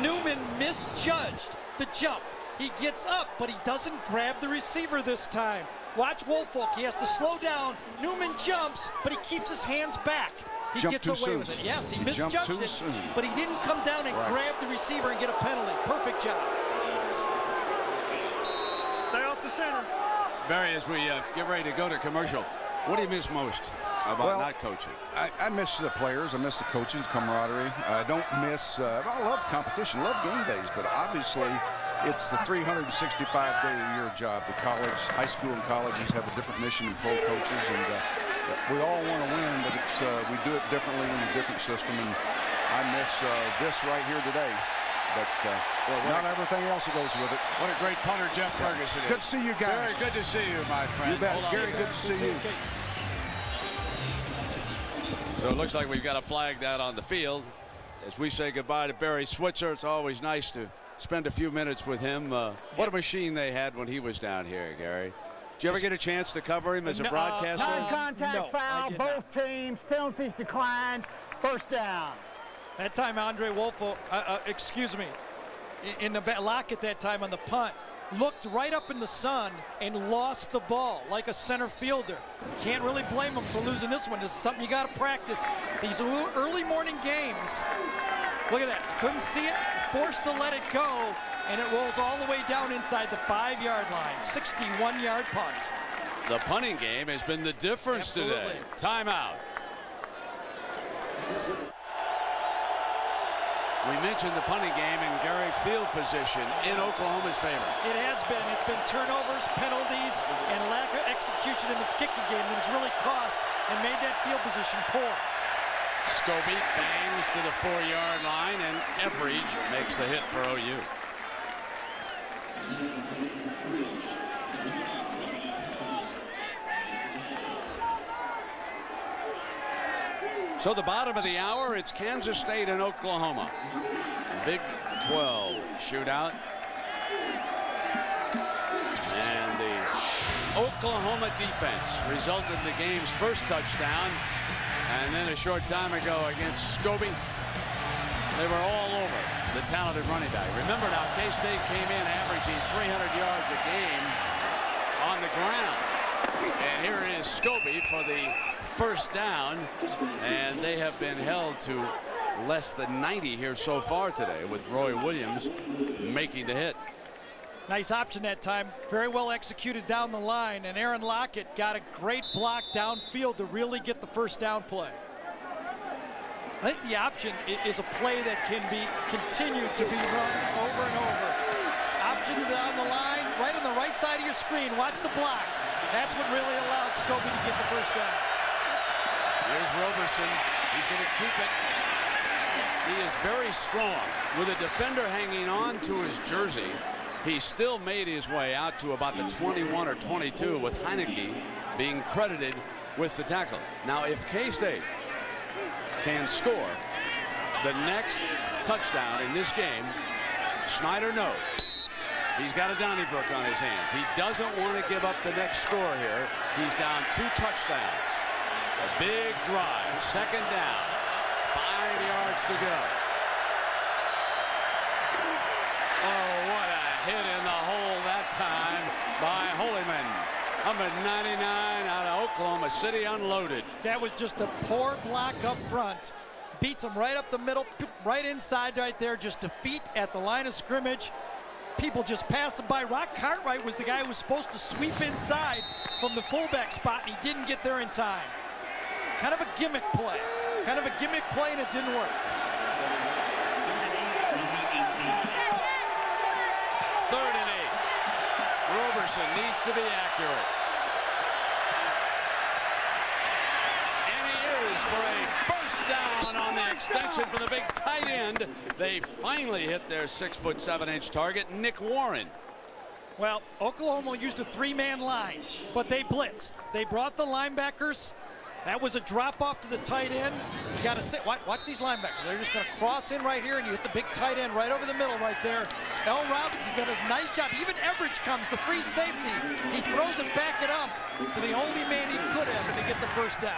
Speaker 4: Newman misjudged the jump. He gets up, but he doesn't grab the receiver this time. Watch Woolfolk. He has to slow down. Newman jumps, but he keeps his hands back. He gets away with it. Yes, he misjudged it, but he didn't come down and grab the receiver and get a penalty. Perfect job.
Speaker 1: Stay off the center.
Speaker 3: Barry, as we get ready to go to commercial, what do you miss most about not coaching?
Speaker 18: I miss the players. I miss the coaches, camaraderie. I don't miss, I love competition, love game days, but obviously it's the 365-day-a-year job. The high school and colleges have a different mission than pro coaches, and we all want to win, but it's we do it differently in a different system, and I miss this right here today. But not everything else that goes with it.
Speaker 3: What a great punter Jeff Ferguson is.
Speaker 18: Good to see you guys.
Speaker 3: Very good to see you, my friend.
Speaker 18: You bet. Gary, good to see you.
Speaker 3: So it looks like we've got a flag down on the field. As we say goodbye to Barry Switzer, it's always nice to spend a few minutes with him. What a machine they had when he was down here, Gary. Did you ever get a chance to cover him as a broadcaster?
Speaker 14: Non-contact foul, both teams, penalties declined, first down.
Speaker 4: That time, Andre Wolfo, in the lock at that time on the punt, looked right up in the sun and lost the ball like a center fielder. Can't really blame him for losing this one. This is something you got to practice. These early morning games, look at that. Couldn't see it, forced to let it go, and it rolls all the way down inside the 5-yard line. 61-yard punt.
Speaker 3: The punting game has been the difference today. Timeout. We mentioned the punting game and Gary, field position in Oklahoma's favor.
Speaker 4: It has been. It's been turnovers, penalties, and lack of execution in the kicking game that has really cost and made that field position poor.
Speaker 3: Scobie bangs to the 4-yard line, and Everidge makes the hit for OU. So the bottom of the hour, it's Kansas State and Oklahoma. Big 12 shootout. And the Oklahoma defense resulted in the game's first touchdown. And then a short time ago against Scobie, they were all over the talented running back. Remember now, K-State came in averaging 300 yards a game on the ground. And here is Scobie for the first down. And they have been held to less than 90 here so far today, with Roy Williams making the hit.
Speaker 4: Nice option that time. Very well executed down the line. And Aaron Lockett got a great block downfield to really get the first down play. I think the option is a play that can be continued to be run over and over. Option down the line, right on the right side of your screen. Watch the block. That's what really allowed Scobie to get the first down.
Speaker 3: Here's Roberson. He's going to keep it. He is very strong. With a defender hanging on to his jersey, he still made his way out to about the 21 or 22, with Heineke being credited with the tackle. Now, if K-State can score the next touchdown in this game, Snyder knows he's got a Donnybrook on his hands. He doesn't want to give up the next score here. He's down 2 touchdowns. A big drive, second down, 5 yards to go. Oh, what a hit in the hole that time by Holyman. Number 99 out of Oklahoma City, unloaded.
Speaker 4: That was just a poor block up front. Beats him right up the middle, right inside right there. Just defeat at the line of scrimmage. People just passed him by. Rock Cartwright was the guy who was supposed to sweep inside from the fullback spot, and he didn't get there in time. Kind of a gimmick play. Kind of a gimmick play, and it didn't work.
Speaker 3: Third and 8. Roberson needs to be accurate. And he is for a first down on the extension for the big tight end. They finally hit their 6'7" target, Nick Warren.
Speaker 4: Well, Oklahoma used a 3-man line, but they blitzed. They brought the linebackers. That was a drop off to the tight end. You got to sit. Watch these linebackers. They're just going to cross in right here, and you hit the big tight end right over the middle right there. L. Robinson's done a nice job. Even Everidge comes, the free safety. He throws it back it up to the only man he could have to get the first down.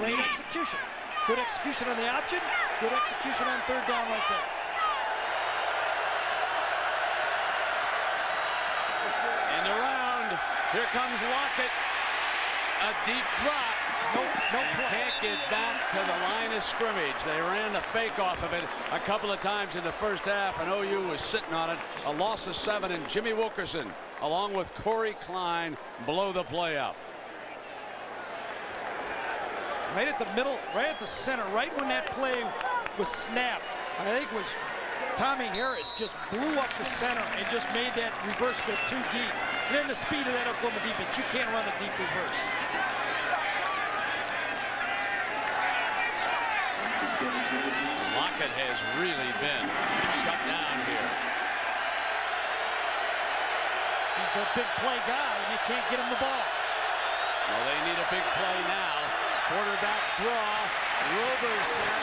Speaker 4: Great execution. Good execution on the option. Good execution on third down right there.
Speaker 3: In the round, here comes Lockett. A deep drop. Can't get back to the line of scrimmage. They ran the fake off of it a couple of times in the first half, and OU was sitting on it. A loss of 7, and Jimmy Wilkerson, along with Corey Klein, blow the play up.
Speaker 4: Right at the middle, right at the center, right when that play was snapped, I think it was Tommy Harris just blew up the center and just made that reverse go too deep. And then the speed of that Oklahoma defense, you can't run a deep reverse.
Speaker 3: Lockett has really been shut down here.
Speaker 4: He's their big play guy, and you can't get him the ball.
Speaker 3: Well, they need a big play now. Quarterback draw. Roberson,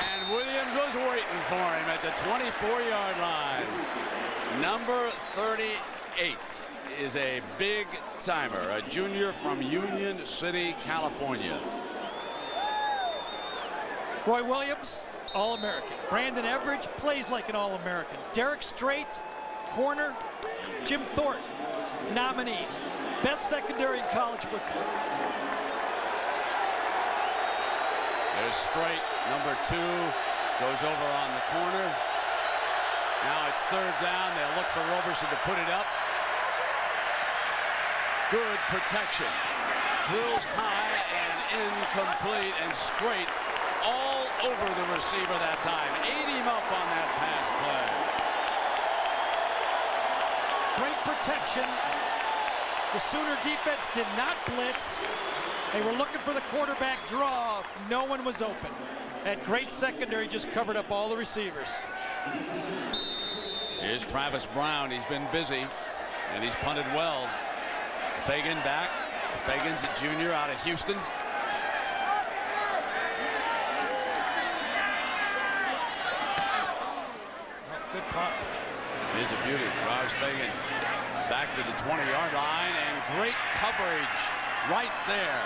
Speaker 3: and Williams was waiting for him at the 24-yard line. Number 38 is a big timer, a junior from Union City, California.
Speaker 4: Roy Williams, All-American. Brandon Everidge plays like an All-American. Derek Strait, corner. Jim Thornton, nominee. Best secondary in college football.
Speaker 3: There's Strait, number 2, goes over on the corner. Now it's third down. They'll look for Roberson to put it up. Good protection. Drills high and incomplete, and Strait all over the receiver that time. Ate him up on that pass play.
Speaker 4: Great protection. The Sooner defense did not blitz. They were looking for the quarterback draw. No one was open. That great secondary just covered up all the receivers.
Speaker 3: Here's Travis Brown. He's been busy, and he's punted well. Fagan back. Fagan's a junior out of Houston.
Speaker 4: Good punt.
Speaker 3: It is a beauty. Raj Fagan back to the 20-yard line, and great coverage right there.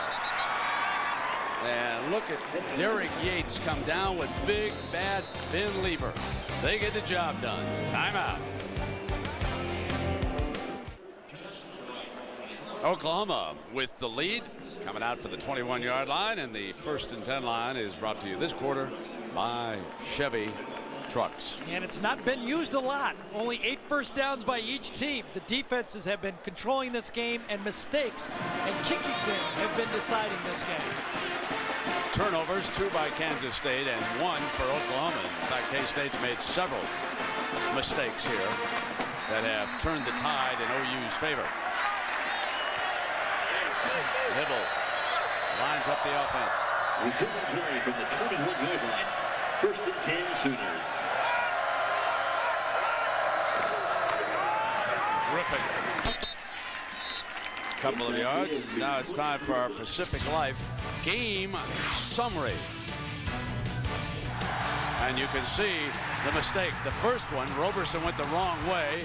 Speaker 3: And look at Derek Yates come down with big, bad Ben Lever. They get the job done. Timeout. Oklahoma with the lead, coming out for the 21-yard line, and the 1st and 10 line is brought to you this quarter by Chevy Trucks.
Speaker 4: And it's not been used a lot. Only 8 first downs by each team. The defenses have been controlling this game, and mistakes and kicking game have been deciding this game.
Speaker 3: Turnovers, 2 by Kansas State and 1 for Oklahoma. In fact, K-State's made several mistakes here that have turned the tide in OU's favor. Hibble lines up the offense.
Speaker 6: Receiving play from the 21-yard line. 1st and 10 Sooners.
Speaker 3: Terrific. Couple of yards. Now it's time for our Pacific Life game summary. And you can see the mistake. The first one, Roberson went the wrong way,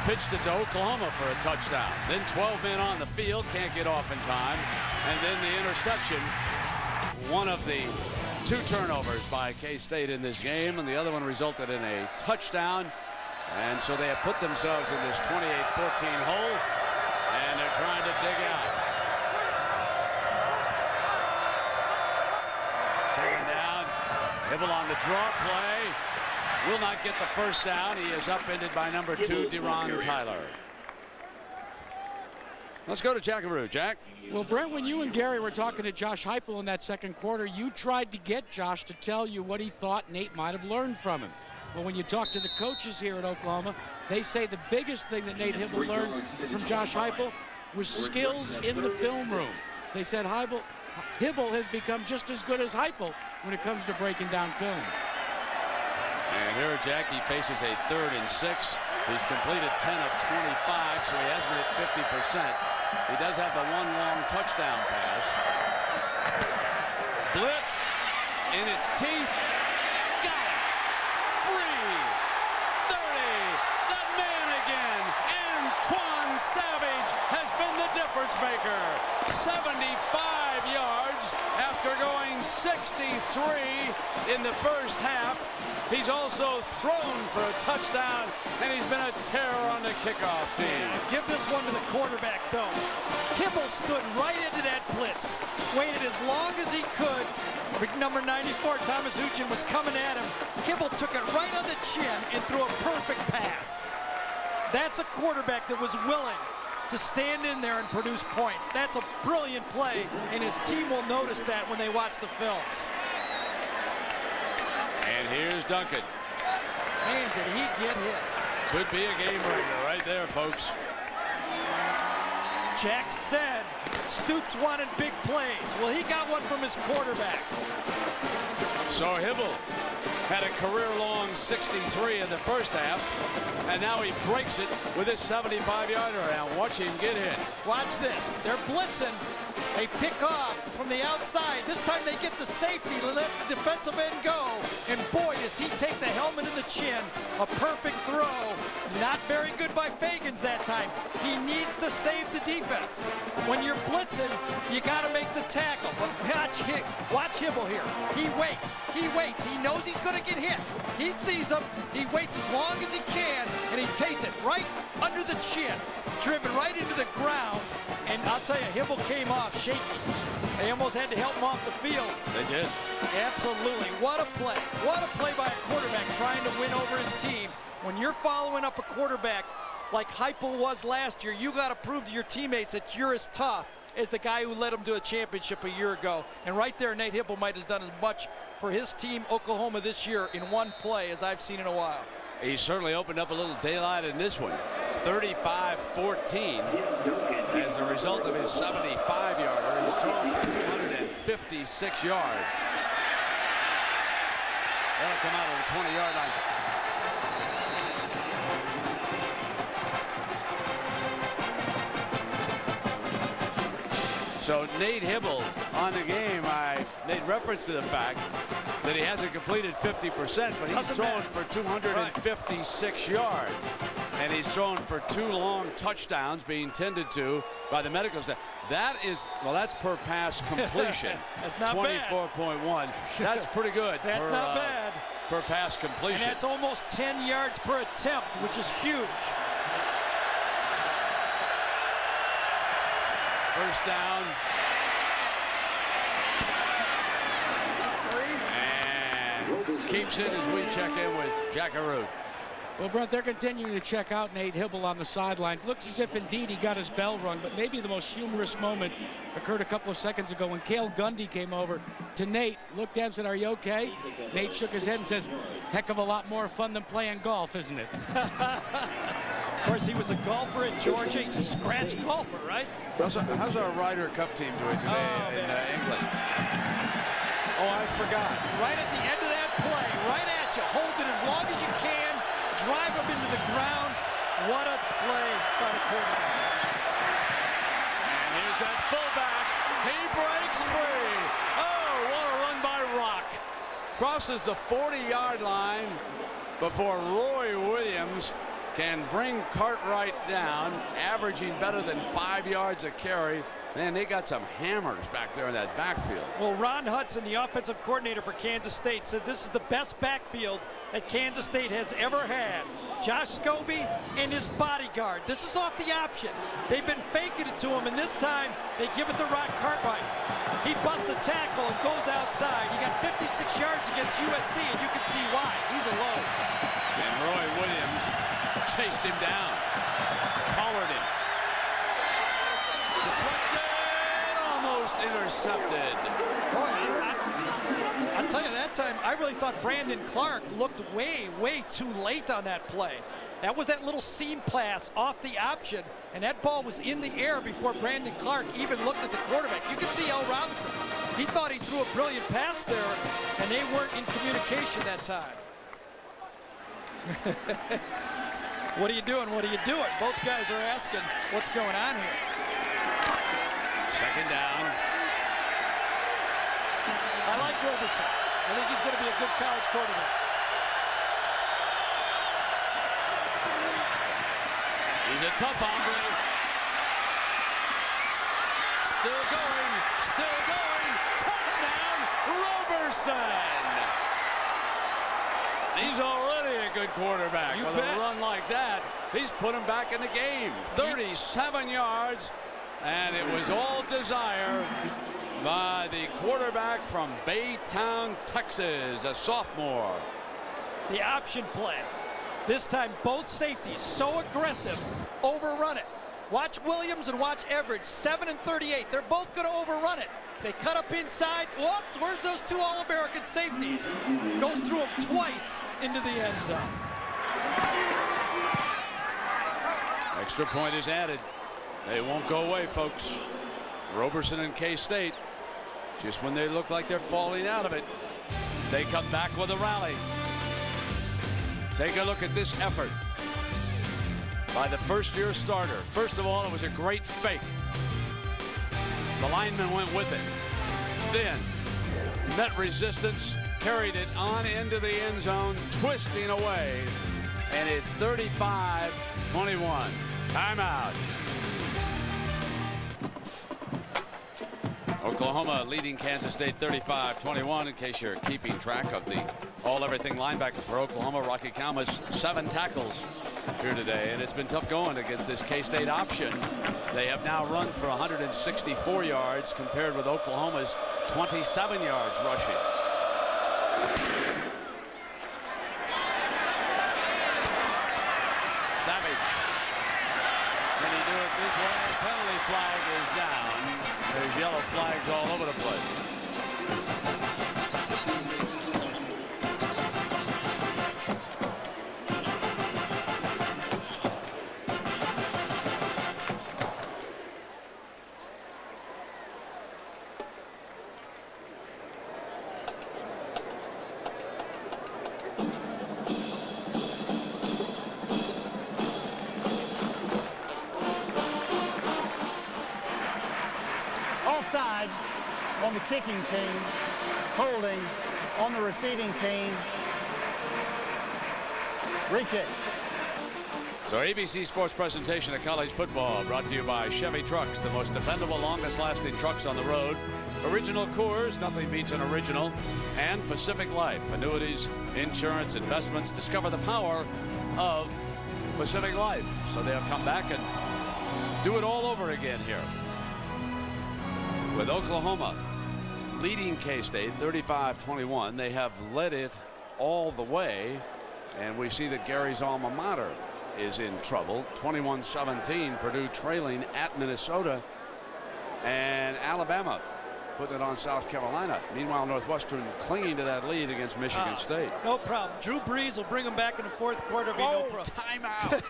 Speaker 3: pitched it to Oklahoma for a touchdown. Then 12 men on the field, can't get off in time. And then the interception, one of the 2 turnovers by K-State in this game, and the other one resulted in a touchdown. And so they have put themselves in this 28-14 hole, and they're trying to dig out. 2nd down. Hibble on the draw play. Will not get the first down. He is upended by number 2, Deron Tyler. Let's go to Jackaroo. Jack?
Speaker 7: Well, Brent, when you and Gary were talking to Josh Heupel in that 2nd quarter, you tried to get Josh to tell you what he thought Nate might have learned from him. But when you talk to the coaches here at Oklahoma, they say the biggest thing that Nate Hibble learned from Josh Heupel was skills in the film room. They said Hibble has become just as good as Heupel when it comes to breaking down film.
Speaker 3: And here, Jack, he faces a 3rd and 6. He's completed 10 of 25, so he hasn't hit 50%. He does have the 1 long touchdown pass. Blitz in its teeth. Got it. Free. 30. That man again. Antoine Savage has been the difference maker. 75 yards after going 63 in the first half. He's also thrown for a touchdown, and he's been a terror on the kickoff team.
Speaker 4: Yeah, give this one to the quarterback, though. Hibble stood right into that blitz, waited as long as he could. Number 94, Thomas Huchin, was coming at him. Hibble took it right on the chin and threw a perfect pass. That's a quarterback that was willing to stand in there and produce points. That's a brilliant play, and his team will notice that when they watch the films.
Speaker 3: And here's Duncan.
Speaker 4: Man, did he get hit.
Speaker 3: Could be a game breaker right there, folks.
Speaker 4: Jack said Stoops wanted big plays. Well, he got one from his quarterback.
Speaker 3: So Hibble had a career-long 63 in the first half, and now he breaks it with his 75-yarder. And watch him get hit.
Speaker 4: Watch this. They're blitzing. They pick off from the outside. This time they get the safety to let the defensive end go. And boy, does he take the helmet in the chin. A perfect throw. Not very good by Fagans that time. He needs to save the defense. When you're blitzing, you got to make the tackle. But watch Hibble here. He waits. He waits. He knows he's going to get hit. He sees him. He waits as long as he can, and he takes it right under the chin. Driven right into the ground. And I'll tell you, Hibble came off shaky. They almost had to help him off the field.
Speaker 3: They did.
Speaker 4: Absolutely. What a play. What a play by a quarterback trying to win over his team. When you're following up a quarterback like Heupel was last year, you got to prove to your teammates that you're as tough as the guy who led them to a championship a year ago. And right there, Nate Hibble might have done as much for his team, Oklahoma, this year in one play as I've seen in a while.
Speaker 3: He certainly opened up a little daylight in this one. 35-14 as a result of his 75-yarder. He's thrown for 256 yards. That'll come out of the 20-yard line. So Nate Hibble on the game, I made reference to the fact that he hasn't completed 50%, but he's thrown for 256 yards. and he's thrown for 2 long touchdowns, being tended to by the medical staff. That is, well, that's per pass completion.
Speaker 4: That's not
Speaker 3: 24.1. That's pretty good.
Speaker 4: That's not bad.
Speaker 3: Per pass completion.
Speaker 4: And that's almost 10 yards per attempt, which is huge.
Speaker 3: First down. And keeps it as we check in with Jack Arute.
Speaker 7: Well, Brent, they're continuing to check out Nate Hibble on the sidelines. Looks as if indeed he got his bell rung, but maybe the most humorous moment occurred a couple of seconds ago when Cale Gundy came over to Nate, looked at him and said, "Are you okay?" Nate shook his head and says, "Heck of a lot more fun than playing golf, isn't it?"
Speaker 4: Of course, he was a golfer at Georgia. He's a scratch golfer, right?
Speaker 3: How's our Ryder Cup team doing today in England? Oh, I forgot.
Speaker 4: Right at the end of that play, right at you. Hold it as long as you can. Drive him into the ground. What a play by the quarterback.
Speaker 3: And here's that fullback. He breaks free. Oh, what a run by Rock. Crosses the 40-yard line before Roy Williams can bring Cartwright down, averaging better than 5 yards a carry. Man, they got some hammers back there in that backfield.
Speaker 4: Well, Ron Hudson, the offensive coordinator for Kansas State, said this is the best backfield that Kansas State has ever had. Josh Scobie and his bodyguard. This is off the option. They've been faking it to him, and this time they give it to Ron Cartwright. He busts a tackle and goes outside. He got 56 yards against USC, and you can see why. He's alone.
Speaker 3: And Roy Williams chased him down, collared him. Almost intercepted.
Speaker 4: Boy, I'll tell you, that time, I really thought Brandon Clark looked way, way too late on that play. That was that little seam pass off the option, and that ball was in the air before Brandon Clark even looked at the quarterback. You can see L. Robinson. He thought he threw a brilliant pass there, and they weren't in communication that time. What are you doing? What are you doing? Both guys are asking what's going on here.
Speaker 3: Second down.
Speaker 4: I like Roberson. I think he's going to be a good college quarterback.
Speaker 3: He's a tough hombre. Still going. Still going. Touchdown, Roberson. He's already a good quarterback. With a run like that, he's put him back in the game. 37 yards. And it was all desire by the quarterback from Baytown, Texas, a sophomore.
Speaker 4: The option play. This time, both safeties so aggressive, overrun it. Watch Williams and watch Everidge, 7 and 38. They're both going to overrun it. They cut up inside. Whoops, where's those 2 All-American safeties? Goes through them twice into the end zone.
Speaker 3: Extra point is added. They won't go away, folks. Roberson and K-State, just when they look like they're falling out of it, they come back with a rally. Take a look at this effort by the first-year starter. First of all, it was a great fake. The lineman went with it. Then met resistance, carried it on into the end zone, twisting away, and it's 35-21. Timeout. Oklahoma leading Kansas State 35-21. In case you're keeping track of the all-everything linebacker for Oklahoma, Rocky Kalmus, 7 tackles here today, and it's been tough going against this K-State option. They have now run for 164 yards compared with Oklahoma's 27 yards rushing. Savage. Can he do it this way? Penalty flag is down. There's yellow flags all over the place.
Speaker 14: Offside on the kicking team, holding on the receiving team. Re-kick.
Speaker 3: So ABC Sports presentation of college football brought to you by Chevy Trucks, the most dependable, longest-lasting trucks on the road. Original Coors, nothing beats an original. And Pacific Life, annuities, insurance, investments. Discover the power of Pacific Life. So they'll come back and do it all over again here. With Oklahoma leading K-State 35-21. They have led it all the way. And we see that Gary's alma mater is in trouble. 21-17, Purdue trailing at Minnesota, and Alabama putting it on South Carolina. Meanwhile, Northwestern clinging to that lead against Michigan State.
Speaker 4: No problem. Drew Brees will bring them back in the fourth quarter. No problem.
Speaker 3: Timeout.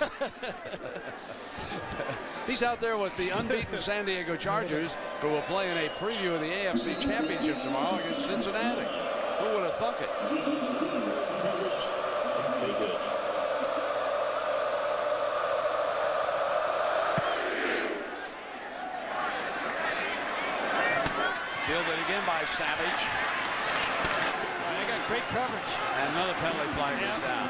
Speaker 3: He's out there with the unbeaten San Diego Chargers, who will play in a preview of the AFC Championship tomorrow against Cincinnati. Who would have thunk it? Fielded again by Savage.
Speaker 4: They got great coverage.
Speaker 3: And another penalty flag is down.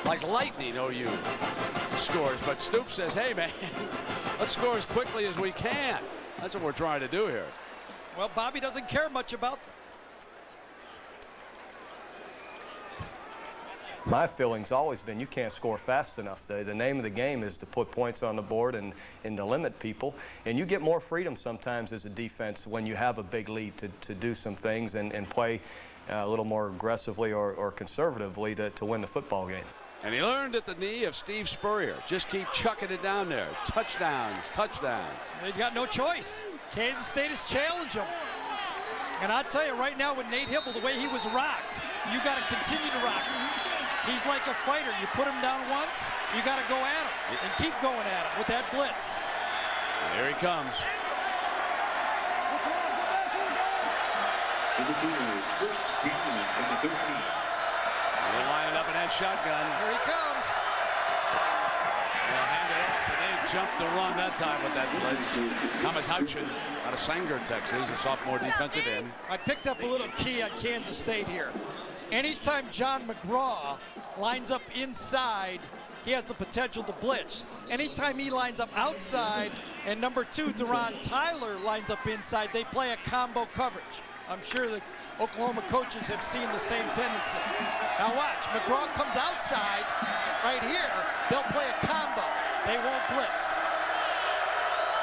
Speaker 3: Like lightning, OU scores, but Stoops says, hey, man, let's score as quickly as we can. That's what we're trying to do here.
Speaker 4: Well, Bobby doesn't care much about them.
Speaker 13: My feeling's always been you can't score fast enough. The name of the game is to put points on the board and to limit people. And you get more freedom sometimes as a defense when you have a big lead to do some things and play a little more aggressively or conservatively to win the football game.
Speaker 3: And he learned at the knee of Steve Spurrier. Just keep chucking it down there. Touchdowns, touchdowns.
Speaker 4: They've got no choice. Kansas State has challenged them. And I'll tell you right now with Nate Hibble, the way he was rocked, you got to continue to rock him. He's like a fighter. You put him down once, you got to go at him and keep going at him with that blitz.
Speaker 3: Here he comes.
Speaker 6: For the Cougars, first down from the 13.
Speaker 3: They'll line it up in that shotgun.
Speaker 4: Here he comes.
Speaker 3: They'll hand it off, and they jumped the run that time with that blitz. Thomas Houchin out of Sanger, Texas, a sophomore defensive end.
Speaker 4: I picked up a little key on Kansas State here. Anytime John McGraw lines up inside, he has the potential to blitz. Anytime he lines up outside and number 2, Deron Tyler, lines up inside, they play a combo coverage. I'm sure the Oklahoma coaches have seen the same tendency. Now watch, McGraw comes outside right here. They'll play a combo. They won't blitz.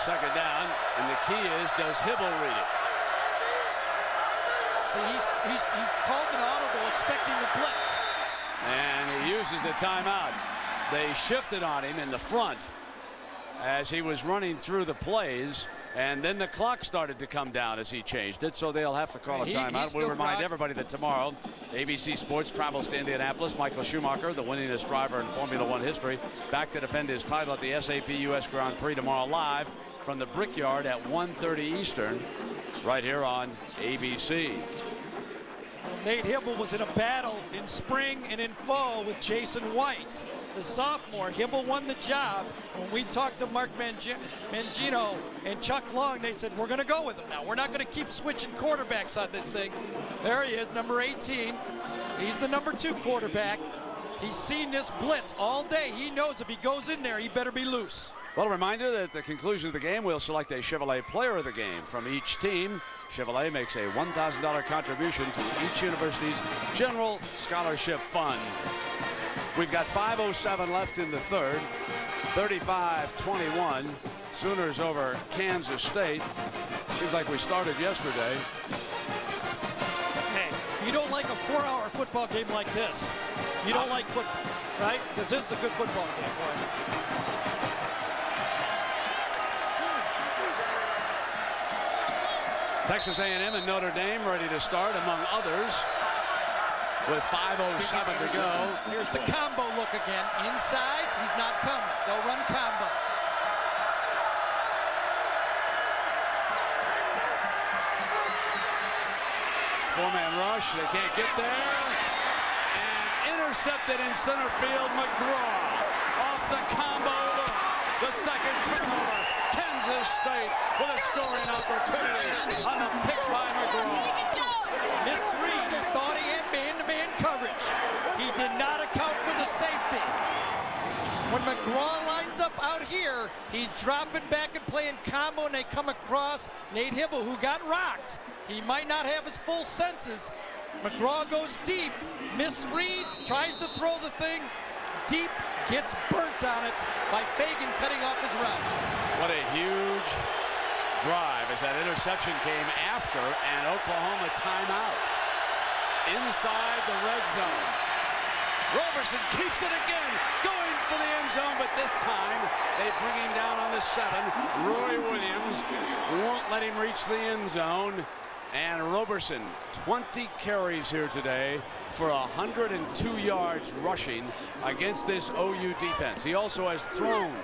Speaker 3: Second down, and the key is, does Hibble read it?
Speaker 4: See, he called an audible expecting the blitz.
Speaker 3: And he uses the timeout. They shifted on him in the front as he was running through the plays, and then the clock started to come down as he changed it, so they'll have to call a timeout. We remind everybody that tomorrow, ABC Sports travels to Indianapolis. Michael Schumacher, the winningest driver in Formula One history, back to defend his title at the SAP US Grand Prix tomorrow, live from the Brickyard at 1:30 Eastern, right here on ABC.
Speaker 4: Nate Hibble was in a battle in spring and in fall with Jason White, the sophomore. Hibble won the job. When we talked to Mark Mangino and Chuck Long, they said, we're going to go with him now. We're not going to keep switching quarterbacks on this thing. There he is, number 18. He's the number 2 quarterback. He's seen this blitz all day. He knows if he goes in there, he better be loose.
Speaker 3: Well, a reminder that at the conclusion of the game, we'll select a Chevrolet player of the game from each team. Chevrolet makes a $1,000 contribution to each university's general scholarship fund. We've got 5:07 left in the third. 35-21. Sooners over Kansas State. Seems like we started yesterday.
Speaker 4: Hey, if you don't like a 4-hour football game like this, you don't like football, right? Because this is a good football game.
Speaker 3: Texas A&M and Notre Dame ready to start, among others, with 5:07 to go.
Speaker 4: Here's the combo look again. Inside, he's not coming. They'll run combo.
Speaker 3: Four-man rush. They can't get there. And intercepted in center field. McGraw off the combo look. The second turnover. Kansas State with a scoring opportunity on the pick by McGraw.
Speaker 4: Misread. He thought he had man-to-man When McGraw lines up out here, he's dropping back and playing combo, and they come across Nate Hibble, who got rocked. He might not have his full senses. McGraw goes deep, misread, tries to throw the thing deep, gets burnt on it by Fagan cutting off his route.
Speaker 3: What a huge drive as that interception came after an Oklahoma timeout. Inside the red zone. Roberson keeps it again, going for the end zone, but this time they bring him down on the 7. Roy Williams won't let him reach the end zone. And Roberson, 20 carries here today for 102 yards rushing against this OU defense. He also has thrown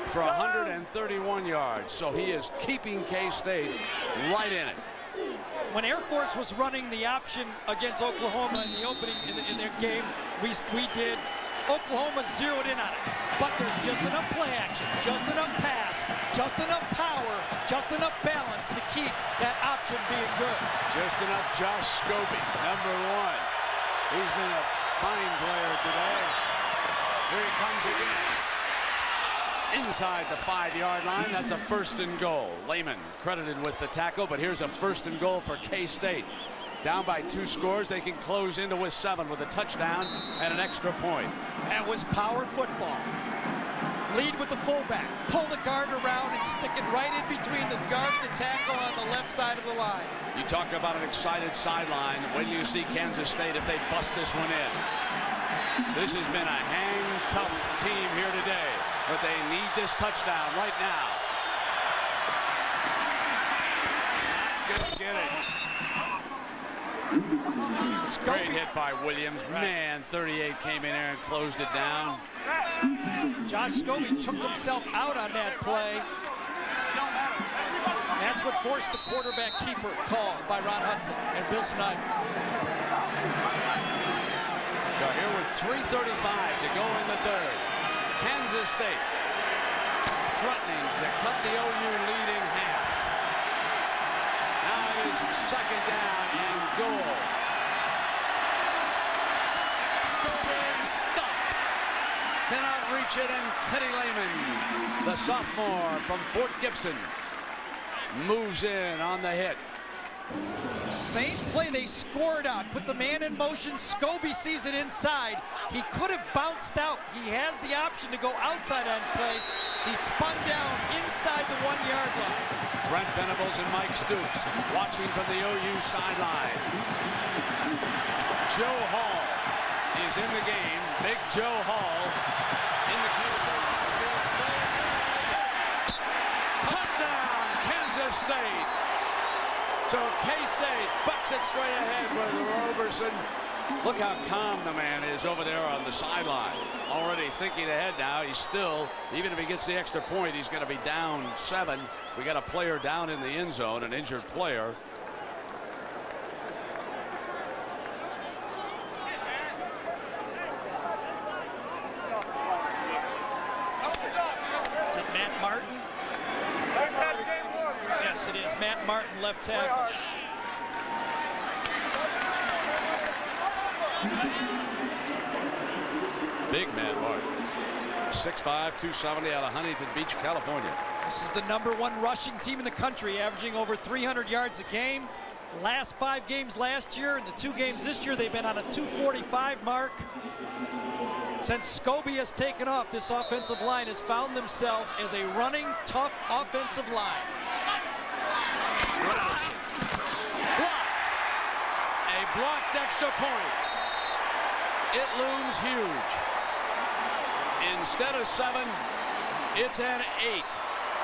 Speaker 3: for 131 yards, so he is keeping K-State right in it.
Speaker 4: When Air Force was running the option against Oklahoma in the opening in their game, we did. Oklahoma zeroed in on it, but there's just enough play action, just enough pass, just enough power, just enough balance to keep that option being good.
Speaker 3: Just enough Josh Scobie, number 1. He's been a fine player today. Here he comes again. Inside the 5-yard line, that's a 1st and goal. Lehman credited with the tackle, but here's a 1st and goal for K-State. Down by 2 scores, they can close into with 7 with a touchdown and an extra point.
Speaker 4: That was power football. Lead with the fullback, pull the guard around and stick it right in between the guard and the tackle on the left side of the line.
Speaker 3: You talk about an excited sideline. When you see Kansas State if they bust this one in. This has been a hang-tough team here today, but they need this touchdown right now. Good get it. Great hit by Williams. Man, 38 came in there and closed it down.
Speaker 4: Josh Scobie took himself out on that play. That's what forced the quarterback keeper call by Ron Hudson and Bill Snyder.
Speaker 3: So here with 3:35 to go in the 3rd. Kansas State threatening to cut the OU lead in half. Now it is 2nd down and goal. Scobie stuffed. Cannot reach it, and Teddy Lehman, the sophomore from Fort Gibson, moves in on the hit.
Speaker 4: Same play they scored on. Put the man in motion. Scobie sees it inside. He could have bounced out. He has the option to go outside on play. He spun down inside the 1-yard line.
Speaker 3: Brent Venables and Mike Stoops watching from the OU sideline. Joe Hall is in the game. Big Joe Hall in the K-State. Touchdown, Kansas State. So K-State bucks it straight ahead with Roberson. Look how calm the man is over there on the sideline. Already thinking ahead now. He's still, even if he gets the extra point, he's going to be down 7. We got a player down in the end zone, an injured player.
Speaker 4: Is it Matt Martin? Yes, it is. Matt Martin, left tackle.
Speaker 3: Big Matt Martin. 6'5", 270 out of Huntington Beach, California.
Speaker 4: This is the #1 rushing team in the country, averaging over 300 yards a game. Last 5 games last year and the 2 games this year, they've been on a 245 mark. Since Scobie has taken off, this offensive line has found themselves as a running, tough offensive line.
Speaker 3: Blocked. A blocked extra point. It looms huge. Instead of 7, it's an 8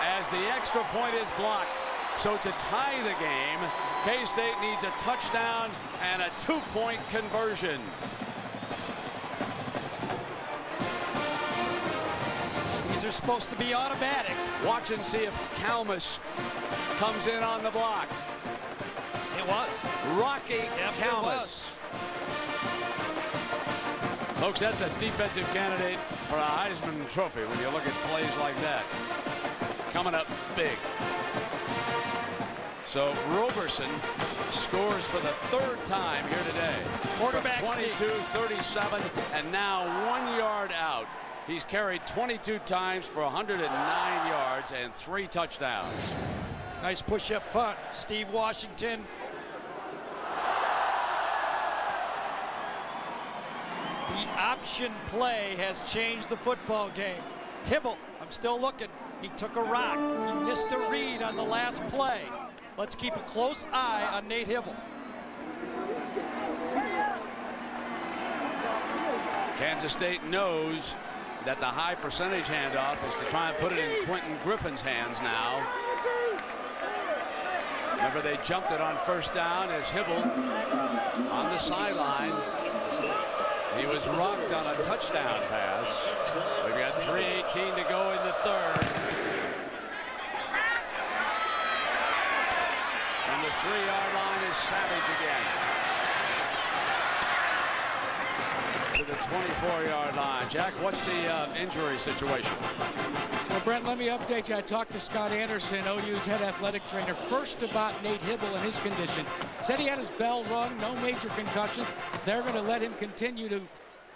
Speaker 3: as the extra point is blocked. So to tie the game, K-State needs a touchdown and a 2-point conversion.
Speaker 4: These are supposed to be automatic.
Speaker 3: Watch and see if Kalmus comes in on the block.
Speaker 4: It was.
Speaker 3: Rocky Kalmus. Folks, that's a defensive candidate for a Heisman Trophy when you look at plays like that. Coming up big. So Roberson scores for the 3rd time here today.
Speaker 4: Quarterback
Speaker 3: 22, 37, and now 1 yard out. He's carried 22 times for 109 yards and 3 touchdowns.
Speaker 4: Nice push up front. Steve Washington. The option play has changed the football game. Hibble, I'm still looking. He took a rock. He missed a read on the last play. Let's keep a close eye on Nate Hibble.
Speaker 3: Kansas State knows that the high percentage handoff is to try and put it in Quentin Griffin's hands now. Remember, they jumped it on first down as Hibble on the sideline. He was rocked on a touchdown pass. We've got 3:18 to go in the third. And the 3-yard line is Savage again. To the 24-yard line. Jack, what's the injury situation?
Speaker 7: Well, Brent, let me update you. I talked to Scott Anderson, OU's head athletic trainer, first about Nate Hibble and his condition. Said he had his bell rung, no major concussion. They're going to let him continue to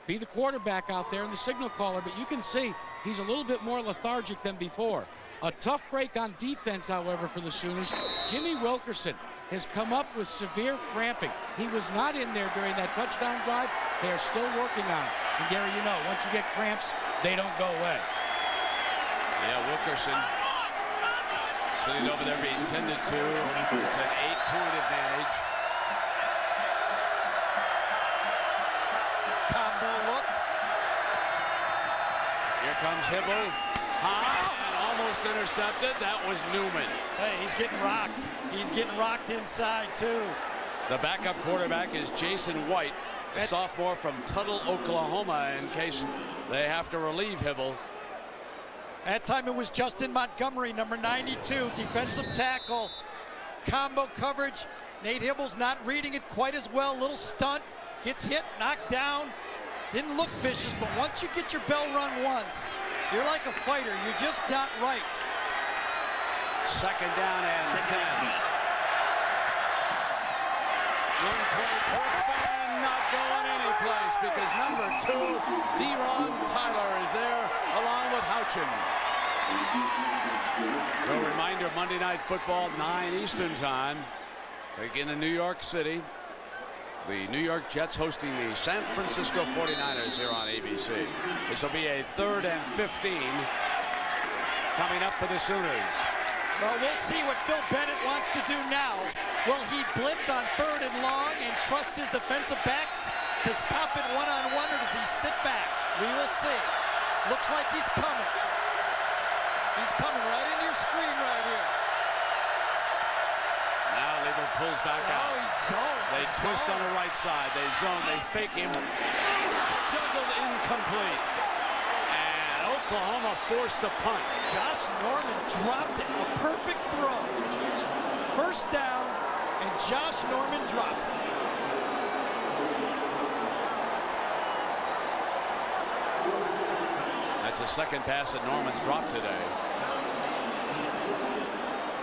Speaker 7: be the quarterback out there and the signal caller, but you can see he's a little bit more lethargic than before. A tough break on defense, however, for the Sooners. Jimmy Wilkerson has come up with severe cramping. He was not in there during that touchdown drive. They are still working on it. And Gary, you know, once you get cramps, they don't go away.
Speaker 3: Yeah, Wilkerson sitting over there being tended to. It's an 8-point advantage.
Speaker 4: Combo look.
Speaker 3: Here comes Hibble. High and almost intercepted. That was Newman.
Speaker 4: Hey, he's getting rocked. He's getting rocked inside, too.
Speaker 3: The backup quarterback is Jason White, a sophomore from Tuttle, Oklahoma, in case they have to relieve Hibble.
Speaker 4: That time it was Justin Montgomery, number 92, defensive tackle. Combo coverage. Nate Hibble's not reading it quite as well. Little stunt. Gets hit, knocked down. Didn't look vicious, but once you get your bell rung once, you're like a fighter. You're just not right.
Speaker 3: Second down and 10. One play perfect, not going anyplace because number 2, Deron Tyler, is there along with Houchin. So a reminder, Monday Night Football, 9 Eastern time. Again in New York City. The New York Jets hosting the San Francisco 49ers here on ABC. This will be a 3rd and 15 coming up for the Sooners.
Speaker 4: Well, we'll see what Phil Bennett wants to do now. Will he blitz on 3rd and long and trust his defensive backs to stop it one-on-one, or does he sit back? We will see. Looks like he's coming. He's coming right into your screen right here.
Speaker 3: Now Lieber pulls back out. They twist on the right side. They zone. They fake him. Juggled incomplete. And Oklahoma forced a punt.
Speaker 4: Josh Norman dropped it. A perfect throw. First down, and Josh Norman drops it.
Speaker 3: That's the second pass that Norman's dropped today.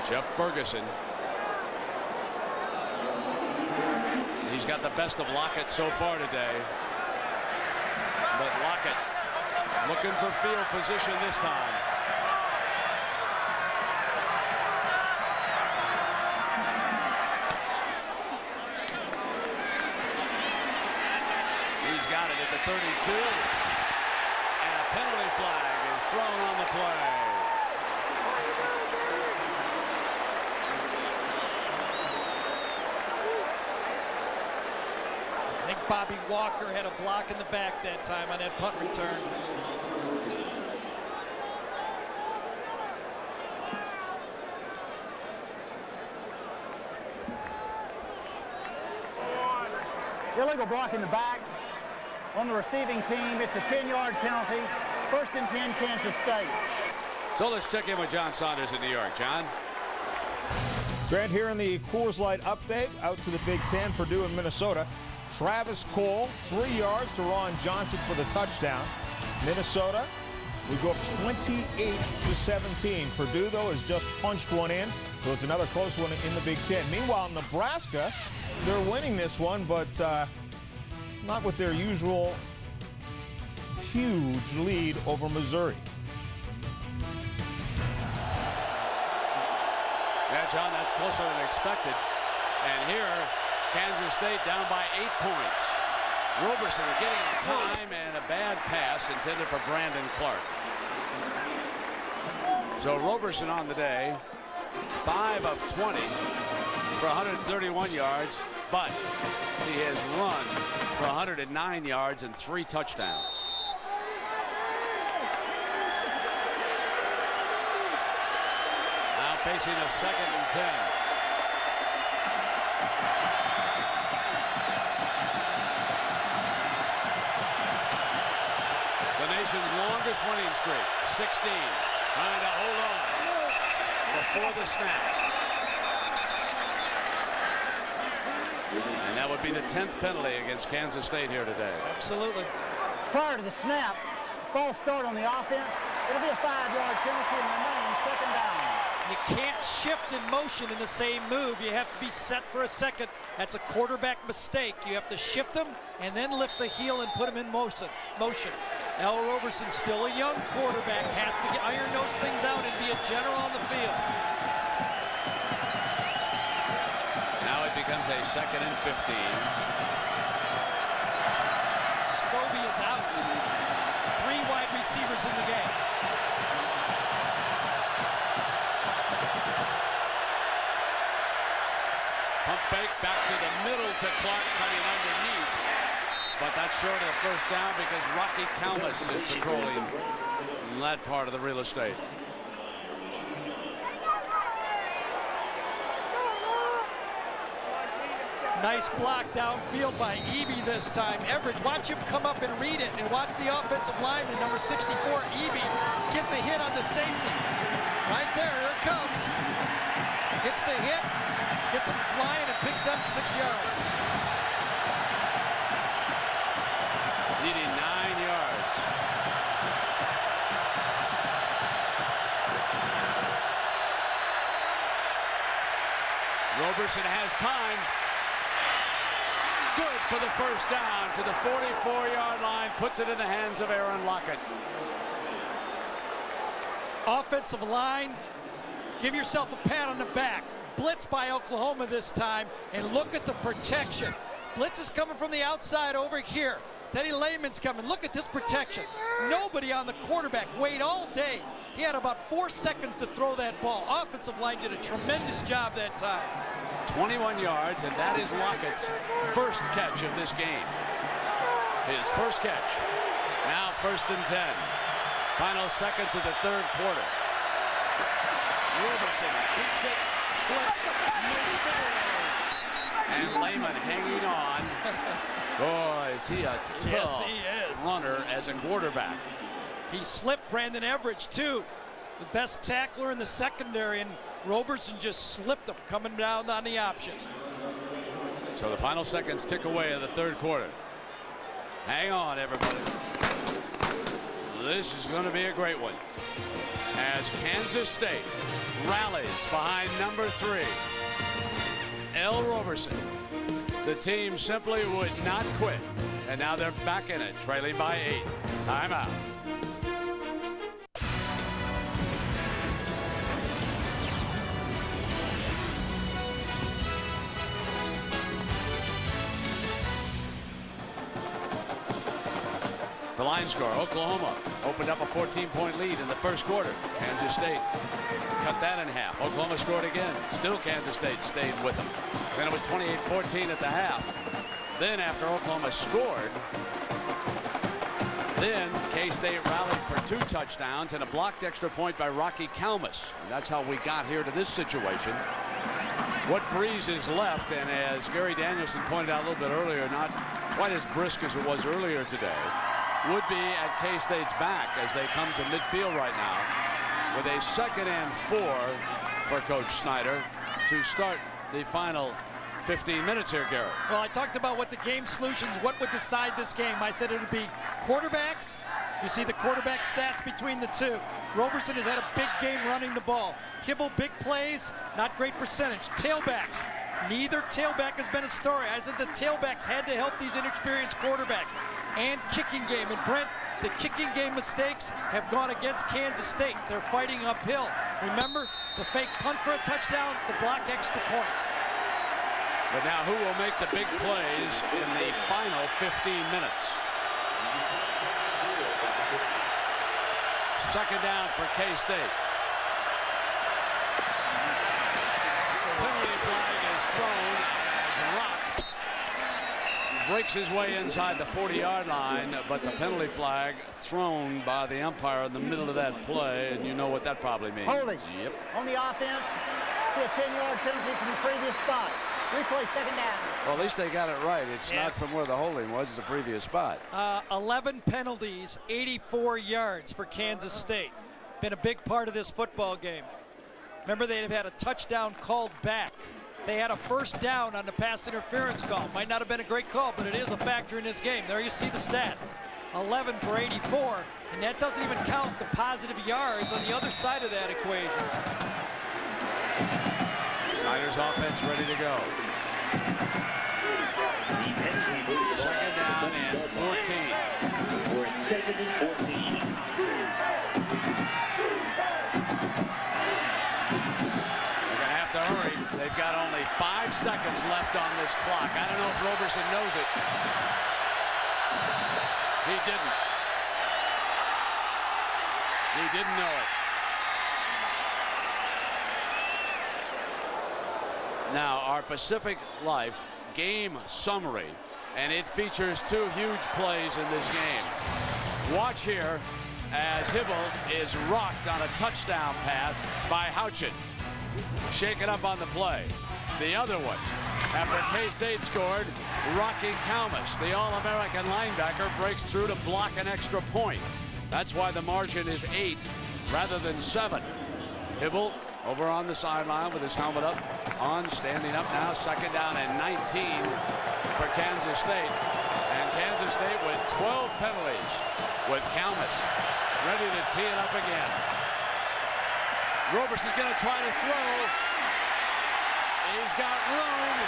Speaker 3: Jeff Ferguson. He's got the best of Lockett so far today. But Lockett looking for field position this time. He's got it at the 32. And a penalty flag is thrown on the play.
Speaker 4: I think Bobby Walker had a block in the back that time on that punt return.
Speaker 14: Illegal block in the back on the receiving team. It's a 10-yard penalty. 1st and 10, Kansas State.
Speaker 3: So let's check in with John Saunders in New York. John?
Speaker 15: Grant here in the Coors Light update. Out to the Big Ten, Purdue and Minnesota. Travis Cole, 3 yards to Ron Johnson for the touchdown. Minnesota, we go up 28-17. Purdue, though, has just punched one in, so it's another close one in the Big Ten. Meanwhile, Nebraska, they're winning this one, but not with their usual huge lead over Missouri.
Speaker 3: Yeah, John, that's closer than expected. And here, Kansas State down by 8 points. Roberson getting time and a bad pass intended for Brandon Clark. So Roberson on the day, 5 of 20 for 131 yards, but he has run for 109 yards and 3 touchdowns. Now facing a 2nd and 10. The nation's longest winning streak, 16. Trying to hold on before the snap. And that would be the 10th penalty against Kansas State here today.
Speaker 4: Absolutely.
Speaker 14: Prior to the snap, false start on the offense. It'll be a 5-yard penalty and remain 2nd down.
Speaker 4: You can't shift in motion in the same move. You have to be set for a second. That's a quarterback mistake. You have to shift them and then lift the heel and put them in motion. Al Roberson, still a young quarterback, has to iron those things out and be a general on the field.
Speaker 3: Now it becomes a 2nd and 15.
Speaker 4: Scobie is out. 3 wide receivers in the game.
Speaker 3: Pump fake back to the middle to Clark coming underneath. But that's short of the 1st down because Rocky Calmus is patrolling that part of the real estate.
Speaker 4: Nice block downfield by Eby this time. Everidge, watch him come up and read it, and watch the offensive lineman, number 64, Eby, get the hit on the safety. Right there, here it comes. Gets the hit, gets him flying, and picks up 6 yards.
Speaker 3: Needing 9 yards. Roberson has time. Good for the 1st down to the 44-yard line. Puts it in the hands of Aaron Lockett.
Speaker 4: Offensive line, give yourself a pat on the back. Blitz by Oklahoma this time, and look at the protection. Blitz is coming from the outside over here. Teddy Lehman's coming. Look at this protection. Nobody on the quarterback. Wait all day. He had about 4 seconds to throw that ball. Offensive line did a tremendous job that time.
Speaker 3: 21 yards, and that is Lockett's first catch of this game. His first catch. Now 1st and 10. Final seconds of the 3rd quarter. Roberson keeps it, slips, and Lehman hanging on. Boy, is he a tough runner as a quarterback.
Speaker 4: He slipped Brandon Everidge, too. The best tackler in the secondary, and Roberson just slipped him coming down on the option.
Speaker 3: So the final seconds tick away in the 3rd quarter. Hang on, everybody. This is going to be a great one. As Kansas State rallies behind number 3, Al Roberson. The team simply would not quit. And now they're back in it, trailing by 8. Timeout. The line score, Oklahoma opened up a 14-point lead in the 1st quarter. Kansas State cut that in half. Oklahoma scored again. Still Kansas State stayed with them. Then it was 28-14 at the half. Then after Oklahoma scored, then K-State rallied for 2 touchdowns and a blocked extra point by Rocky Calmus. And that's how we got here to this situation. What breeze is left, and as Gary Danielson pointed out a little bit earlier, not quite as brisk as it was earlier today, would be at K-State's back as they come to midfield right now with a 2nd and 4 for Coach Snyder to start the final 15 minutes here, Gary.
Speaker 4: Well, I talked about what the game solutions, what would decide this game. I said it would be quarterbacks. You see the quarterback stats between the two. Roberson has had a big game running the ball. Kibble, big plays, not great percentage. Tailbacks. Neither tailback has been a story. I said the tailbacks had to help these inexperienced quarterbacks. And kicking game. And Brent, the kicking game mistakes have gone against Kansas State. They're fighting uphill. Remember, the fake punt for a touchdown, the block extra point.
Speaker 3: But now who will make the big plays in the final 15 minutes? Second down for K-State. Penalty flag is thrown as Rock breaks his way inside the 40-yard line, but the penalty flag thrown by the umpire in the middle of that play, and you know what that probably means.
Speaker 14: Holding.
Speaker 3: Yep.
Speaker 14: On the offense, be a 10-yard penalty from the previous spot. Replay second down.
Speaker 3: Well, at least they got it right. It's not from where the holding was, it's the previous spot.
Speaker 4: 11 penalties, 84 yards for Kansas State. Been a big part of this football game. Remember, they'd have had a touchdown called back. They had a first down on the pass interference call. Might not have been a great call, but it is a factor in this game. There you see the stats. 11 for 84, and that doesn't even count the positive yards on the other side of that equation.
Speaker 3: Snyder's offense ready to go. Second down and 14.
Speaker 6: We're at 2nd and 14.
Speaker 3: They're going to have to hurry. They've got only 5 seconds left on this clock. I don't know if Roberson knows it. He didn't. He didn't know it. Now, our Pacific Life game summary, and it features 2 huge plays in this game. Watch here as Hibble is rocked on a touchdown pass by Houchin. Shaken up on the play. The other one, after K-State scored, Rocky Kalmus, the All-American linebacker, breaks through to block an extra point. That's why the margin is 8 rather than 7. Hibble over on the sideline with his helmet up, standing up now. Second down and 19 for Kansas State. And Kansas State with 12 penalties with Kalmus ready to tee it up again. Roberson's going to try to throw. He's got room.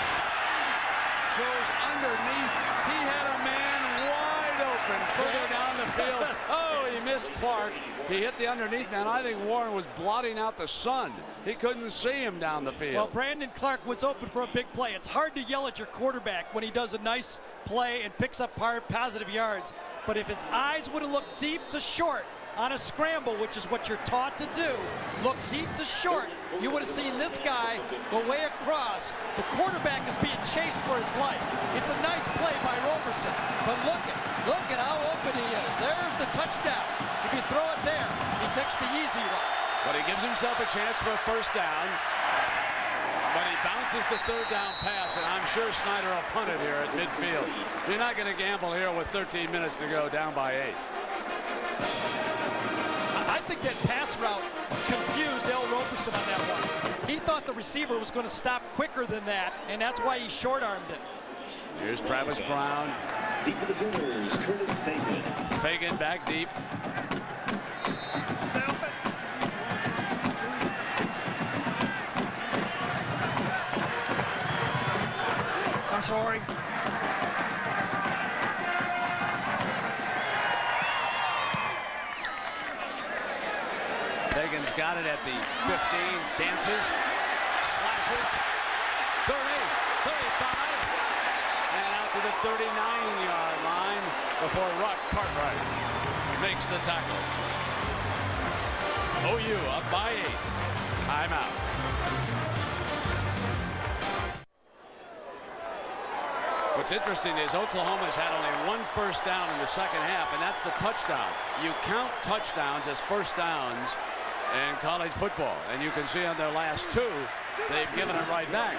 Speaker 3: Throws underneath. He had a man wide open further down the field. Oh, he missed Clark. He hit the underneath man. I think Warren was blotting out the sun. He couldn't see him down the field.
Speaker 4: Well, Brandon Clark was open for a big play. It's hard to yell at your quarterback when he does a nice play and picks up positive yards. But if his eyes would have looked deep to short on a scramble, which is what you're taught to do, look deep to short, you would have seen this guy go way across. The quarterback is being chased for his life. It's a nice play by Roberson, but look at how open he is. There's the touchdown. If you throw it there, he takes the easy one.
Speaker 3: But he gives himself a chance for a first down. But he bounces the third down pass, and I'm sure Snyder will punt it here at midfield. You're not going to gamble here with 13 minutes to go, down by 8.
Speaker 4: I think that pass route confused Al Roberson on that one. He thought the receiver was going to stop quicker than that, and that's why he short-armed it.
Speaker 3: Here's Travis Brown.
Speaker 6: Deep for the Sooners, Curtis Fagan.
Speaker 3: Fagan back deep.
Speaker 4: I'm sorry.
Speaker 3: Fagan's got it at the 15, dances, slashes, 30, 35, and out to the 39-yard line before Rock Cartwright makes the tackle. OU up by 8. Timeout. What's interesting is Oklahoma's had only 1 first down in the second half, and that's the touchdown. You count touchdowns as first downs in college football, and you can see on their last 2, they've given it right back.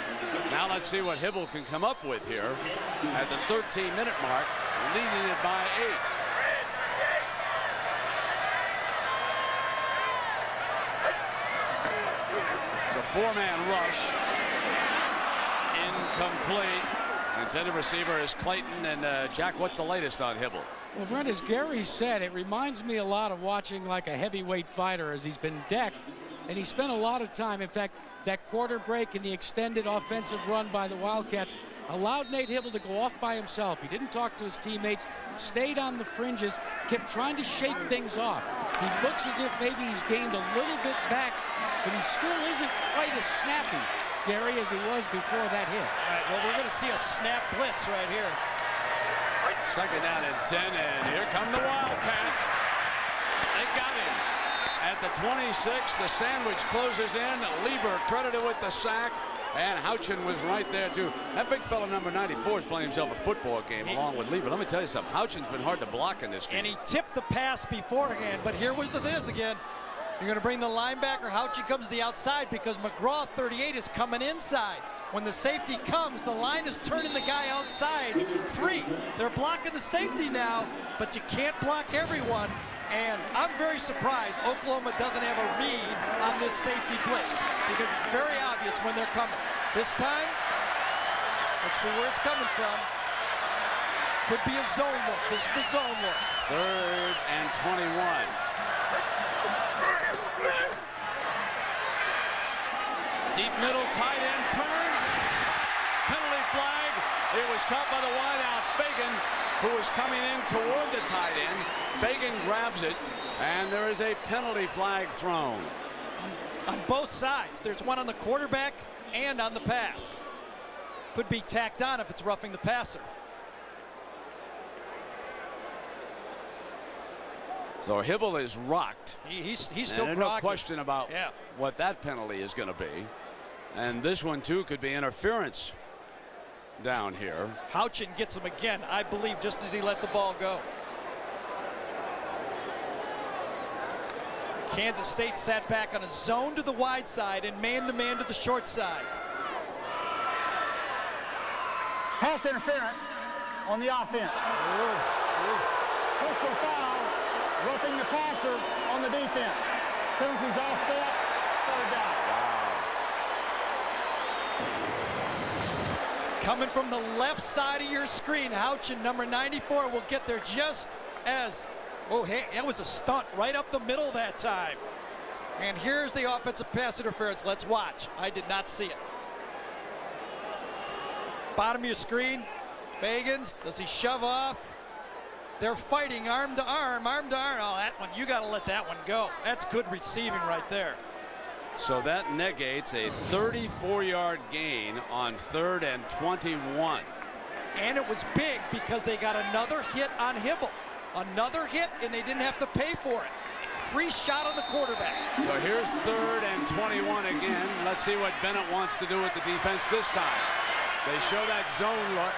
Speaker 3: Now let's see what Hibble can come up with here at the 13-minute mark, leading it by 8. It's a 4-man rush. Incomplete. Intended receiver is Clayton. And Jack, what's the latest on Hibble?
Speaker 7: Well, Brent, as Gary said, it reminds me a lot of watching like a heavyweight fighter as he's been decked. And he spent a lot of time. In fact, that quarter break and the extended offensive run by the Wildcats allowed Nate Hibble to go off by himself. He didn't talk to his teammates, stayed on the fringes, kept trying to shake things off. He looks as if maybe he's gained a little bit back, but he still isn't quite as snappy, Gary, as he was before that hit.
Speaker 4: All right, well, we're going to see a snap blitz right here.
Speaker 3: Second down and 10, and here come the Wildcats. They got him at the 26. The sandwich closes in. Lieber credited with the sack, and Houchin was right there too. That big fella, number 94, is playing himself a football game along with Lieber. Let me tell you something. Houchin's been hard to block in this game.
Speaker 4: And he tipped the pass beforehand, but here was the this again. You're going to bring the linebacker. Houchin comes to the outside because McGraw, 38, is coming inside. When the safety comes, the line is turning the guy outside free. They're blocking the safety now, but you can't block everyone. And I'm very surprised Oklahoma doesn't have a read on this safety blitz because it's very obvious when they're coming. This time, let's see where it's coming from. Could be a zone look. This is the zone look.
Speaker 3: 3rd and 21. Deep middle, tight end turns. Penalty flag. It was caught by the wideout, Fagan, who was coming in toward the tight end. Fagan grabs it, and there is a penalty flag thrown.
Speaker 4: On both sides. There's one on the quarterback and on the pass. Could be tacked on if it's roughing the passer.
Speaker 3: So Hibble is rocked.
Speaker 4: He's still
Speaker 3: and
Speaker 4: groggy.
Speaker 3: No question about what that penalty is going to be. And this one, too, could be interference down here.
Speaker 4: Houchin gets him again, I believe, just as he let the ball go. Kansas State sat back on a zone to the wide side and man-to-man to the short side.
Speaker 14: Pass interference on the offense. Personal foul, roughing the passer on the defense. Penalties offset, 3rd down.
Speaker 4: Coming from the left side of your screen, Houchin, number 94, will get there just as, oh, hey, that was a stunt right up the middle that time. And here's the offensive pass interference. Let's watch. I did not see it. Bottom of your screen, Fagans, does he shove off? They're fighting arm to arm, arm to arm. Oh, that one, you got to let that one go. That's good receiving right there.
Speaker 3: So that negates a 34-yard gain on 3rd and 21.
Speaker 4: And it was big because they got another hit on Hibble. Another hit, and they didn't have to pay for it. Free shot on the quarterback.
Speaker 3: So here's 3rd and 21 again. Let's see what Bennett wants to do with the defense this time. They show that zone look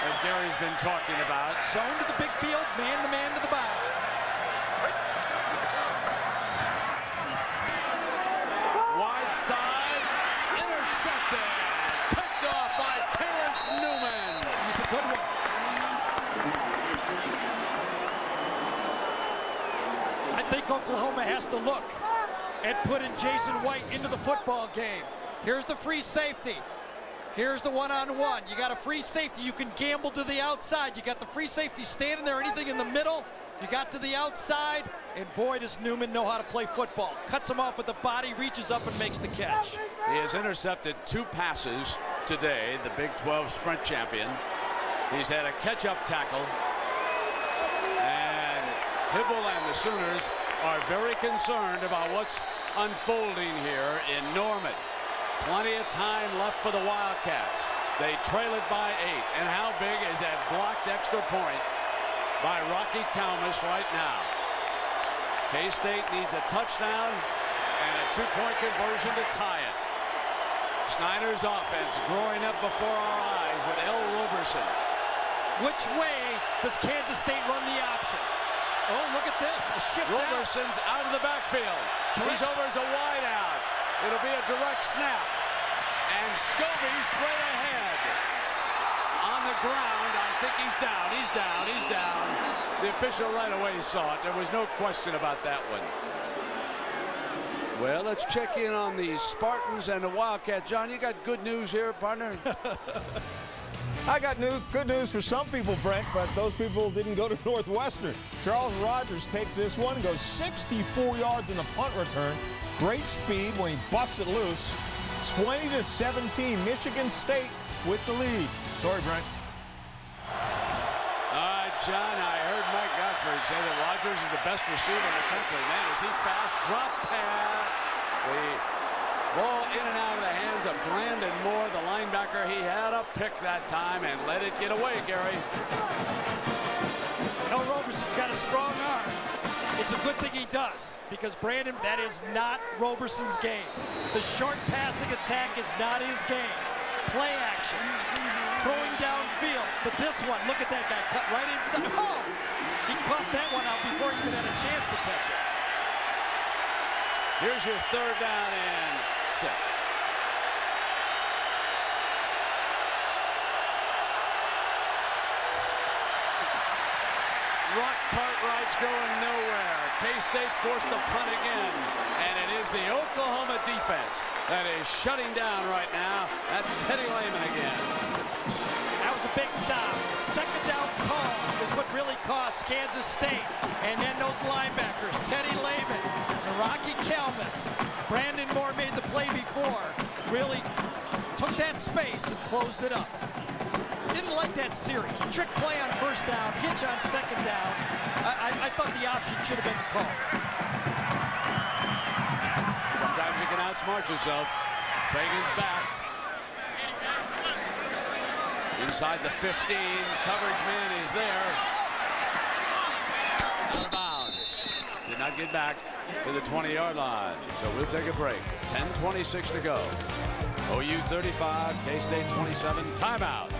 Speaker 3: that Gary's been talking about.
Speaker 4: Zone to the big field, man-to-man to the bottom.
Speaker 3: Wide side, intercepted. Picked off by Terrence Newman.
Speaker 4: He's a good one. I think Oklahoma has to look at putting Jason White into the football game. Here's the free safety. Here's the one-on-one. You got a free safety. You can gamble to the outside. You got the free safety standing there. Anything in the middle, you got to the outside. And boy, does Newman know how to play football. Cuts him off with the body, reaches up and makes the catch.
Speaker 3: He has intercepted 2 passes today, the Big 12 sprint champion. He's had a catch-up tackle. And Hibble and the Sooners are very concerned about what's unfolding here in Norman. Plenty of time left for the Wildcats. They trail it by 8. And how big is that blocked extra point by Rocky Kalmus right now? K-State needs a touchdown and a 2-point conversion to tie it. Snyder's offense growing up before our eyes with L. Roberson.
Speaker 4: Which way does Kansas State run the option? Oh, look at this. A shift
Speaker 3: Roberson's out of the backfield. He's over as a wide out. It'll be a direct snap. And Scobie straight ahead. On the ground, I think he's down. He's down. He's down. The official right away saw it. There was no question about that one. Well, let's check in on the Spartans and the Wildcats. John, you got good news here, partner?
Speaker 15: I got good news for some people, Brent, but those people didn't go to Northwestern. Charles Rogers takes this one, goes 64 yards in the punt return. Great speed when he busts it loose. 20-17, Michigan State with the lead. Sorry, Brent.
Speaker 3: John, I heard Mike Gottfried say that Rogers is the best receiver in the country. Man, is he fast? Drop pass. The ball in and out of the hands of Brandon Moore, the linebacker. He had a pick that time and let it get away, Gary.
Speaker 4: El Roberson's got a strong arm. It's a good thing he does, because Brandon, that is not Roberson's game. The short passing attack is not his game. Play action, throwing downfield. But this one, look at that guy, cut right inside. Oh! He caught that one out before he even had a chance to catch it.
Speaker 3: Here's your 3rd down and 6. Rock Cartwright's going nowhere. K-State forced to punt again, and it is the Oklahoma defense that is shutting down right now. That's Teddy Lehman again.
Speaker 4: That was a big stop. 2nd down call is what really cost Kansas State. And then those linebackers, Teddy Lehman and Rocky Kalmus. Brandon Moore made the play before. Really took that space and closed it up. Didn't like that series. Trick play on 1st down, hitch on 2nd down. I thought the option should have been the call.
Speaker 3: Sometimes you can outsmart yourself. Fagan's back. Inside the 15, coverage man is there. Out of bounds. Did not get back to the 20-yard line. So we'll take a break. 10:26 to go. OU 35, K-State 27. Timeout.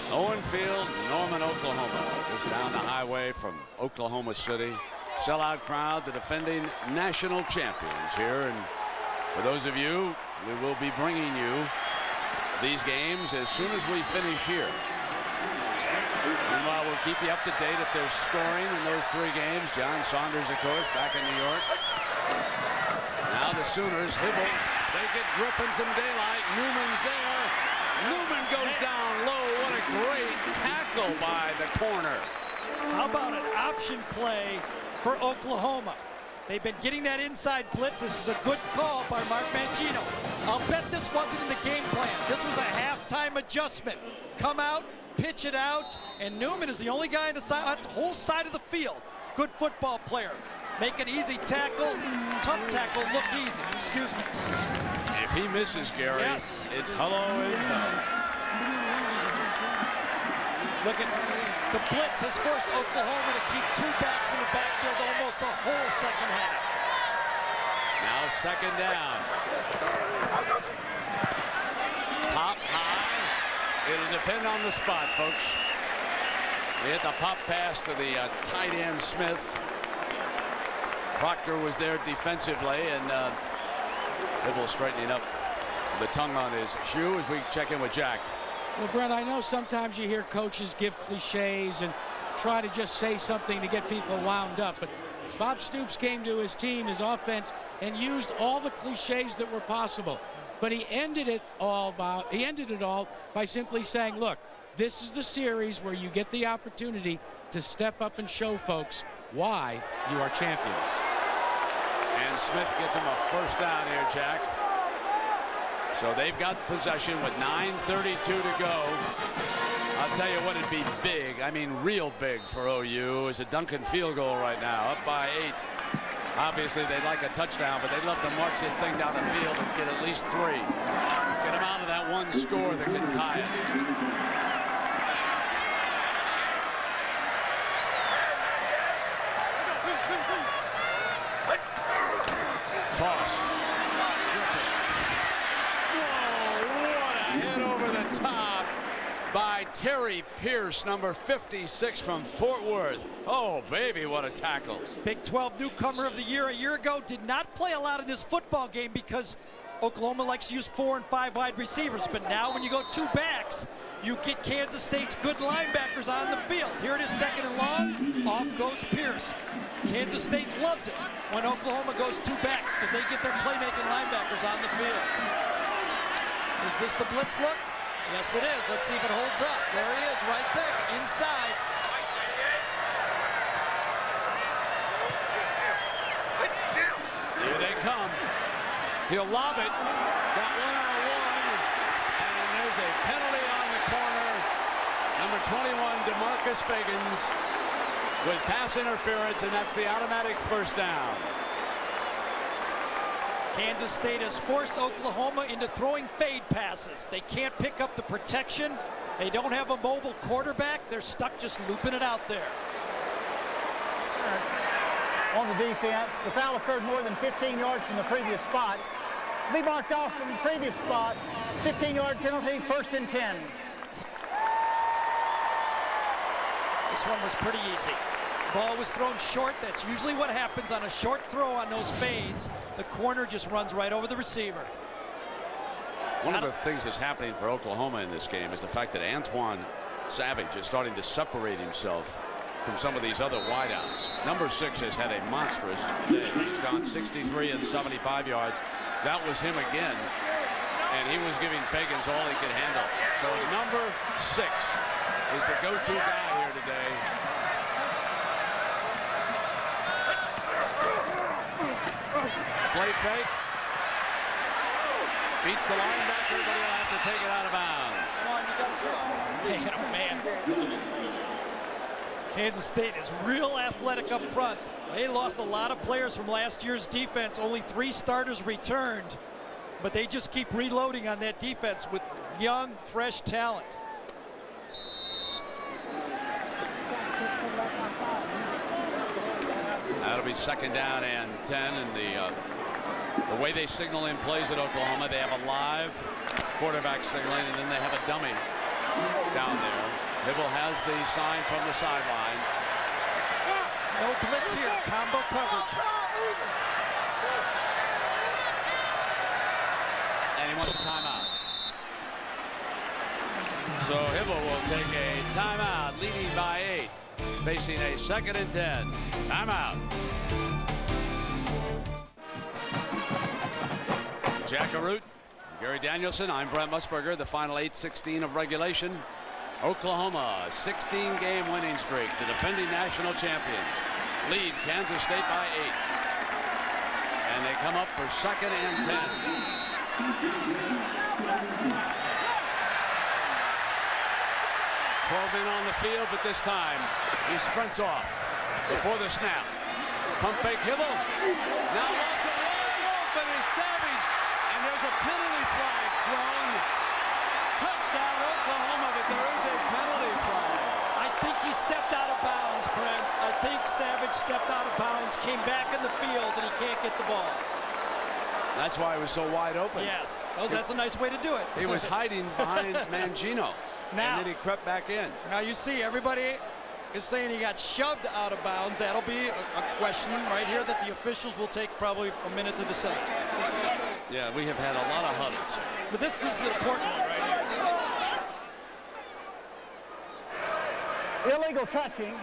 Speaker 3: Owen Field, Norman, Oklahoma. Just down the highway from Oklahoma City. Sellout crowd, the defending national champions here. And for those of you, we will be bringing you these games as soon as we finish here. Meanwhile, we'll keep you up to date if there's scoring in those 3 games. John Saunders, of course, back in New York. Now the Sooners, Hibble, they get Griffin some daylight. Newman's there. Newman goes down low. What a great tackle by the corner.
Speaker 4: How about an option play for Oklahoma? They've been getting that inside blitz. This is a good call by Mark Mangino. I'll bet this wasn't in the game plan. This was a halftime adjustment. Come out, pitch it out, and Newman is the only guy on the side, whole side of the field. Good football player. Make an easy tackle, tough tackle, look easy. Excuse me.
Speaker 3: If he misses, Gary,
Speaker 4: yes,
Speaker 3: it's hello end zone.
Speaker 4: Look at the blitz has forced Oklahoma to keep 2 backs in the backfield almost the whole 2nd half.
Speaker 3: Now 2nd down. Pop high. It'll depend on the spot, folks. They hit the pop pass to the tight end Smith. Proctor was there defensively, and Hibble straightening up the tongue on his shoe as we check in with Jack.
Speaker 7: Well, Brent, I know sometimes you hear coaches give cliches and try to just say something to get people wound up, but Bob Stoops came to his team, his offense, and used all the cliches that were possible. But he ended it all by simply saying, look, this is the series where you get the opportunity to step up and show folks why you are champions.
Speaker 3: And Smith gets him a 1st down here, Jack. So they've got possession with 9:32 to go. I'll tell you what, it'd be big, I mean real big for OU, is a Duncan field goal right now, up by 8. Obviously they'd like a touchdown, but they'd love to march this thing down the field and get at least 3. Get them out of that one score that can tie it. Toss. By Terry Pierce, number 56 from Fort Worth. Oh, baby, what a tackle.
Speaker 4: Big 12 newcomer of the year a year ago. Did not play a lot in this football game because Oklahoma likes to use 4 and 5 wide receivers. But now when you go 2 backs, you get Kansas State's good linebackers on the field. Here it is, 2nd and long. Off goes Pierce. Kansas State loves it when Oklahoma goes 2 backs because they get their playmaking linebackers on the field. Is this the blitz look? Yes, it is. Let's see if it holds up. There he is, right there, inside.
Speaker 3: Here they come. He'll lob it. Got one-on-one. And there's a penalty on the corner. Number 21, DeMarcus Fagans, with pass interference, and that's the automatic first down.
Speaker 4: Kansas State has forced Oklahoma into throwing fade passes. They can't pick up the protection. They don't have a mobile quarterback. They're stuck just looping it out there.
Speaker 14: On the defense, the foul occurred more than 15 yards from the previous spot. Be marked off from the previous spot. 15-yard penalty, 1st and 10.
Speaker 4: This one was pretty easy. Ball was thrown short. That's usually what happens on a short throw on those fades. The corner just runs right over the receiver.
Speaker 3: One of the things that's happening for Oklahoma in this game is the fact that Antoine Savage is starting to separate himself from some of these other wideouts. Number 6 has had a monstrous day. He's gone 63 and 75 yards. That was him again, and he was giving Fagans all he could handle. So number 6 is the go-to guy here today. Play fake. Beats the linebacker, but he'll have to take it out of bounds.
Speaker 4: Oh, man. Kansas State is real athletic up front. They lost a lot of players from last year's defense. Only 3 starters returned, but they just keep reloading on that defense with young, fresh talent.
Speaker 3: That'll be 2nd down and 10, and the way they signal in plays at Oklahoma, they have a live quarterback signaling, and then they have a dummy down there. Hibble has the sign from the sideline.
Speaker 4: No blitz here, combo coverage.
Speaker 3: And he wants a timeout. So Hibble will take a timeout, leading by 8, facing a 2nd and 10. Timeout. Jack Arute, Gary Danielson, I'm Brent Musburger. The final 8:16 of regulation. Oklahoma, 16-game winning streak. The defending national champions lead Kansas State by 8. And they come up for 2nd and 10. 12 men on the field, but this time he sprints off before the snap. Pump fake Hibble. Now lots of wide open is Savage. And there's a penalty flag thrown. Touchdown Oklahoma, but there is a penalty flag.
Speaker 4: I think he stepped out of bounds, Brent. I think Savage stepped out of bounds, came back in the field, and he can't get the ball.
Speaker 3: That's why it was so wide open.
Speaker 4: Yes, that's a nice way to do it.
Speaker 3: He was hiding behind Mangino, and then he crept back in.
Speaker 4: Now you see everybody is saying he got shoved out of bounds. That'll be a question right here that the officials will take probably a minute to decide.
Speaker 3: Yeah, we have had a lot of huddles.
Speaker 4: But this is an important one right here.
Speaker 14: Illegal touching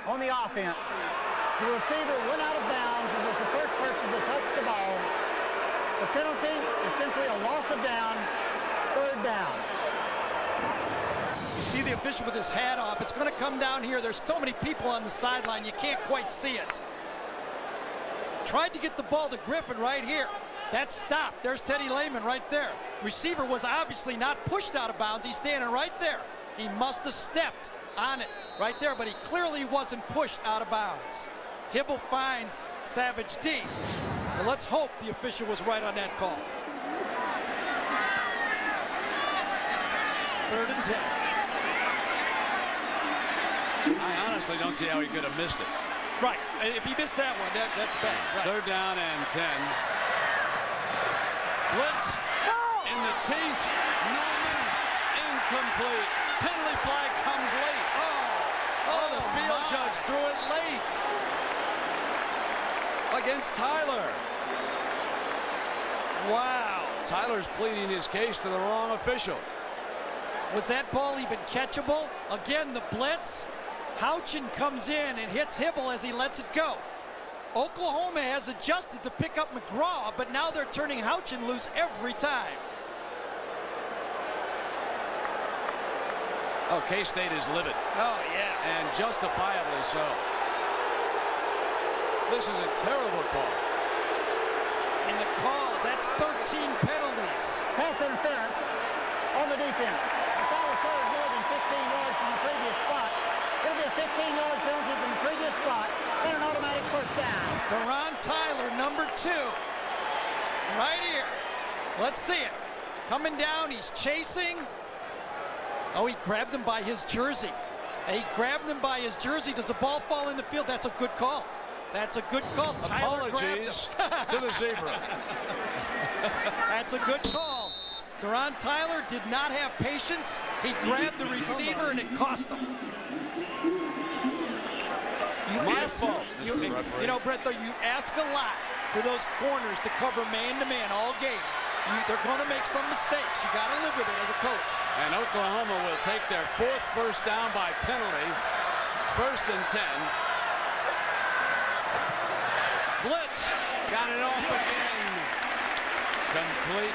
Speaker 14: on the offense. The receiver went out of bounds and was the first person to touch the ball. The penalty is simply a loss of down, 3rd down.
Speaker 4: You see the official with his hat off. It's going to come down here. There's so many people on the sideline, you can't quite see it. Tried to get the ball to Griffin right here. That's stopped. There's Teddy Lehman right there. Receiver was obviously not pushed out of bounds. He's standing right there. He must have stepped on it right there, but he clearly wasn't pushed out of bounds. Hibble finds Savage D. Well, let's hope the official was right on that call. 3rd and 10.
Speaker 3: I honestly don't see how he could have missed it.
Speaker 4: Right. If he missed that one, that's bad. Right.
Speaker 3: 3rd down and 10. Blitz in the teeth. Norman incomplete. Penalty flag comes late. Oh, the field judge threw it late against Tyler.
Speaker 4: Wow.
Speaker 3: Tyler's pleading his case to the wrong official.
Speaker 4: Was that ball even catchable? Again, the blitz. Houchin comes in and hits Hibble as he lets it go. Oklahoma has adjusted to pick up McGraw, but now they're turning Houchin loose every time.
Speaker 3: Oh, K-State is livid.
Speaker 4: Oh, yeah.
Speaker 3: And justifiably so. This is a terrible call.
Speaker 4: And the call That's 13 penalties.
Speaker 14: Pass interference on the defense. The foul occurs more than 15 yards from the previous spot. It'll be a 15-yard penalty from the previous spot and an automatic first down.
Speaker 4: Deron Tyler, number 2. Right here. Let's see it. Coming down, he's chasing. Oh, he grabbed him by his jersey. He grabbed him by his jersey. Does the ball fall in the field? That's a good call. That's a good call. Tyler
Speaker 3: Apologies to the zebra.
Speaker 4: That's a good call. Deron Tyler did not have patience. He grabbed the receiver and it cost him. You know, Brett, though, you ask a lot for those corners to cover man-to-man all game. They're going to make some mistakes. You got to live with it as a coach.
Speaker 3: And Oklahoma will take their 4th first down by penalty. 1st and 10. Blitz. Got it off again. Complete.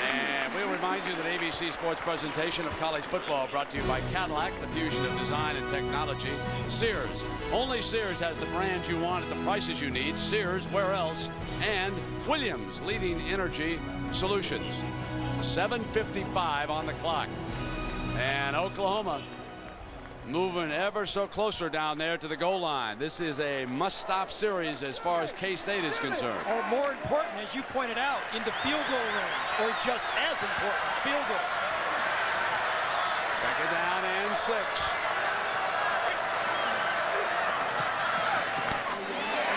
Speaker 3: And we'll remind you that ABC Sports presentation of college football brought to you by Cadillac, the fusion of design and technology. Sears. Only Sears has the brands you want at the prices you need. Sears, where else? And Williams, leading energy solutions. 7:55 on the clock. And Oklahoma moving ever so closer down there to the goal line. This is a must-stop series as far as K-State is concerned.
Speaker 4: Or more important, as you pointed out, into field goal range, or just as important, field goal.
Speaker 3: 2nd down and 6.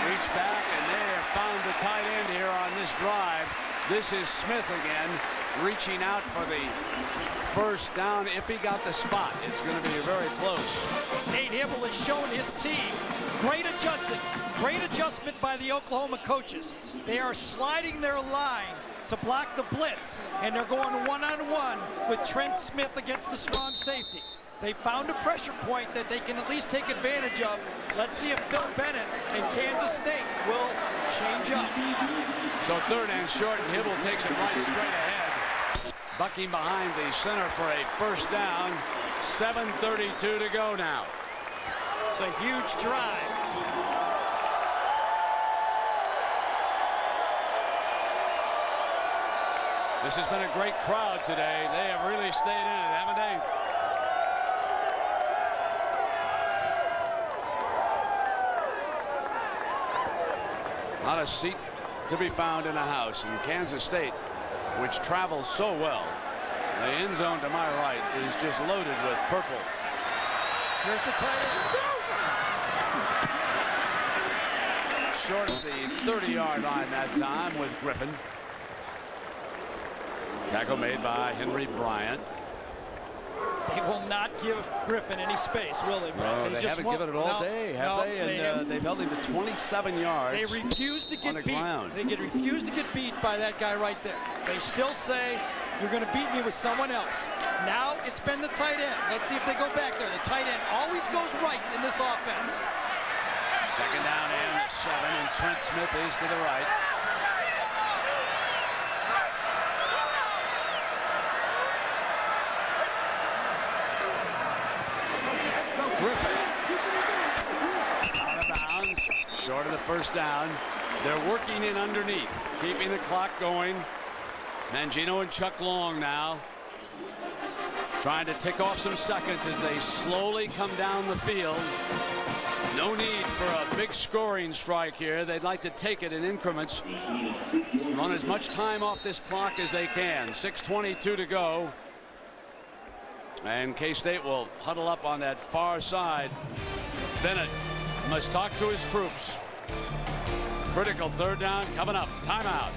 Speaker 3: Reach back, and they have found the tight end here on this drive. This is Smith again, reaching out for the first down if he got the spot. It's going to be very close.
Speaker 4: Nate Hibble has shown his team great adjustment by the Oklahoma coaches. They are sliding their line to block the blitz, and they're going one-on-one with Trent Smith against the strong safety. They found a pressure point that they can at least take advantage of. Let's see if Phil Bennett and Kansas State will change up.
Speaker 3: So 3rd and short, and Hibble takes it right straight ahead. Bucking behind the center for a first down. 7:32 to go now.
Speaker 4: It's a huge drive.
Speaker 3: This has been a great crowd today. They have really stayed in it, haven't they? Not a seat to be found in a house. In Kansas State, which travels so well, the end zone to my right is just loaded with purple.
Speaker 4: Here's the tight end.
Speaker 3: Short of the 30-yard line that time with Griffin. Tackle made by Henry Bryant.
Speaker 4: They will not give Griffin any space, will they?
Speaker 3: No, they just haven't given it all day, have they? And they've held him to 27 yards.
Speaker 4: They refuse to get beat.
Speaker 3: Ground.
Speaker 4: They refuse to get beat by that guy right there. They still say, you're going to beat me with someone else. Now it's been the tight end. Let's see if they go back there. The tight end always goes right in this offense.
Speaker 3: 2nd down and 7, and Trent Smith is to the right. Griffin out of bounds, short of the first down. They're working in underneath, keeping the clock going. Mangino and Chuck Long now trying to tick off some seconds as they slowly come down the field. No need for a big scoring strike here. They'd like to take it in increments. Run as much time off this clock as they can. 6:22 to go. And K-State will huddle up on that far side. Bennett must talk to his troops. Critical 3rd down coming up. Timeout.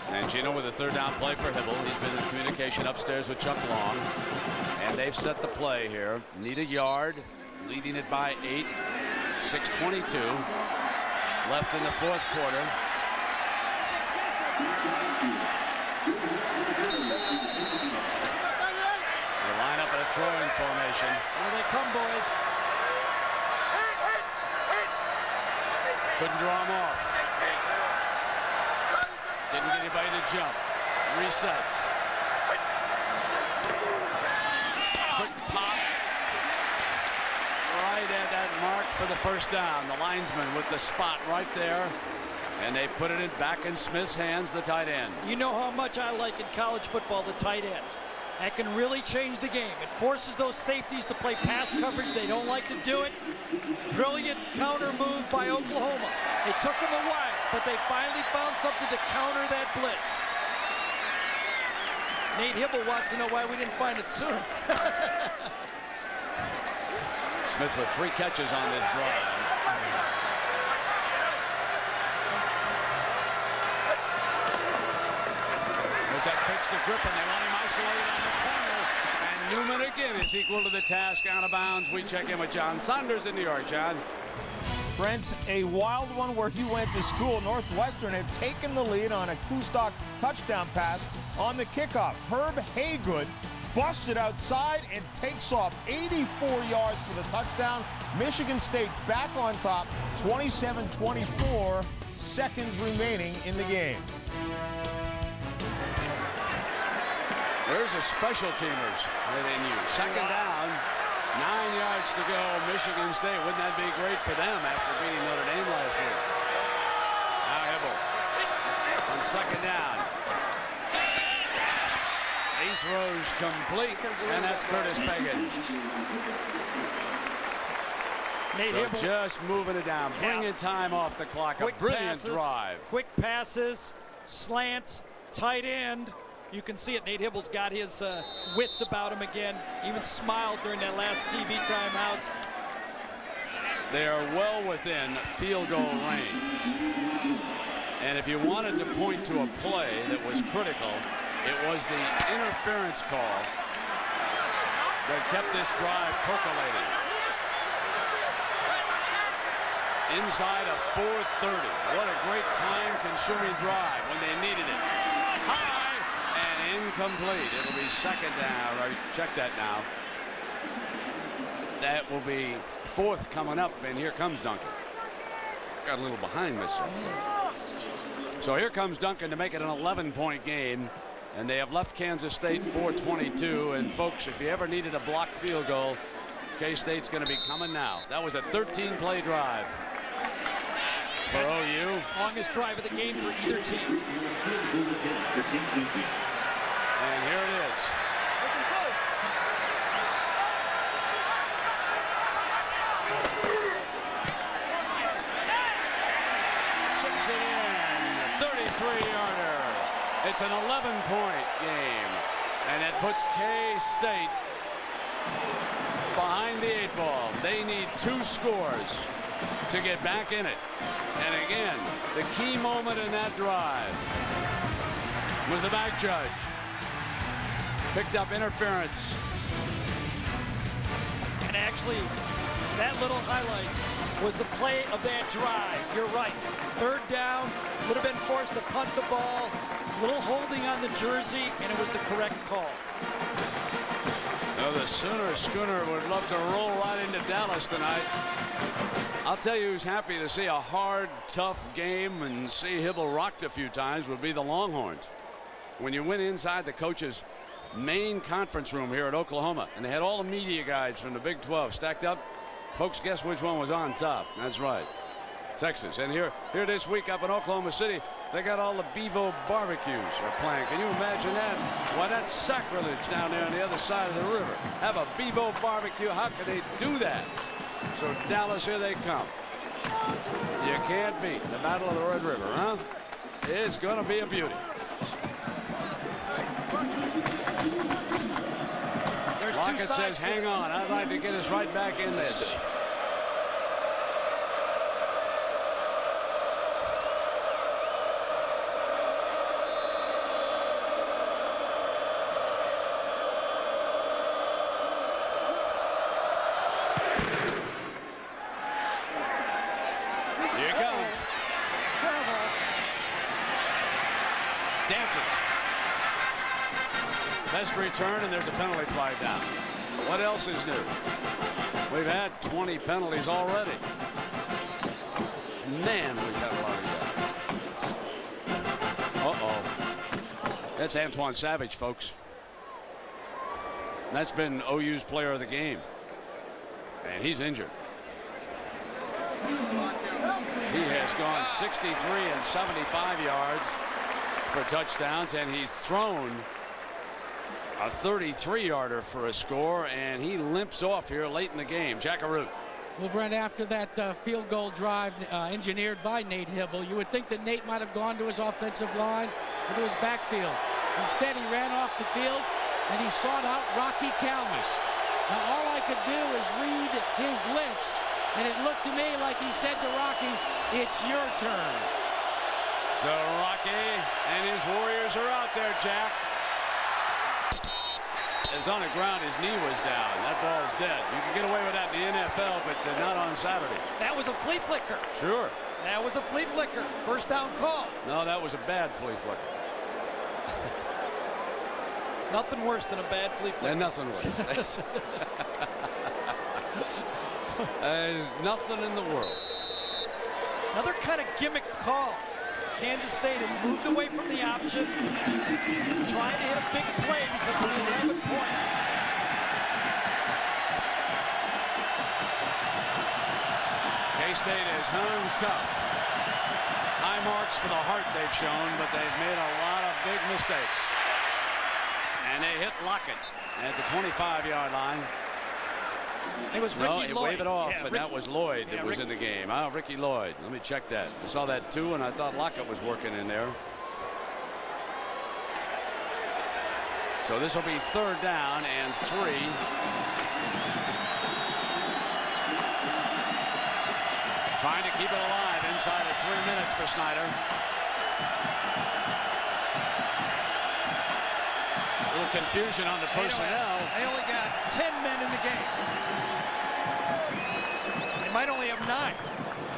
Speaker 3: Mangino with a 3rd down play for Hibble. He's been in communication upstairs with Chuck Long. And they've set the play here. Need a yard. Leading it by 8. 6:22 left in the 4th quarter. They line up in a throwing formation.
Speaker 4: Here they come, boys.
Speaker 3: Couldn't draw him off. Didn't get anybody to jump. Resets. Quick pop. Right at that mark for the first down. The linesman with the spot right there. And they put it back in Smith's hands, the tight end.
Speaker 4: You know how much I like in college football the tight end. That can really change the game. It forces those safeties to play pass coverage. They don't like to do it. Brilliant counter move by Oklahoma. It took them a while, but they finally found something to counter that blitz. Nate Hibble wants to know why we didn't find it sooner.
Speaker 3: Smith with 3 catches on this drive. There's that pitch to Griffin. They want him isolated on the corner. And Newman again is equal to the task, out of bounds. We check in with John Saunders in New York. John.
Speaker 15: Brent, a wild one where he went to school. Northwestern had taken the lead on a Kustok touchdown pass on the kickoff. Herb Haygood busted outside and takes off 84 yards for the touchdown. Michigan State back on top, 27-24, seconds remaining in the game.
Speaker 3: There's a special teamers that they use. Second down, 9 yards to go. Michigan State, wouldn't that be great for them after beating Notre Dame last week? Now Hibble on second down. He throws complete, and that's Curtis Fagan. So just moving it down, bringing time off the clock.
Speaker 4: Quick
Speaker 3: a brilliant
Speaker 4: passes,
Speaker 3: drive.
Speaker 4: Quick passes, slants, tight end. You can see it. Nate Hibble's got his wits about him again. Even smiled during that last TV timeout.
Speaker 3: They are well within field goal range. And if you wanted to point to a play that was critical, it was the interference call that kept this drive percolating. Inside of 4:30. What a great time-consuming drive when they needed it. High and incomplete. It'll be second down. Or check that now. That will be 4th coming up, and here comes Duncan. Got a little behind myself. So here comes Duncan to make it an 11-point game. And they have left Kansas State 4:22. And folks, if you ever needed a blocked field goal, K-State's going to be coming now. That was a 13-play drive for OU.
Speaker 4: Longest drive of the game for either team.
Speaker 3: And here it is. Chips it in. 33-yarder. It's an 11-point game, and it puts K-State behind the 8 ball. They need 2 scores to get back in it. And again, the key moment in that drive was the back judge. Picked up interference.
Speaker 4: And actually, that little highlight was the play of that drive. You're right. 3rd down, would have been forced to punt the ball. Little holding on the jersey, and it was the correct call.
Speaker 3: Well, the Schooner would love to roll right into Dallas tonight. I'll tell you who's happy to see a hard, tough game and see Hibble rocked a few times would be the Longhorns. When you went inside the coach's main conference room here at Oklahoma, and they had all the media guys from the Big 12 stacked up, folks, guess which one was on top? That's right, Texas. And here this week up in Oklahoma City, they got all the Bevo barbecues are playing. Can you imagine that? Why, that's sacrilege down there on the other side of the river. Have a Bevo barbecue. How can they do that? So Dallas, here they come. You can't beat the Battle of the Red River, huh? It's going to be a beauty. Rocket says, hang on. I'd like to get us right back in this. Return, and there's a penalty flag down. What else is new? We've had 20 penalties already. Man, we've had a lot of that. Uh-oh. That's Antoine Savage, folks. That's been OU's player of the game. And he's injured. He has gone 63 and 75 yards for touchdowns, and he's thrown a 33-yarder for a score, and he limps off here late in the game. Jackaroo.
Speaker 7: Well, Brent, after that field goal drive engineered by Nate Hibble, you would think that Nate might have gone to his offensive line or to his backfield. Instead, he ran off the field, and he sought out Rocky Kalmus. Now, all I could do is read his lips, and it looked to me like he said to Rocky, "It's your turn."
Speaker 3: So Rocky and his Warriors are out there, Jack. Is on the ground, his knee was down. That ball's dead. You can get away with that in the NFL, but not on Saturdays.
Speaker 4: That was a flea flicker.
Speaker 3: Sure.
Speaker 4: That was a flea flicker. First down call.
Speaker 3: No, that was a bad flea flicker.
Speaker 4: Nothing worse than a bad flea flicker.
Speaker 3: Nothing worse. There's nothing in the world.
Speaker 4: Another kind of gimmick call. Kansas State has moved away from the option, trying to hit a big play because of the 11 points.
Speaker 3: K-State has hung tough. High marks for the heart they've shown, but they've made a lot of big mistakes. And they hit Lockett at the 25-yard line.
Speaker 4: It was Ricky Lloyd.
Speaker 3: Wave it off,
Speaker 4: yeah,
Speaker 3: and that was Lloyd that was in the game. Oh, Ricky Lloyd. Let me check that. I saw that too, and I thought Lockett was working in there. So this will be 3rd down and 3. Trying to keep it alive inside of 3 minutes for Snyder. A little confusion on the personnel.
Speaker 4: They only got 10 men in the game. They might only have 9.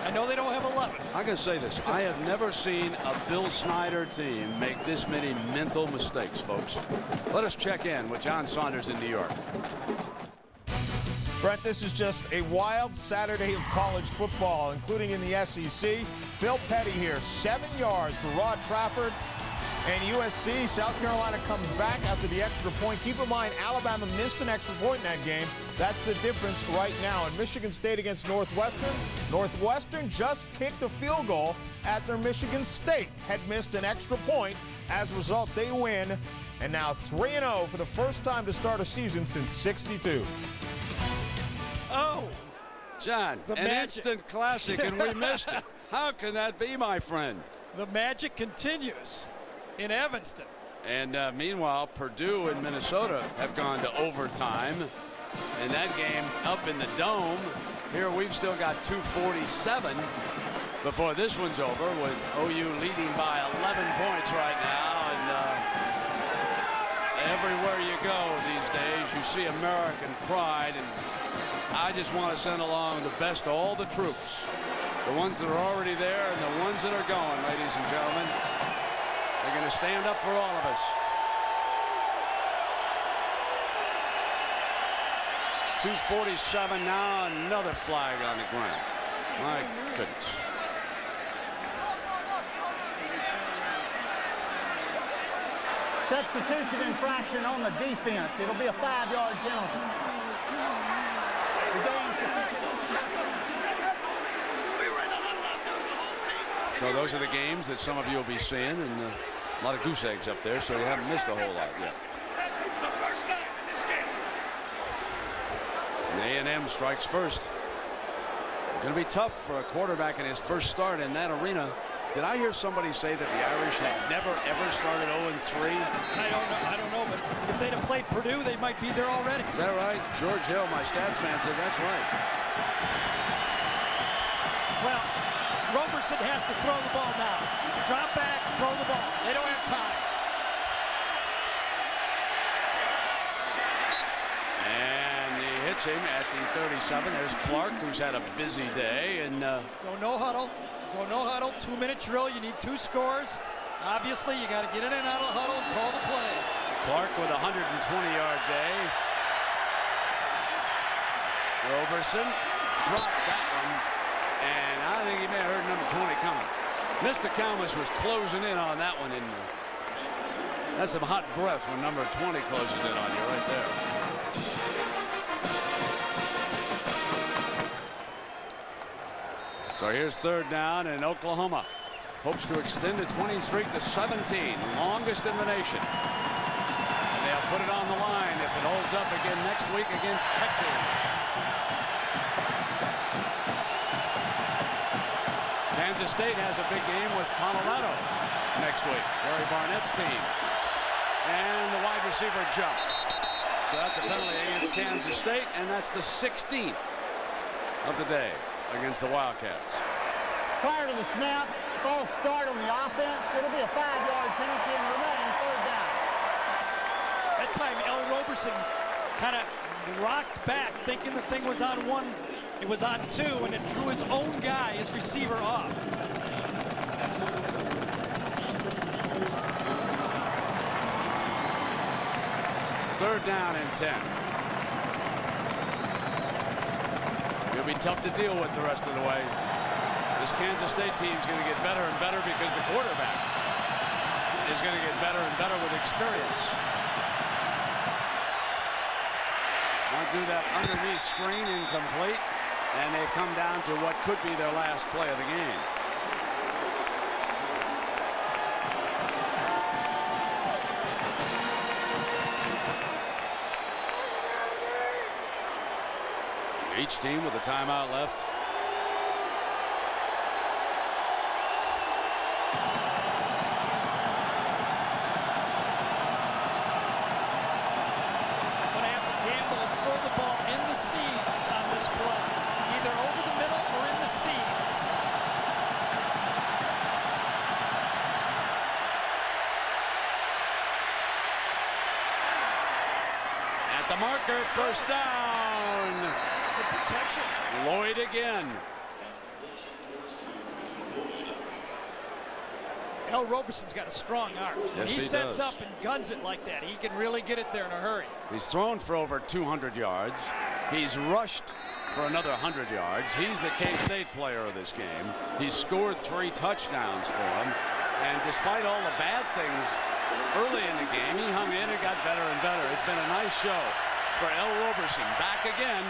Speaker 4: I know they don't have 11.
Speaker 3: I can say this. I have never seen a Bill Snyder team make this many mental mistakes, folks. Let us check in with John Saunders in New York.
Speaker 15: Brett, this is just a wild Saturday of college football, including in the SEC. Phil Petty here, 7 yards for Rod Trafford. And USC, South Carolina comes back after the extra point. Keep in mind, Alabama missed an extra point in that game. That's the difference right now. And Michigan State against Northwestern. Northwestern just kicked a field goal after Michigan State had missed an extra point. As a result, they win. And now 3-0 for the first time to start a season since '62.
Speaker 4: Oh,
Speaker 3: John, an instant classic, and we missed it. How can that be, my friend?
Speaker 4: The magic continues in Evanston.
Speaker 3: And meanwhile, Purdue and Minnesota have gone to overtime. And that game up in the Dome. Here we've still got 2:47 before this one's over, with OU leading by 11 points right now. And everywhere you go these days, you see American pride. And I just want to send along the best to all the troops, the ones that are already there and the ones that are going, ladies and gentlemen. They're going to stand up for all of us. 2:47 now, another flag on the ground. My goodness.
Speaker 14: Substitution infraction on the defense. It'll be a 5-yard penalty.
Speaker 3: So those are the games that some of you will be seeing, and a lot of goose eggs up there, so you haven't missed a whole lot yet. And A&M strikes first. Going to be tough for a quarterback in his first start in that arena. Did I hear somebody say that the Irish had never, ever started 0-3?
Speaker 4: I don't know, but if they'd have played Purdue, they might be there already.
Speaker 3: Is that right? George Hill, my stats man, said that's right.
Speaker 4: Well, Roberson has to throw the ball now. Drop back, throw the ball. They don't have time.
Speaker 3: And he hits him at the 37. There's Clark, who's had a busy day. And
Speaker 4: go no huddle. Go no huddle. 2-minute drill. You need 2 scores. Obviously, you got to get in and out of the huddle and call the plays.
Speaker 3: Clark with a 120-yard day. Roberson dropped that one. And I think he may have heard number 20 coming. Mr. Kalmus was closing in on that one. And that's some hot breath when number 20 closes in on you right there. So here's 3rd down, and Oklahoma hopes to extend its winning streak to 17, longest in the nation. And they'll put it on the line if it holds up again next week against Texas. Kansas State has a big game with Colorado next week. Gary Barnett's team. And the wide receiver jumped. So that's a penalty against Kansas State, and that's the 16th of the day against the Wildcats.
Speaker 14: Prior to the snap, false start on the offense. It'll be a 5-yard penalty and remain 3rd down.
Speaker 4: That time, L. Roberson kind of rocked back, thinking the thing was on 1. It was on 2, and it drew his own guy, his receiver, off.
Speaker 3: Third down and 10. It'll be tough to deal with the rest of the way. This Kansas State team is going to get better and better because the quarterback is going to get better and better with experience. Want to do that underneath screen, incomplete, and they come down to what could be their last play of the game. Each team with a timeout left.
Speaker 4: Gonna have to gamble and throw the ball in the seams on this play. Either over the middle or in the seams.
Speaker 3: At the marker, 1st down.
Speaker 4: Good protection.
Speaker 3: Lloyd again.
Speaker 4: L. Roberson's got a strong arm. When
Speaker 3: Yes,
Speaker 4: he
Speaker 3: he
Speaker 4: sets
Speaker 3: does.
Speaker 4: up and guns it like that, he can really get it there in a hurry.
Speaker 3: He's thrown for over 200 yards. He's rushed for another 100 yards. He's the K-State player of this game. He's scored 3 touchdowns for him. And despite all the bad things early in the game, he hung in and got better and better. It's been a nice show for L. Roberson. Back again.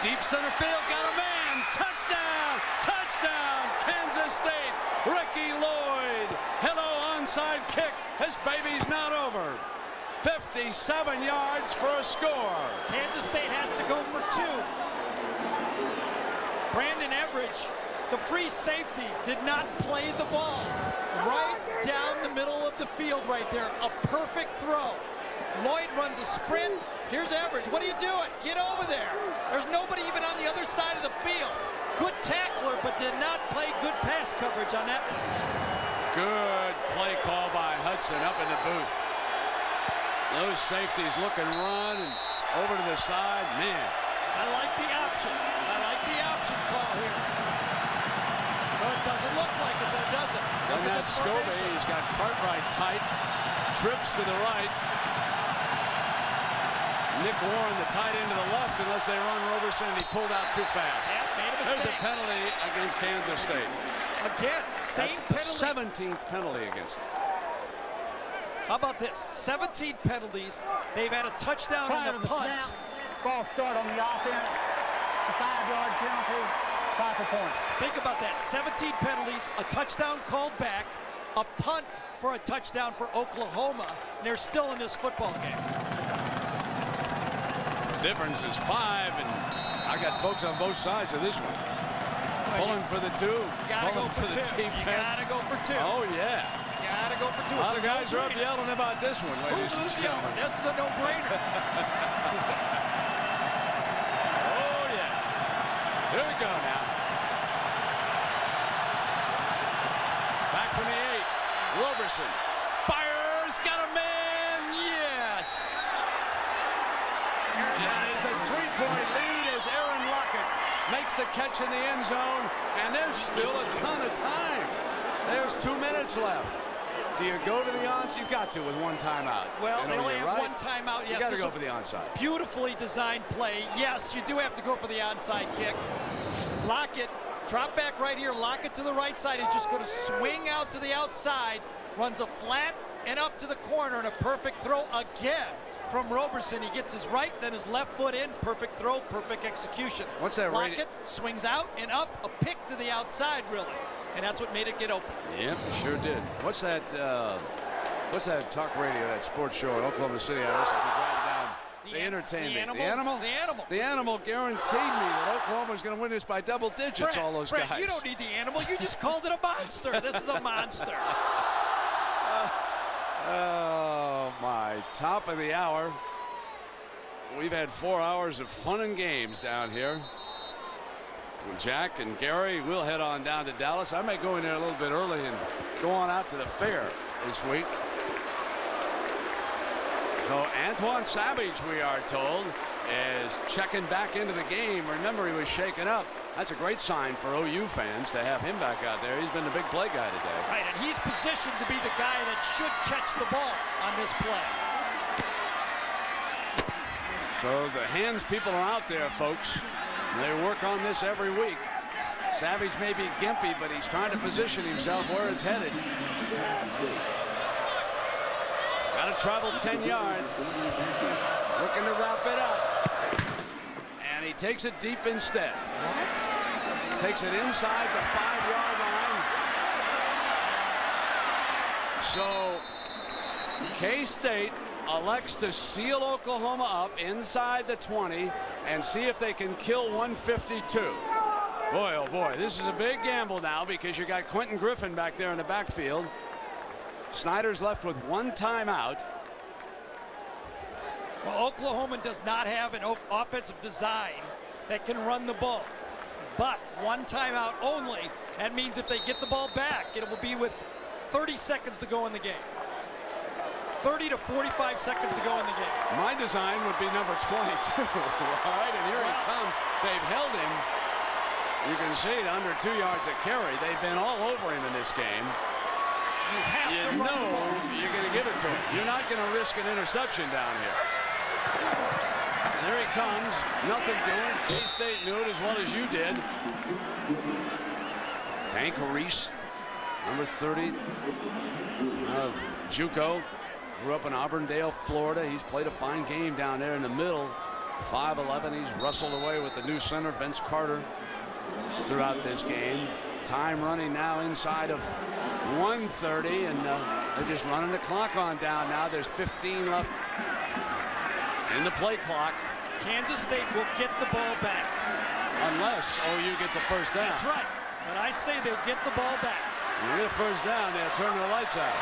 Speaker 3: Deep center field, got a man. Touchdown! Touchdown! Kansas State. Ricky Lloyd. Hello, onside kick. This baby's not over. 57 yards for a score.
Speaker 4: Kansas State has to go for 2. Brandon Everidge, the free safety, did not play the ball. Right down the middle of the field right there. A perfect throw. Lloyd runs a sprint. Here's Everidge. What are you doing? Get over there. There's nobody even on the other side of the field. Good tackler, but did not play good pass coverage on that one.
Speaker 3: Good play call by Hudson up in the booth. Those safeties look and run and over to the side. Man.
Speaker 4: I like the option. I like the option call here. Well, it doesn't look like it, though, does it?
Speaker 3: Done that Scobie. He's got Cartwright tight. Trips to the right. Nick Warren, the tight end to the left, unless they run Roberson, and he pulled out too fast.
Speaker 4: Yeah, made a mistake.
Speaker 3: There's a penalty against Kansas State.
Speaker 4: Again, same
Speaker 3: That's the
Speaker 4: penalty.
Speaker 3: 17th penalty against him.
Speaker 4: How about this? 17 penalties. They've had a touchdown
Speaker 14: Prior
Speaker 4: on
Speaker 14: to
Speaker 4: the punt.
Speaker 14: snap, false start on the offense. A 5-yard penalty. 5 point.
Speaker 4: Think about that. 17 penalties, a touchdown called back, a punt for a touchdown for Oklahoma, and they're still in this football game.
Speaker 3: Difference is 5, and I got folks on both sides of this one. Pulling for the 2.
Speaker 4: You gotta go
Speaker 3: Pulling
Speaker 4: for
Speaker 3: the
Speaker 4: 2.
Speaker 3: defense.
Speaker 4: You gotta go for 2.
Speaker 3: Oh, yeah.
Speaker 4: You gotta go for 2.
Speaker 3: A lot
Speaker 4: It's
Speaker 3: of
Speaker 4: a
Speaker 3: guys are up
Speaker 4: no-brainer.
Speaker 3: yelling about this one, ladies and
Speaker 4: Who's
Speaker 3: gentlemen.
Speaker 4: yelling? This is a no-brainer.
Speaker 3: Oh, yeah. Here we go now. Back from the 8. Roberson fires. Got a man. Yes. And it's a 3-point lead as Aaron Lockett makes the catch in the end zone. And there's still a ton of time. There's 2 minutes left. Do you go to the onside? You got to with 1 timeout.
Speaker 4: Well,
Speaker 3: You
Speaker 4: they
Speaker 3: know,
Speaker 4: only
Speaker 3: you're
Speaker 4: have
Speaker 3: right.
Speaker 4: 1 timeout.
Speaker 3: You got to go for the onside.
Speaker 4: Beautifully designed play. Yes, you do have to go for the onside kick. Lockett, drop back right here. Lockett to the right side is just going to swing out to the outside. Runs a flat and up to the corner and a perfect throw again from Roberson. He gets his right, then his left foot in. Perfect throw, perfect execution.
Speaker 3: What's that rating?
Speaker 4: Lockett swings out and up, a pick to the outside, really. And that's what made it get open.
Speaker 3: Yep, sure did. What's that talk radio, that sports show in Oklahoma City I listened to driving down? The entertainment.
Speaker 4: The animal? The animal.
Speaker 3: The animal guaranteed me that Oklahoma was going to win this by double digits,
Speaker 4: Brent,
Speaker 3: all those
Speaker 4: Brent,
Speaker 3: guys.
Speaker 4: You don't need the animal. You just called it a monster. This is a monster.
Speaker 3: Oh, my. Top of the hour. We've had 4 hours of fun and games down here. Jack and Gary will head on down to Dallas. I may go in there a little bit early and go on out to the fair this week. So Antoine Savage, we are told, is checking back into the game. Remember, he was shaken up. That's a great sign for OU fans to have him back out there. He's been the big play guy today.
Speaker 4: Right, and he's positioned to be the guy that should catch the ball on this play.
Speaker 3: So the hands people are out there, folks. They work on this every week. Savage may be gimpy, but he's trying to position himself where it's headed. Got to travel 10 yards. Looking to wrap it up. And he takes it deep instead.
Speaker 4: What?
Speaker 3: Takes it inside the 5-yard line. So K-State elects to seal Oklahoma up inside the 20 and see if they can kill 152. Boy, oh boy, this is a big gamble now because you got Quentin Griffin back there in the backfield. Snyder's left with one timeout.
Speaker 4: Well, Oklahoma does not have an offensive design that can run the ball. But one timeout only. That means if they get the ball back, it will be with 30 seconds to go in the game. 30 to 45 seconds to go in the game.
Speaker 3: My design would be number 22. All right, and here he comes. They've held him. You can see it under 2 yards of carry. They've been all over him in this game.
Speaker 4: You have to run the ball.
Speaker 3: You're going to give it to him. You're not going to risk an interception down here. And there he comes. Nothing doing. K-State knew it as well as you did. Tank Reese, number 30. JUCO. Grew up in Auburndale, Florida. He's played a fine game down there in the middle. 5'11". He's wrestled away with the new center, Vince Carter, throughout this game. Time running now inside of 1:30, and they're just running the clock on down now. There's 15 left in the play clock.
Speaker 4: Kansas State will get the ball back.
Speaker 3: Unless OU gets a first down.
Speaker 4: That's right. But I say they'll get the ball back.
Speaker 3: When you get a first down, they'll turn the lights out.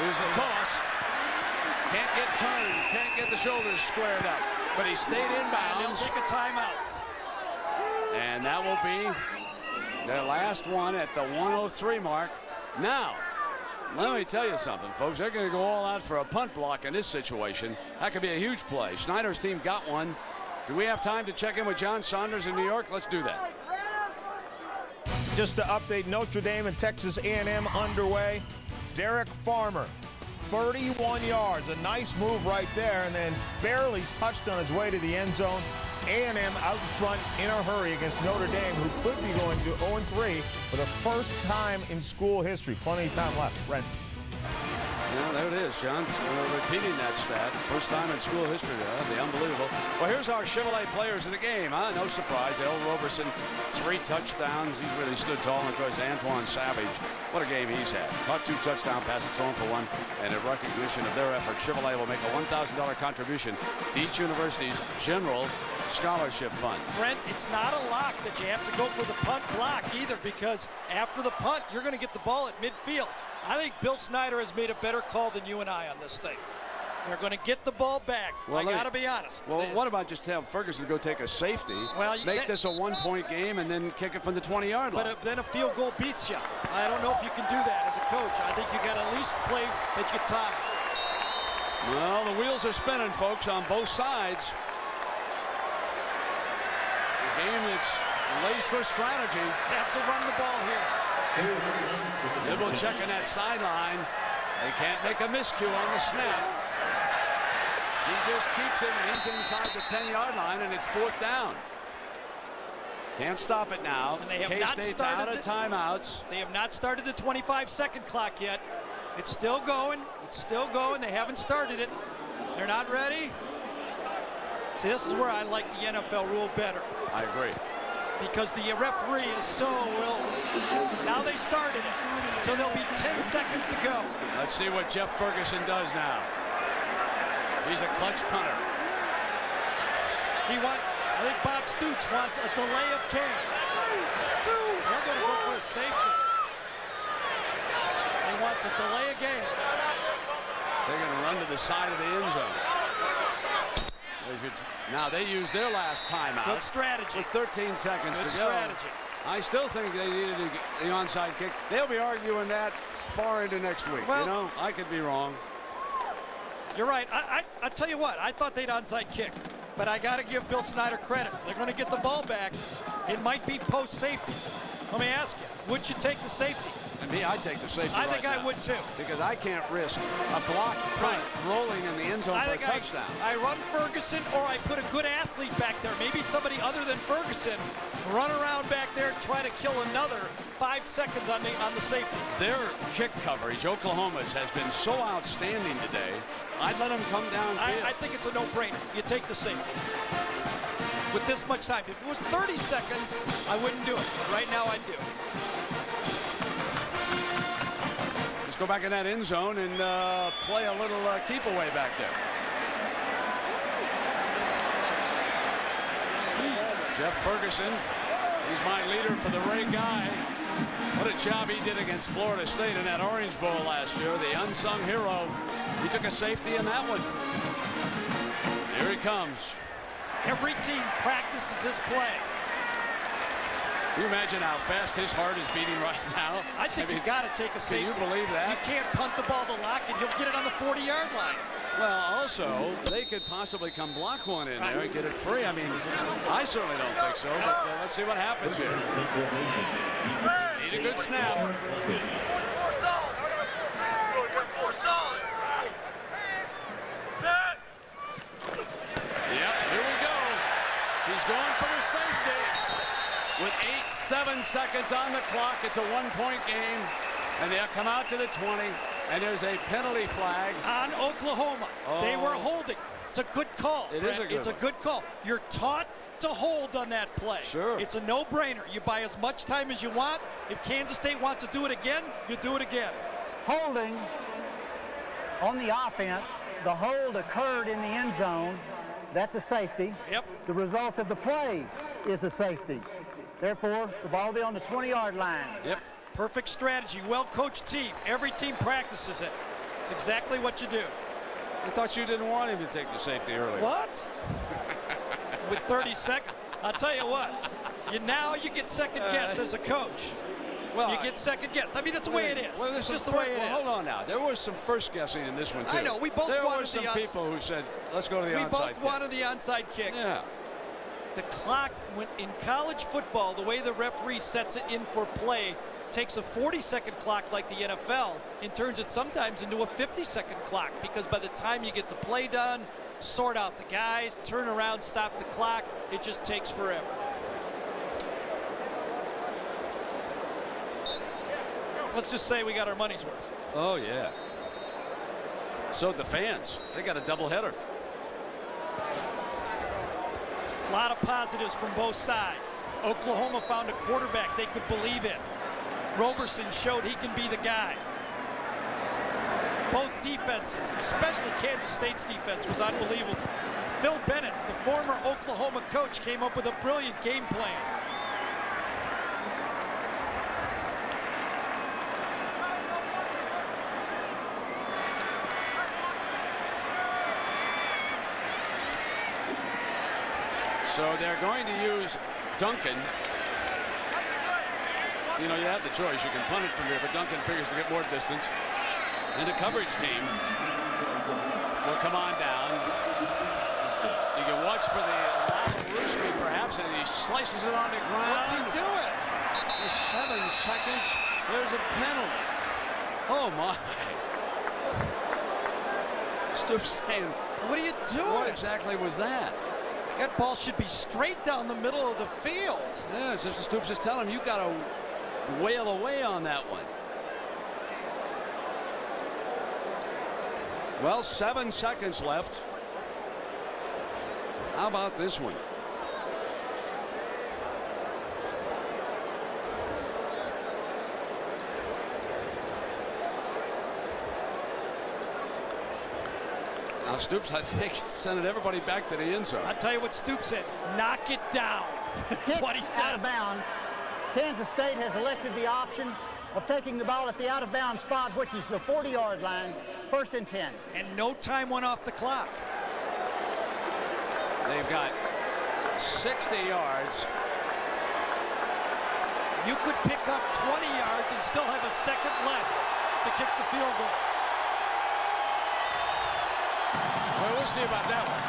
Speaker 3: Here's the toss. Can't get turned. Can't get the shoulders squared up. But he stayed inbound.
Speaker 4: They'll take a timeout.
Speaker 3: And that will be their last one at the 103 mark. Now, let me tell you something, folks. They're going to go all out for a punt block in this situation. That could be a huge play. Schneider's team got one. Do we have time to check in with John Saunders in New York? Let's do that.
Speaker 15: Just to update, Notre Dame and Texas A&M underway. Derek Farmer, 31 yards, a nice move right there, and then barely touched on his way to the end zone. A&M out front in a hurry against Notre Dame, who could be going to 0-3 for the first time in school history. Plenty of time left. Brent.
Speaker 3: Yeah, there it is, John. Repeating that stat. First time in school history. That'd be unbelievable. Well, here's our Chevrolet players of the game. No surprise. L. Roberson, 3 touchdowns. He's really stood tall. And of course, Antoine Savage. What a game he's had. Caught 2 touchdown passes, thrown for 1. And in recognition of their effort, Chevrolet will make a $1,000 contribution to each university's general scholarship fund.
Speaker 4: Brent, it's not a lock that you have to go for the punt block either, because after the punt, you're going to get the ball at midfield. I think Bill Snyder has made a better call than you and I on this thing. They're going to get the ball back. Well, I got to be honest.
Speaker 3: Well, what about just have Ferguson go take a safety, make this a 1-point game, and then kick it from the 20-yard line?
Speaker 4: But then a field goal beats you. I don't know if you can do that as a coach. I think you got to at least play that you tie.
Speaker 3: Well, the wheels are spinning, folks, on both sides. A game that's laced with strategy.
Speaker 4: Have to run the ball here.
Speaker 3: Dibble checking that sideline. They can't make a miscue on the snap. He just keeps it. He's inside the 10-yard line, and it's 4th down. Can't stop it now. K-State's out of timeouts.
Speaker 4: They have not started the 25-second clock yet. It's still going. It's still going. They haven't started it. They're not ready? See, this is where I like the NFL rule better.
Speaker 3: I agree.
Speaker 4: Because the referee is now they started it. So there'll be 10 seconds to go.
Speaker 3: Let's see what Jeff Ferguson does now. He's a clutch punter.
Speaker 4: I think Bob Stoops wants a delay of game. They're going to go for a safety. He wants a delay of game.
Speaker 3: They're going to run to the side of the end zone. Now they use their last timeout.
Speaker 4: Good strategy.
Speaker 3: With 13 seconds
Speaker 4: Good
Speaker 3: to go.
Speaker 4: strategy.
Speaker 3: I still think they needed the onside kick. They'll be arguing that far into next week.
Speaker 4: Well,
Speaker 3: you know, I could be wrong.
Speaker 4: You're right. I tell you what, I thought they'd onside kick. But I got to give Bill Snyder credit. They're going to get the ball back. It might be post safety. Let me ask you, would you take the safety?
Speaker 3: And me, I'd take the safety.
Speaker 4: I think
Speaker 3: right
Speaker 4: I would too.
Speaker 3: Because I can't risk a blocked punt rolling in the end zone for a touchdown.
Speaker 4: I run Ferguson, or I put a good athlete back there, maybe somebody other than Ferguson, run around back there, try to kill another 5 seconds on the safety.
Speaker 3: Their kick coverage, Oklahoma's, has been so outstanding today. I'd let them come downfield.
Speaker 4: I think it's a no-brainer. You take the safety. With this much time. If it was 30 seconds, I wouldn't do it. But right now, I'd do it.
Speaker 3: Just go back in that end zone and play a little keep away back there. Jeff Ferguson, he's my leader for the Ray Guy. What a job he did against Florida State in that Orange Bowl last year. The unsung hero. He took a safety in that one. Here he comes.
Speaker 4: Every team practices his play.
Speaker 3: Can you imagine how fast his heart is beating right now?
Speaker 4: I think you got to take a safety.
Speaker 3: Can you believe that?
Speaker 4: You can't punt the ball to Lockett. He'll get it on the 40-yard line.
Speaker 3: Well, also, they could possibly come block one in there and get it free. I mean, I certainly don't think so, but let's see what happens here. Need a good snap. Yep, here we go. He's going for the safety. With 7 seconds on the clock, it's a one-point game, and they'll come out to the 20. And there's a penalty flag
Speaker 4: on Oklahoma. Oh. They were holding. It's a good call. It's a good call. You're taught to hold on that play.
Speaker 3: Sure.
Speaker 4: It's a no-brainer. You buy as much time as you want. If Kansas State wants to do it again, you do it again.
Speaker 14: Holding on the offense. The hold occurred in the end zone. That's a safety.
Speaker 4: Yep.
Speaker 14: The result of the play is a safety. Therefore, the ball will be on the 20-yard line.
Speaker 4: Yep. Perfect strategy, well-coached team. Every team practices it. It's exactly what you do.
Speaker 3: I thought you didn't want him to take the safety earlier.
Speaker 4: What? With 30 seconds. I'll tell you what. Now you get second-guessed as a coach. Well, you get second-guessed. I mean, it's the way it is.
Speaker 3: Well,
Speaker 4: it's just the way it is.
Speaker 3: Hold on now. There was some first guessing in this one, too.
Speaker 4: I know. We both wanted the
Speaker 3: There were some people who said, let's go to the onside kick.
Speaker 4: We both wanted the onside kick.
Speaker 3: Yeah.
Speaker 4: The clock, in college football, the way the referee sets it in for play, takes a 40-second clock like the NFL and turns it sometimes into a 50-second clock, because by the time you get the play done, sort out the guys, turn around, stop the clock, it just takes forever. Let's just say we got our money's worth.
Speaker 3: Oh, yeah. So the fans, they got a doubleheader.
Speaker 4: A lot of positives from both sides. Oklahoma found a quarterback they could believe in. Roberson showed he can be the guy. Both defenses, especially Kansas State's defense, was unbelievable. Phil Bennett, the former Oklahoma coach, came up with a brilliant game plan.
Speaker 3: So they're going to use Duncan. You know, you have the choice. You can punt it from here, but Duncan figures to get more distance. And the coverage team will come on down. You can watch for the Ruski, perhaps, and he slices it on the ground.
Speaker 4: What's he doing?
Speaker 3: 7 seconds. There's a penalty. Oh, my. Stoops saying,
Speaker 4: what are you doing?
Speaker 3: What exactly was that?
Speaker 4: That ball should be straight down the middle of the field.
Speaker 3: Yeah, it's just Stoops is telling him, you got to wail away on that one. Well, 7 seconds left. How about this one? Now Stoops, I think, sending everybody back to the end zone.
Speaker 4: I'll tell you what Stoops said. Knock it down. That's what he said.
Speaker 14: Out of bounds. Kansas State has elected the option of taking the ball at the out-of-bounds spot, which is the 40-yard line, 1st and 10.
Speaker 4: And no time went off the clock.
Speaker 3: They've got 60 yards.
Speaker 4: You could pick up 20 yards and still have a second left to kick the field goal.
Speaker 3: Well, we'll see about that one.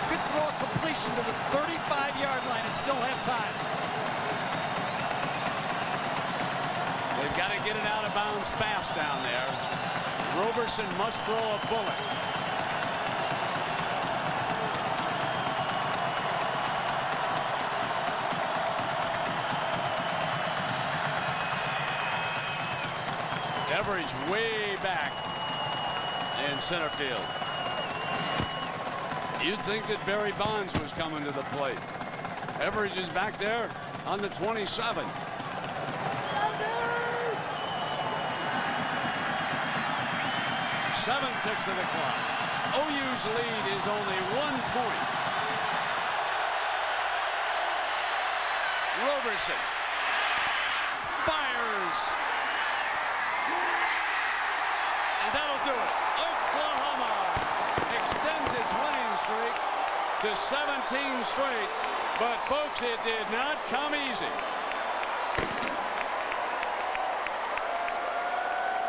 Speaker 4: You could throw a completion to the 35-yard line and still have time.
Speaker 3: They've got to get it out of bounds fast down there. Roberson must throw a bullet. Everidge way back in center field. You'd think that Barry Bonds was coming to the plate. Everidge is back there on the 27. 7 ticks of the clock. OU's lead is only 1 point. Roberson fires. And that'll do it. Oklahoma extends its winning streak to 17 straight. But folks, it did not come easy.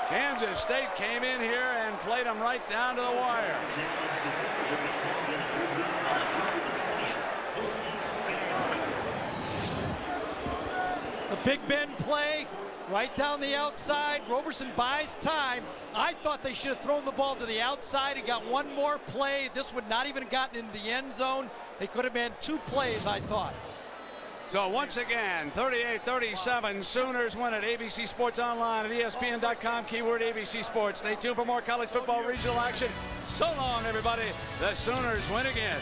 Speaker 3: Kansas State came in here and played them right down to the wire.
Speaker 4: The Big Ben play right down the outside. Roberson buys time. I thought they should have thrown the ball to the outside and got one more play. This would not even have gotten into the end zone. They could have been 2 plays, I thought.
Speaker 3: So once again, 38-37, Sooners win at ABC Sports Online at ESPN.com, keyword ABC Sports. Stay tuned for more college football regional action. So long, everybody. The Sooners win again.